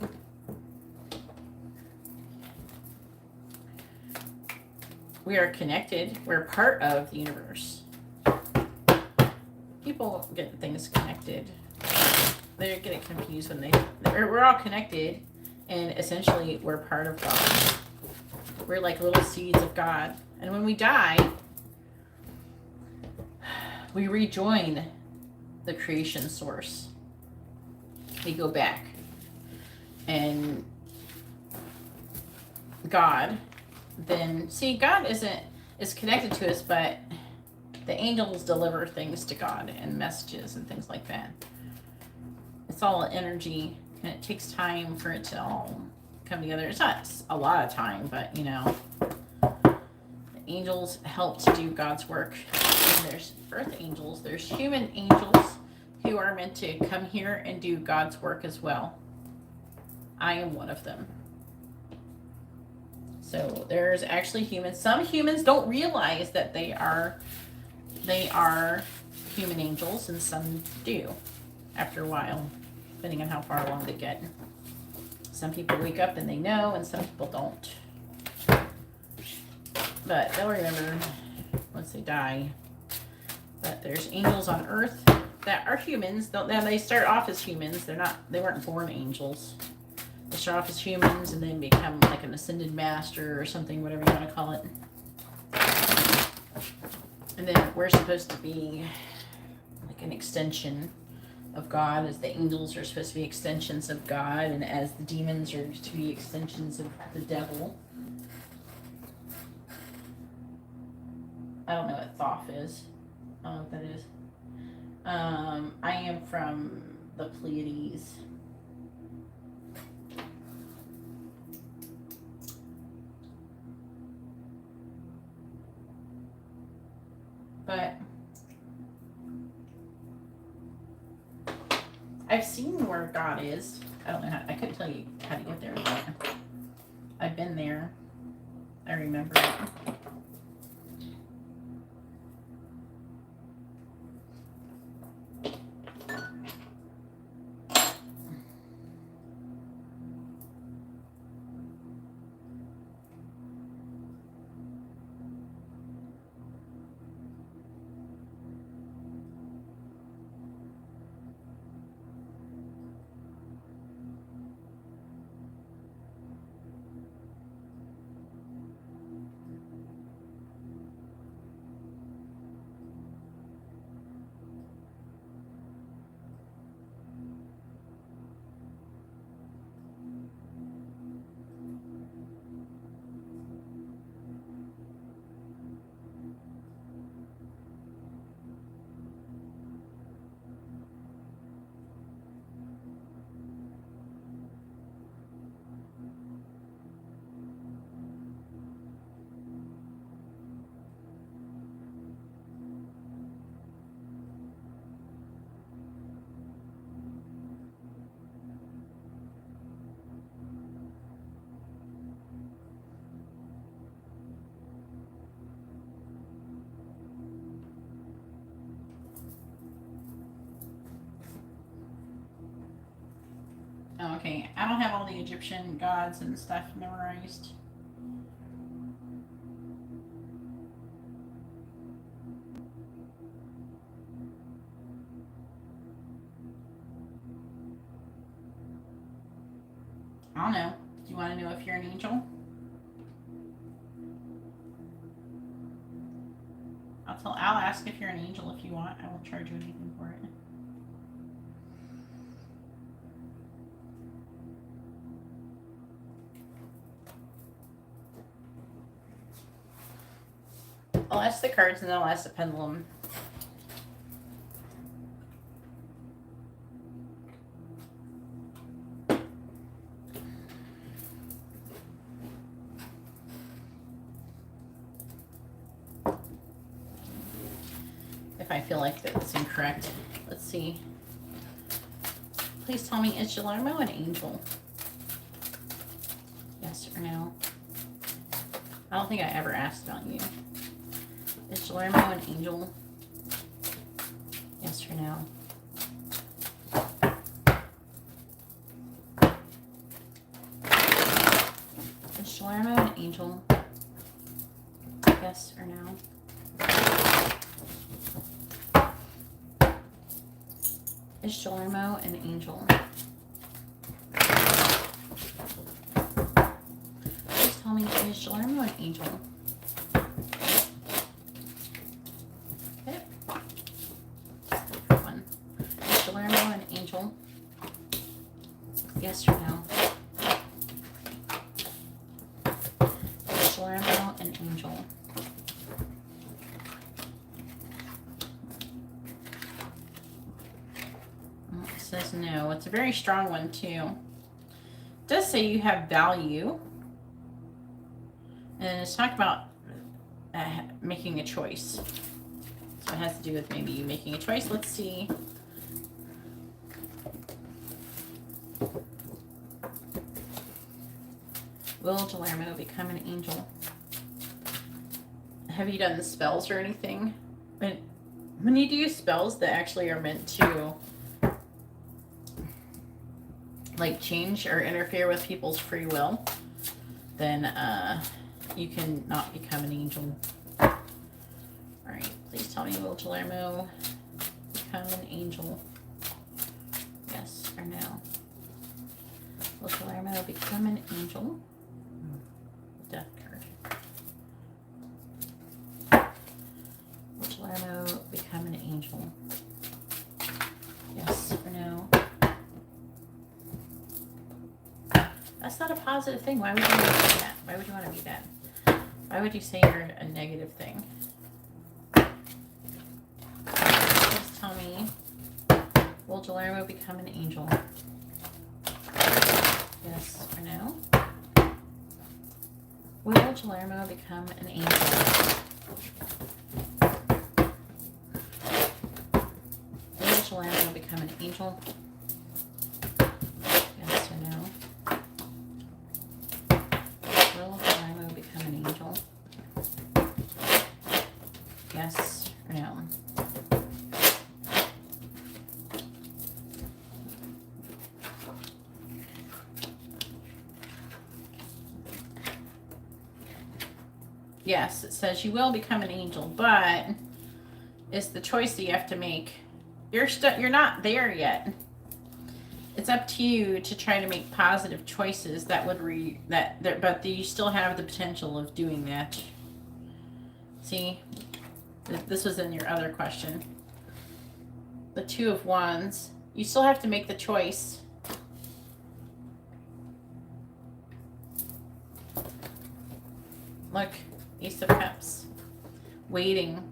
We are connected. We're part of the universe. People get things connected. They get confused when we're all connected, and essentially we're part of God. We're like little seeds of God. And when we die, we rejoin the creation source. We go back. And God, then, see, God is connected to us, but the angels deliver things to God and messages and things like that. It's all energy, and it takes time for it to all come together. It's not a lot of time, but the angels help to do God's work. And there's earth angels, there's human angels who are meant to come here and do God's work as well. I am one of them. So there's actually humans. Some humans don't realize that they are human angels, and some do after a while, depending on how far along they get. Some people wake up and they know, and some people don't. But they'll remember once they die. But there's angels on earth that are humans. They start off as humans. They weren't born angels. They start off as humans and then become like an ascended master or something, whatever you want to call it. And then we're supposed to be like an extension of God, as the angels are supposed to be extensions of God, and as the demons are to be extensions of the devil. I don't know what Thoth is. I don't know what that is. I am from the Pleiades. But I've seen where God is. I don't know I couldn't tell you how to get there, but I've been there. I remember it. Oh, okay. I don't have all the Egyptian gods and stuff memorized. I don't know. Do you want to know if you're an angel? I'll ask if you're an angel if you want. I won't charge you anything for it. I'll ask the cards and then I'll ask the pendulum. If I feel like that's incorrect. Let's see. Please tell me, is Gelarmo an angel? Yes or no? I don't think I ever asked about you. Is Gelarmo an angel? Yes or no? Is Gelarmo an angel? Yes or no? Is Gelarmo an angel? Please tell me, is Gelarmo an angel? Okay. One. Is Gelarmo an angel? Yes or no? Is Gelarmo an angel? It says no. It's a very strong one too. It does say you have value. And it's talking about making a choice. So it has to do with maybe you making a choice. Let's see. Will Gelarmo become an angel? Have you done the spells or anything? When you do spells that actually are meant to like change or interfere with people's free will, then you can not become an angel. Alright, please tell me, will Gelarmo become an angel? Yes or no? Will Gelarmo become an angel? Death card. Will Gelarmo become an angel? Yes or no? That's not a positive thing. Why would you want to be that? Why would you want to be that? Why would you say you're a negative thing? Please tell me, will Gelarmo become an angel? Yes or no? Will Gelarmo become an angel? Will Gelarmo become an angel? Yes or no? Will Gelarmo become an angel? Yes or no? Yes, it says you will become an angel, but it's the choice that you have to make. You're not there yet. It's up to you to try to make positive choices that would but you still have the potential of doing that. See, this was in your other question. The Two of Wands. You still have to make the choice. Look, Ace of Cups. Waiting.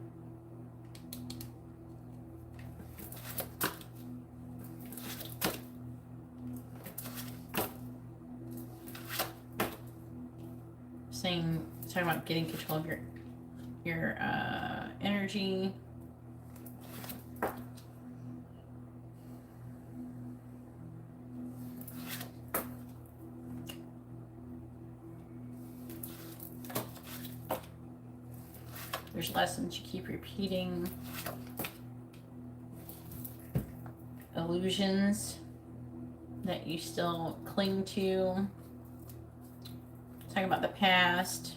Talking about getting control of your energy. There's lessons you keep repeating. Illusions. that you still cling to. Talking about the past.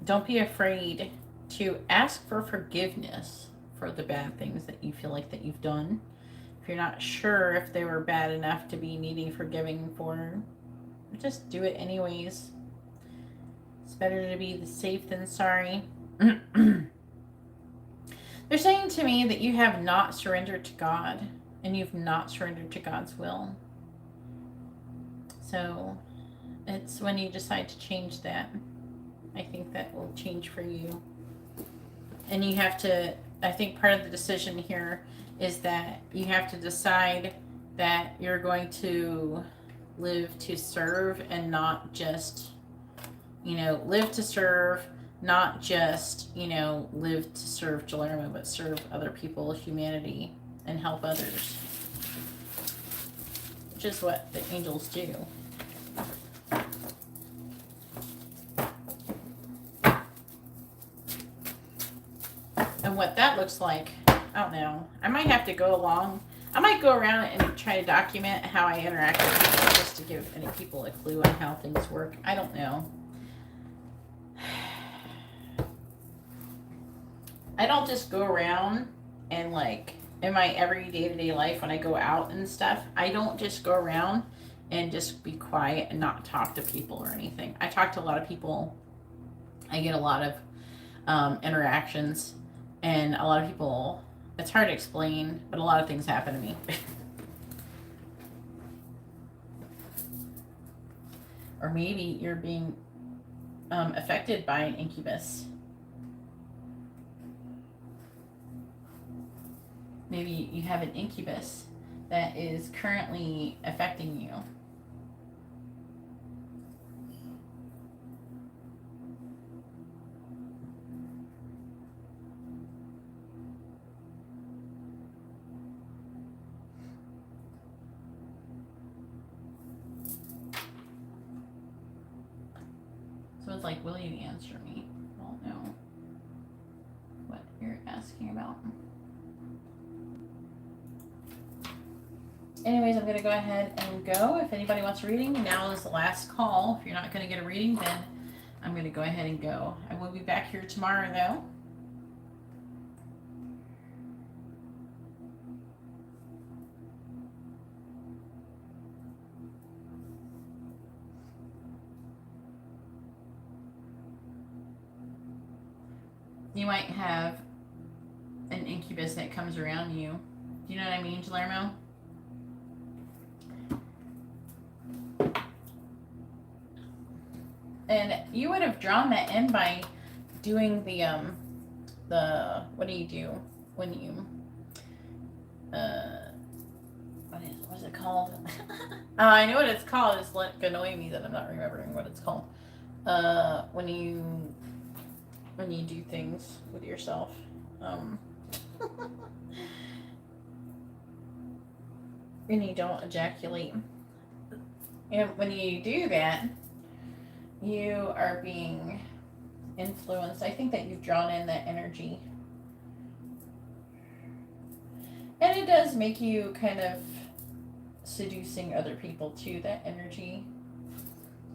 Don't be afraid to ask for forgiveness for the bad things that you feel like that you've done. If you're not sure if they were bad enough to be needing forgiving for, just do it anyways. It's better to be safe than sorry. They're saying to me that you have not surrendered to God and you've not surrendered to God's will. So it's when you decide to change that, I think that will change for you. And you have to, I think part of the decision here is that you have to decide that you're going to live to serve and not just, live to serve, not just, live to serve Galarmo, but serve other people, humanity, and help others. Which is what the angels do. And what that looks like, I don't know. I might have to go along. I might go around and try to document how I interact with people just to give any people a clue on how things work. I don't know. I don't just go around and in my every day-to-day life when I go out and stuff, I don't just go around and just be quiet and not talk to people or anything. I talk to a lot of people. I get a lot of interactions. And a lot of people, it's hard to explain, but a lot of things happen to me. Or maybe you're being affected by an incubus. Maybe you have an incubus that is currently affecting you. So it's like, will you answer me? I don't know what you're asking about. Anyways, I'm going to go ahead and go. If anybody wants a reading, now is the last call. If you're not going to get a reading, then I'm going to go ahead and go. I will be back here tomorrow, though. You might have an incubus that comes around you. Do you know what I mean, Galarmo? And you would have drawn that in by doing the what do you do when you what is it called? I know what it's called. It's annoying me that I'm not remembering what it's called. When you do things with yourself. And you don't ejaculate. And when you do that, you are being influenced. I think that you've drawn in that energy. And it does make you kind of seducing other people too, that energy.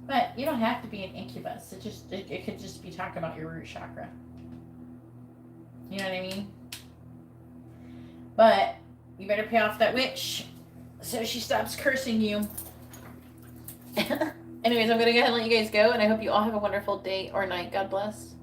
But you don't have to be an incubus. It could just be talking about your root chakra. You know what I mean? But you better pay off that witch so she stops cursing you. Anyways, I'm going to go ahead and let you guys go, and I hope you all have a wonderful day or night. God bless.